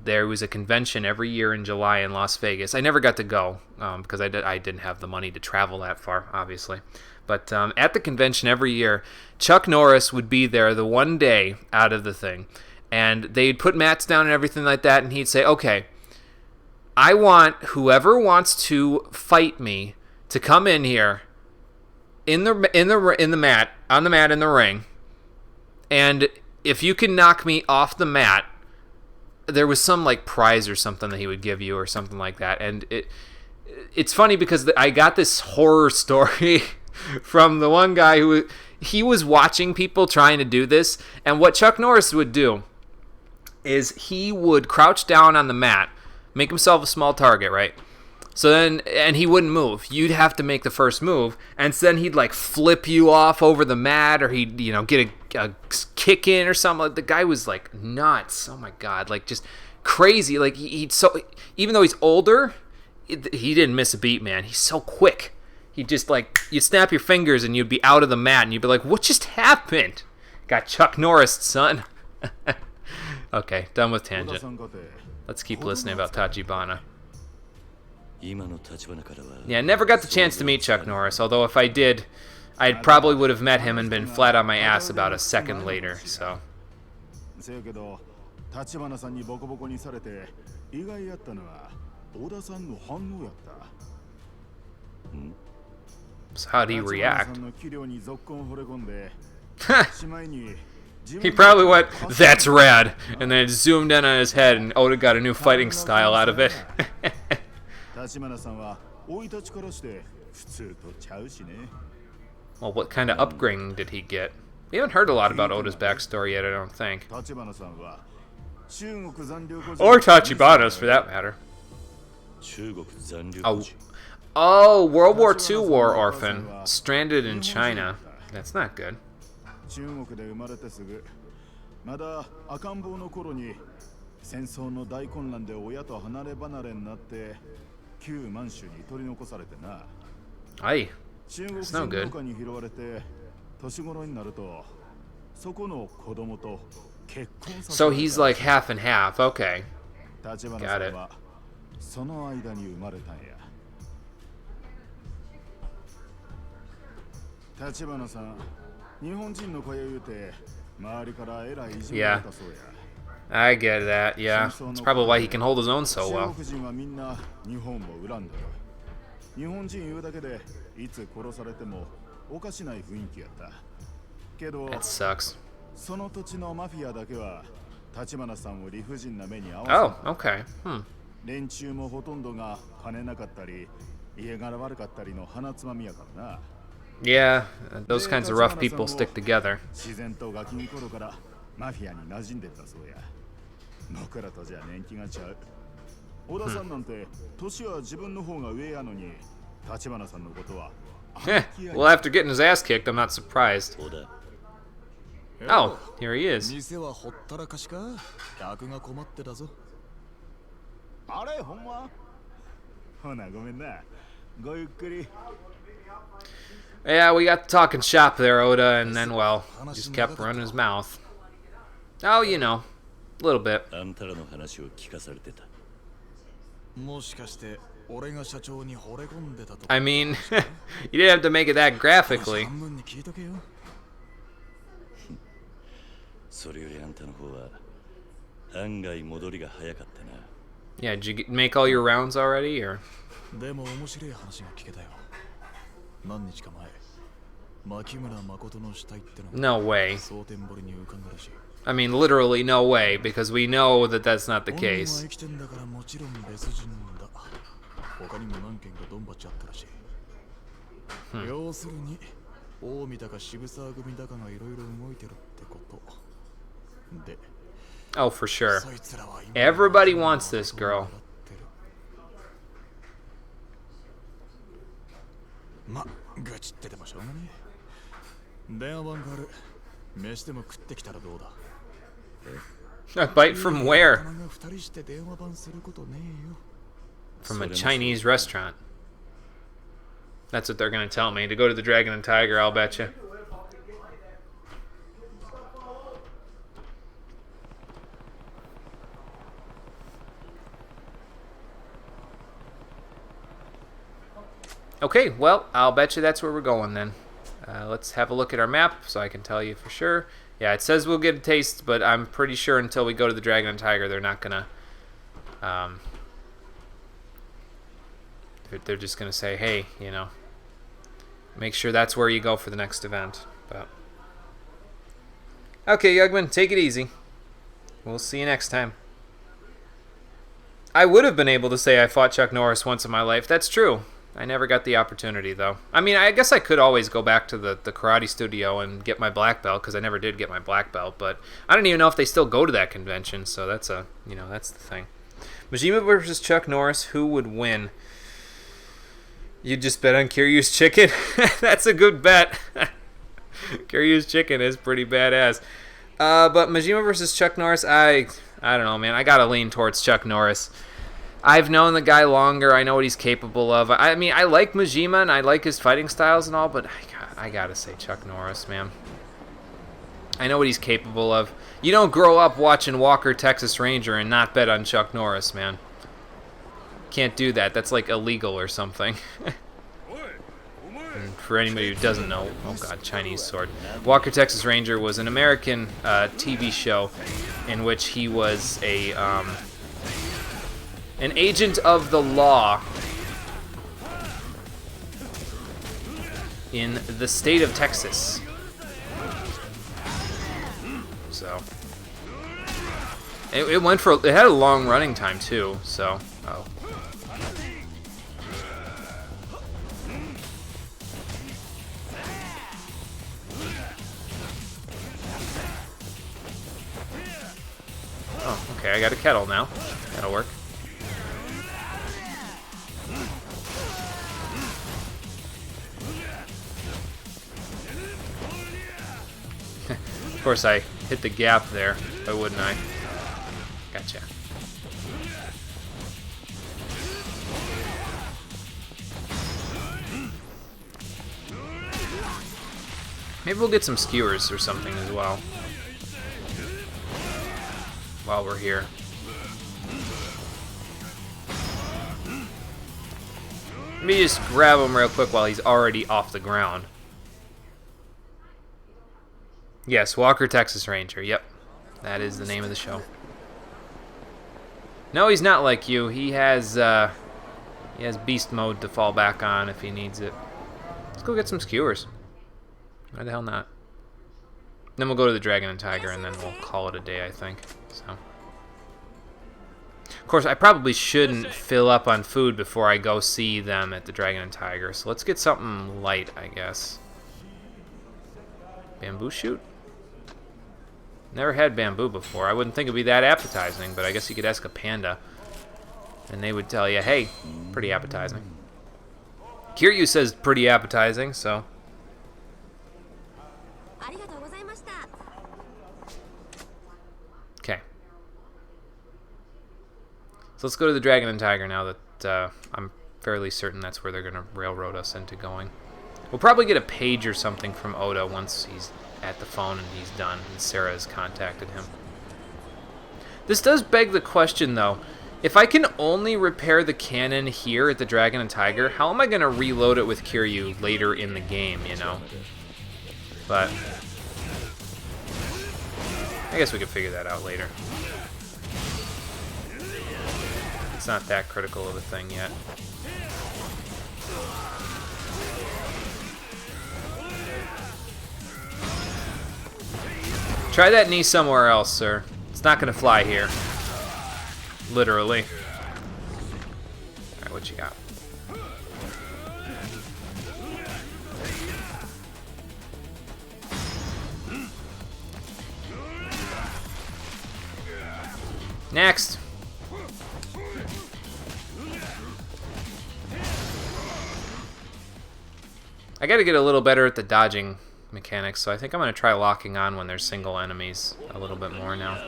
there was a convention every year in July in Las Vegas. I never got to go because I didn't have the money to travel that far, obviously. But at the convention every year, Chuck Norris would be there the one day out of the thing. And they'd put mats down and everything like that, and he'd say, okay, I want whoever wants to fight me to come in here in the mat, on the mat in the ring, and if you can knock me off the mat, there was some like prize or something that he would give you or something like that. And it's funny because I got this horror story from the one guy who he was watching people trying to do this, and what Chuck Norris would do is he would crouch down on the mat, make himself a small target, right? So then, and he wouldn't move. You'd have to make the first move, and so then he'd like flip you off over the mat, or he'd get a kick in or something. The guy was like nuts. Oh my god, like just crazy. Like he'd so even though he's older, he didn't miss a beat, man. He's so quick. He just like you'd snap your fingers and you'd be out of the mat, and you'd be like, "What just happened?" Got Chuck Norris, son. Okay, done with tangent. Let's keep listening about Tachibana. Yeah, never got the chance to meet Chuck Norris, although if I did, I probably would have met him and been flat on my ass about a second later, so. So how'd he react? He probably went, "That's rad," and then zoomed in on his head, and Oda got a new fighting style out of it. Well, what kind of upbringing did he get? We haven't heard a lot about Oda's backstory yet, I don't think. Or Tachibana's, for that matter. Oh, World War II war orphan. Stranded in China. That's not good. 中国で生まれてすぐまだ赤ん坊の頃に戦争の大混乱で親と離れ離れになって旧満州に取り残されてな。はい。中国人農家に拾われて年頃になるとそこの子供と結婚させた。 So he's like half and half. Okay. 立花さんはその間に生まれたんや。立花さん。 Yeah, I get that. Yeah, that's probably why he can hold his own so well. That sucks. Oh, okay. Hmm. Yeah, those kinds of rough people stick together. Well, after getting his ass kicked, I'm not surprised. Oh, here he is. Yeah, we got talking shop there, Oda, and then, well, just kept running his mouth. Oh, you know, a little bit. I mean, you didn't have to make it that graphically. Yeah, did you make all your rounds already, or? No way. I mean, literally no way, because we know that that's not the 本人は case. 生きてんだからもちろん別人だ。他にも何件かドンパチあったらしい。要するに大見だか渋沢組だかがいろいろ動いてるってこと。で、 Oh, for sure. そいつらは今 Everybody wants this girl. ま、愚痴っててもしょうがねえ。電話番がある。飯でも食ってきたらどうだ。 A bite from where? が二人して電話番することねえよ。 From a Chinese restaurant. That's what they're gonna tell me. To go to the Dragon and Tiger, I'll bet you. Okay, well, I'll bet you that's where we're going then. Let's have a look at our map so I can tell you for sure. Yeah, it says we'll get a taste, but I'm pretty sure until we go to the Dragon and Tiger, they're not gonna... they're just gonna say, hey, you know, make sure that's where you go for the next event. But okay, Yugman, take it easy. We'll see you next time. I would have been able to say I fought Chuck Norris once in my life. That's true. I never got the opportunity, though. I mean, I guess I could always go back to the karate studio and get my black belt, because I never did get my black belt, but I don't even know if they still go to that convention, so that's a, you know, that's the thing. Majima versus Chuck Norris, who would win? You just bet on Kiryu's chicken? That's a good bet. Kiryu's chicken is pretty badass. But Majima versus Chuck Norris, I don't know, man. I gotta lean towards Chuck Norris. I've known the guy longer. I know what he's capable of. I mean, I like Majima and I like his fighting styles and all, but I gotta say Chuck Norris, man. I know what he's capable of. You don't grow up watching Walker, Texas Ranger and not bet on Chuck Norris, man. Can't do that. That's like illegal or something. And for anybody who doesn't know, oh god, Chinese sword. Walker, Texas Ranger was an American TV show in which he was a... an agent of the law in the state of Texas. So it went for, it had a long running time too, so oh. Oh, okay, I got a kettle now. That'll work. Of course, I hit the gap there. Why wouldn't I? Gotcha. Maybe we'll get some skewers or something as well while we're here. Let me just grab him real quick while he's already off the ground. Yes, Walker, Texas Ranger. Yep, that is the name of the show. No, he's not like you. He has beast mode to fall back on if he needs it. Let's go get some skewers. Why the hell not? Then we'll go to the Dragon and Tiger, and then we'll call it a day, I think. So, of course, I probably shouldn't fill up on food before I go see them at the Dragon and Tiger. So let's get something light, I guess. Bamboo shoot? Never had bamboo before. I wouldn't think it'd be that appetizing, but I guess you could ask a panda, and they would tell you, hey, pretty appetizing. Kiryu says pretty appetizing, so. Okay. So let's go to the Dragon and Tiger now that I'm fairly certain that's where they're going to railroad us into going. We'll probably get a page or something from Oda once he's at the phone and he's done and Sarah has contacted him. This does beg the question, though. If I can only repair the cannon here at the Dragon and Tiger, how am I going to reload it with Kiryu later in the game, you know? But I guess we could figure that out later. It's not that critical of a thing yet. Try that knee somewhere else, sir. It's not gonna fly here. Literally. Alright, what you got? Next. I gotta get a little better at the dodging mechanics, so I think I'm gonna try locking on when there's single enemies a little bit more now.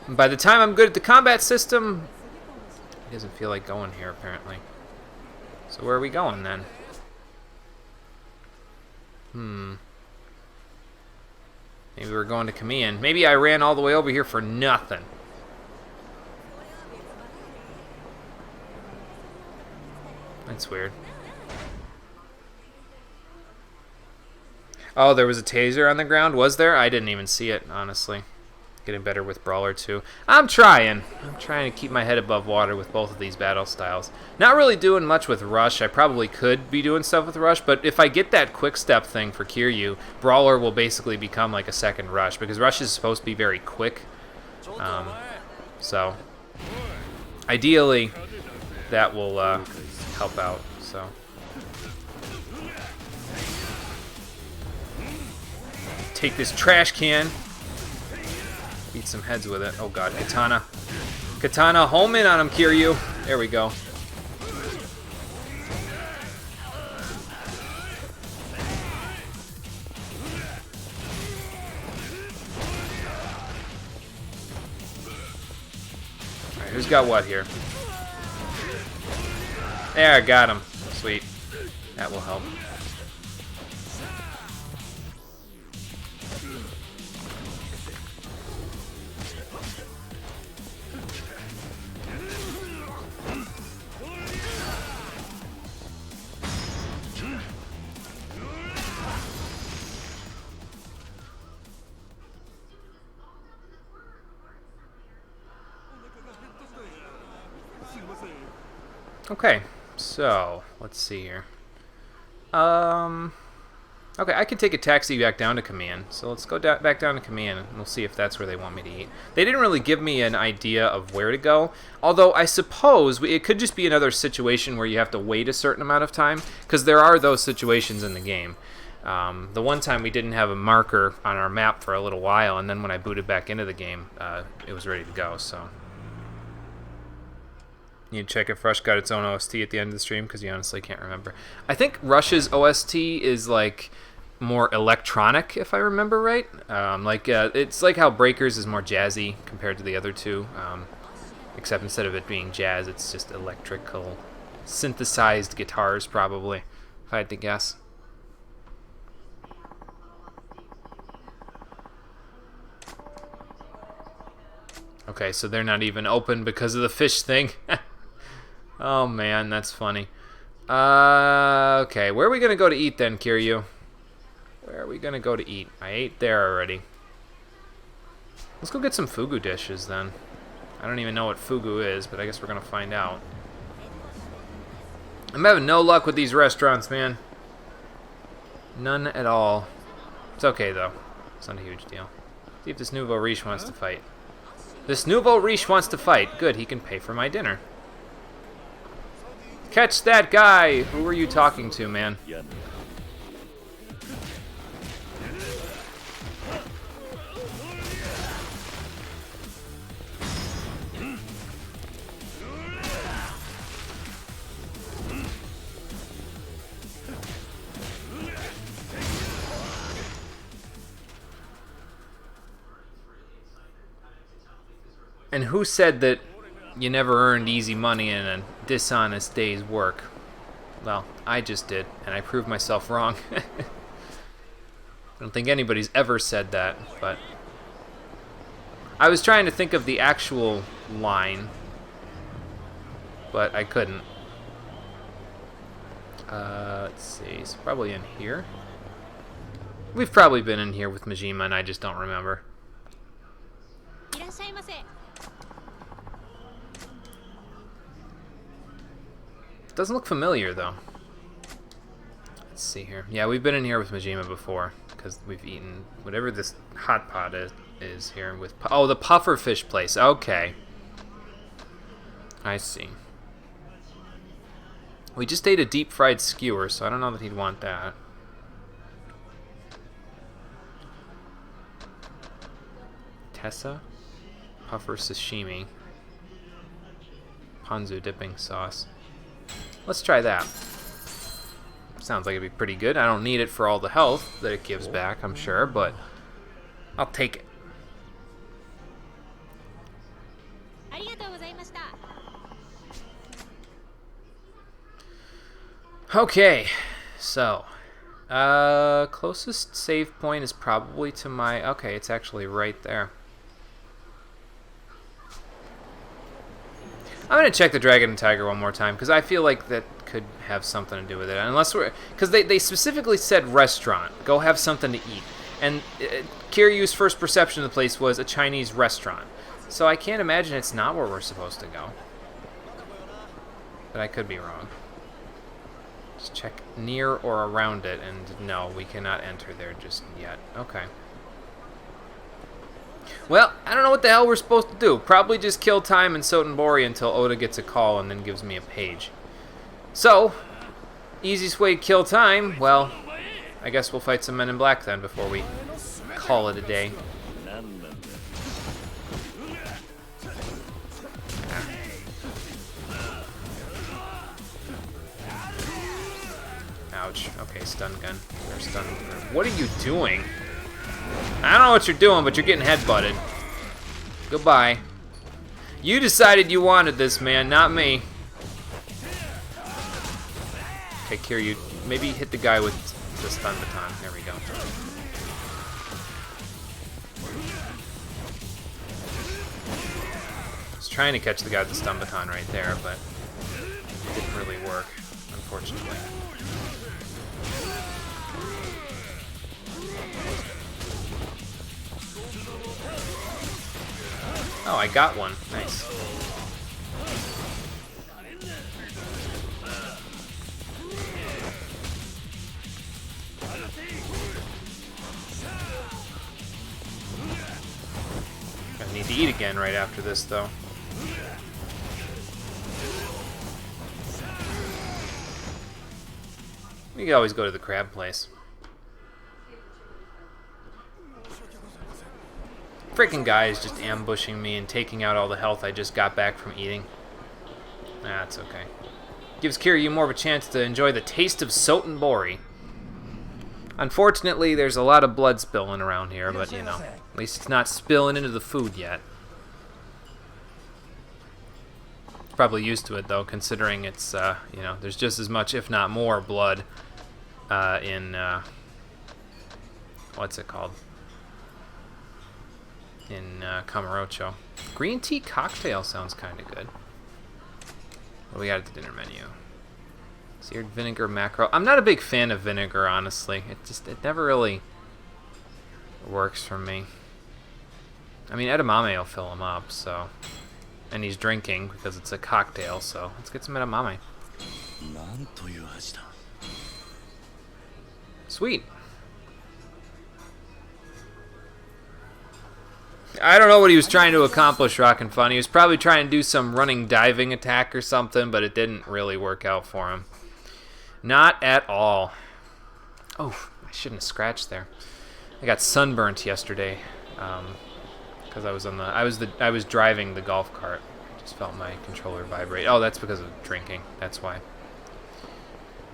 And by the time I'm good at the combat system, it doesn't feel like going here apparently. So where are we going then? Maybe we're going to Kamian. Maybe I ran all the way over here for nothing. That's weird. Oh, there was a taser on the ground? Was there? I didn't even see it, honestly. Getting better with Brawler 2. I'm trying to keep my head above water with both of these battle styles. Not really doing much with Rush. I probably could be doing stuff with Rush, but if I get that quick step thing for Kiryu, Brawler will basically become like a second Rush, because Rush is supposed to be very quick. So, ideally, that will help out. So, take this trash can. Beat some heads with it. Oh god, Katana. Katana, home in on him, Kiryu. There we go. Alright, who's got what here? There, I got him. Sweet. That will help. Okay, so let's see here. Okay, I can take a taxi back down to Kamian. So let's go back down to Kamian, and we'll see if that's where they want me to eat. They didn't really give me an idea of where to go, although I suppose it could just be another situation where you have to wait a certain amount of time, because there are those situations in the game. The one time we didn't have a marker on our map for a little while, and then when I booted back into the game, it was ready to go, so... You check if Rush got its own OST at the end of the stream, because you honestly can't remember. I think Rush's OST is like more electronic, if I remember right. It's like how Breakers is more jazzy compared to the other two, except instead of it being jazz, it's just electrical, synthesized guitars, probably, if I had to guess. Okay, so they're not even open because of the fish thing. Oh man, that's funny. Okay, where are we gonna go to eat then, Kiryu? Where are we gonna go to eat? I ate there already. Let's go get some fugu dishes then. I don't even know what fugu is, but I guess we're gonna find out. I'm having no luck with these restaurants, man. None at all. It's okay though. It's not a huge deal. See if this nouveau riche wants to fight. This nouveau riche wants to fight. Good, he can pay for my dinner. Catch that guy! Who were you talking to, man? And who said that you never earned easy money in a dishonest day's work? Well, I just did, and I proved myself wrong. I don't think anybody's ever said that, but... I was trying to think of the actual line, but I couldn't. Let's see, so probably in here? We've probably been in here with Majima, and I just don't remember. Doesn't look familiar, though. Let's see here. Yeah, we've been in here with Majima before, because we've eaten whatever this hot pot is here. With oh, the puffer fish place. Okay. I see. We just ate a deep-fried skewer, so I don't know that he'd want that. Tessa? Puffer sashimi. Ponzu dipping sauce. Let's try that. Sounds like it'd be pretty good. I don't need it for all the health that it gives back, I'm sure, but I'll take it. Okay, so closest save point is probably to my... Okay, it's actually right there. I'm going to check the Dragon and Tiger one more time, because I feel like that could have something to do with it. Unless we're... Because they specifically said restaurant. Go have something to eat. And Kiryu's first perception of the place was a Chinese restaurant. So I can't imagine it's not where we're supposed to go. But I could be wrong. Just check near or around it, and no, we cannot enter there just yet. Okay. Well, I don't know what the hell we're supposed to do. Probably just kill time in Sotenbori until Oda gets a call and then gives me a page. So, easiest way to kill time, well, I guess we'll fight some men in black then before we call it a day. Ouch. Okay, stun gun. Or stun. What are you doing? I don't know what you're doing, but you're getting headbutted. Goodbye. You decided you wanted this, man, not me. Okay, Kiryu, maybe hit the guy with the stun baton. There we go. I was trying to catch the guy with the stun baton right there, but it didn't really work, unfortunately. Oh, I got one. Nice. I need to eat again right after this, though. We can always go to the crab place. Freaking guy is just ambushing me and taking out all the health I just got back from eating. That's okay. Gives Kiryu more of a chance to enjoy the taste of Sotenbori. Unfortunately, there's a lot of blood spilling around here, but you know, at least it's not spilling into the food yet. Probably used to it though, considering it's you know, there's just as much, if not more, blood in what's it called? In Kamurocho. Green tea cocktail sounds kind of good. What we got at the dinner menu? Seared vinegar mackerel. I'm not a big fan of vinegar, honestly. It never really works for me. I mean, edamame will fill him up, so. And he's drinking because it's a cocktail, so let's get some edamame. Sweet. I don't know what he was trying to accomplish, Rockin' Fun. He was probably trying to do some running diving attack or something, but it didn't really work out for him. Not at all. Oh, I shouldn't have scratched there. I got sunburnt yesterday because I was driving the golf cart. I just felt my controller vibrate. Oh, that's because of drinking. That's why.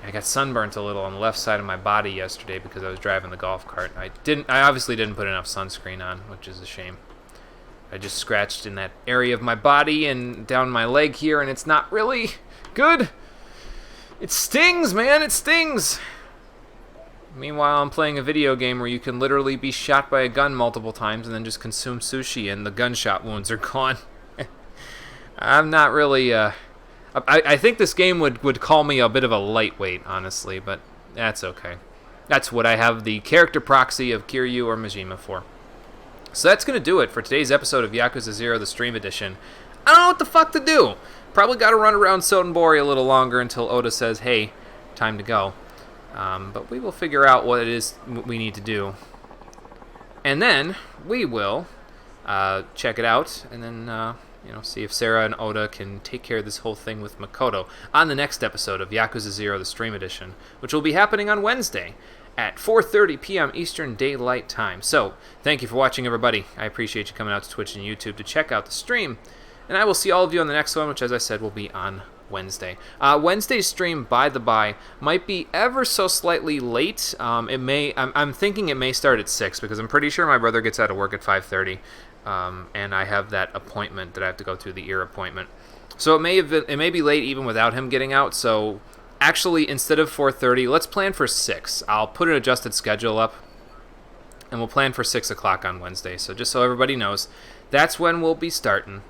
I got sunburnt a little on the left side of my body yesterday because I was driving the golf cart. I obviously didn't put enough sunscreen on, which is a shame. I just scratched in that area of my body and down my leg here, and it's not really good. It stings, man, it stings. Meanwhile, I'm playing a video game where you can literally be shot by a gun multiple times and then just consume sushi and the gunshot wounds are gone. I'm not really, I think this game would call me a bit of a lightweight, honestly, but that's okay. That's what I have the character proxy of Kiryu or Majima for. So that's going to do it for today's episode of Yakuza 0, the Stream Edition. I don't know what the fuck to do. probably got to run around Sotenbori a little longer until Oda says, hey, time to go. But we will figure out what it is we need to do. And then we will check it out and then see if Sarah and Oda can take care of this whole thing with Makoto on the next episode of Yakuza 0, the Stream Edition, which will be happening on Wednesday at 4:30 p.m. Eastern Daylight Time. So, thank you for watching, everybody. I appreciate you coming out to Twitch and YouTube to check out the stream. And I will see all of you on the next one, which, as I said, will be on Wednesday. Wednesday's stream, by the by, might be ever so slightly late. I'm thinking it may start at 6, because I'm pretty sure my brother gets out of work at 5:30. And I have that appointment that I have to go to, the ear appointment. So it may be late even without him getting out. So actually, instead of 4:30, let's plan for 6. I'll put an adjusted schedule up, and we'll plan for 6 o'clock on Wednesday. So just so everybody knows, that's when we'll be starting.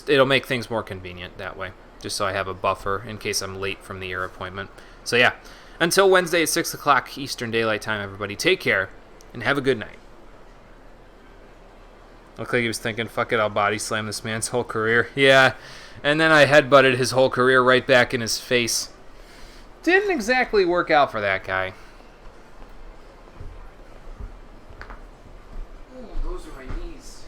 It'll make things more convenient that way, just so I have a buffer in case I'm late from the ear appointment. So yeah, until Wednesday at 6 o'clock Eastern Daylight Time, everybody, take care and have a good night. Looked like he was thinking, fuck it, I'll body slam this man's whole career. Yeah, and then I headbutted his whole career right back in his face. Didn't exactly work out for that guy. Ooh, those are my knees.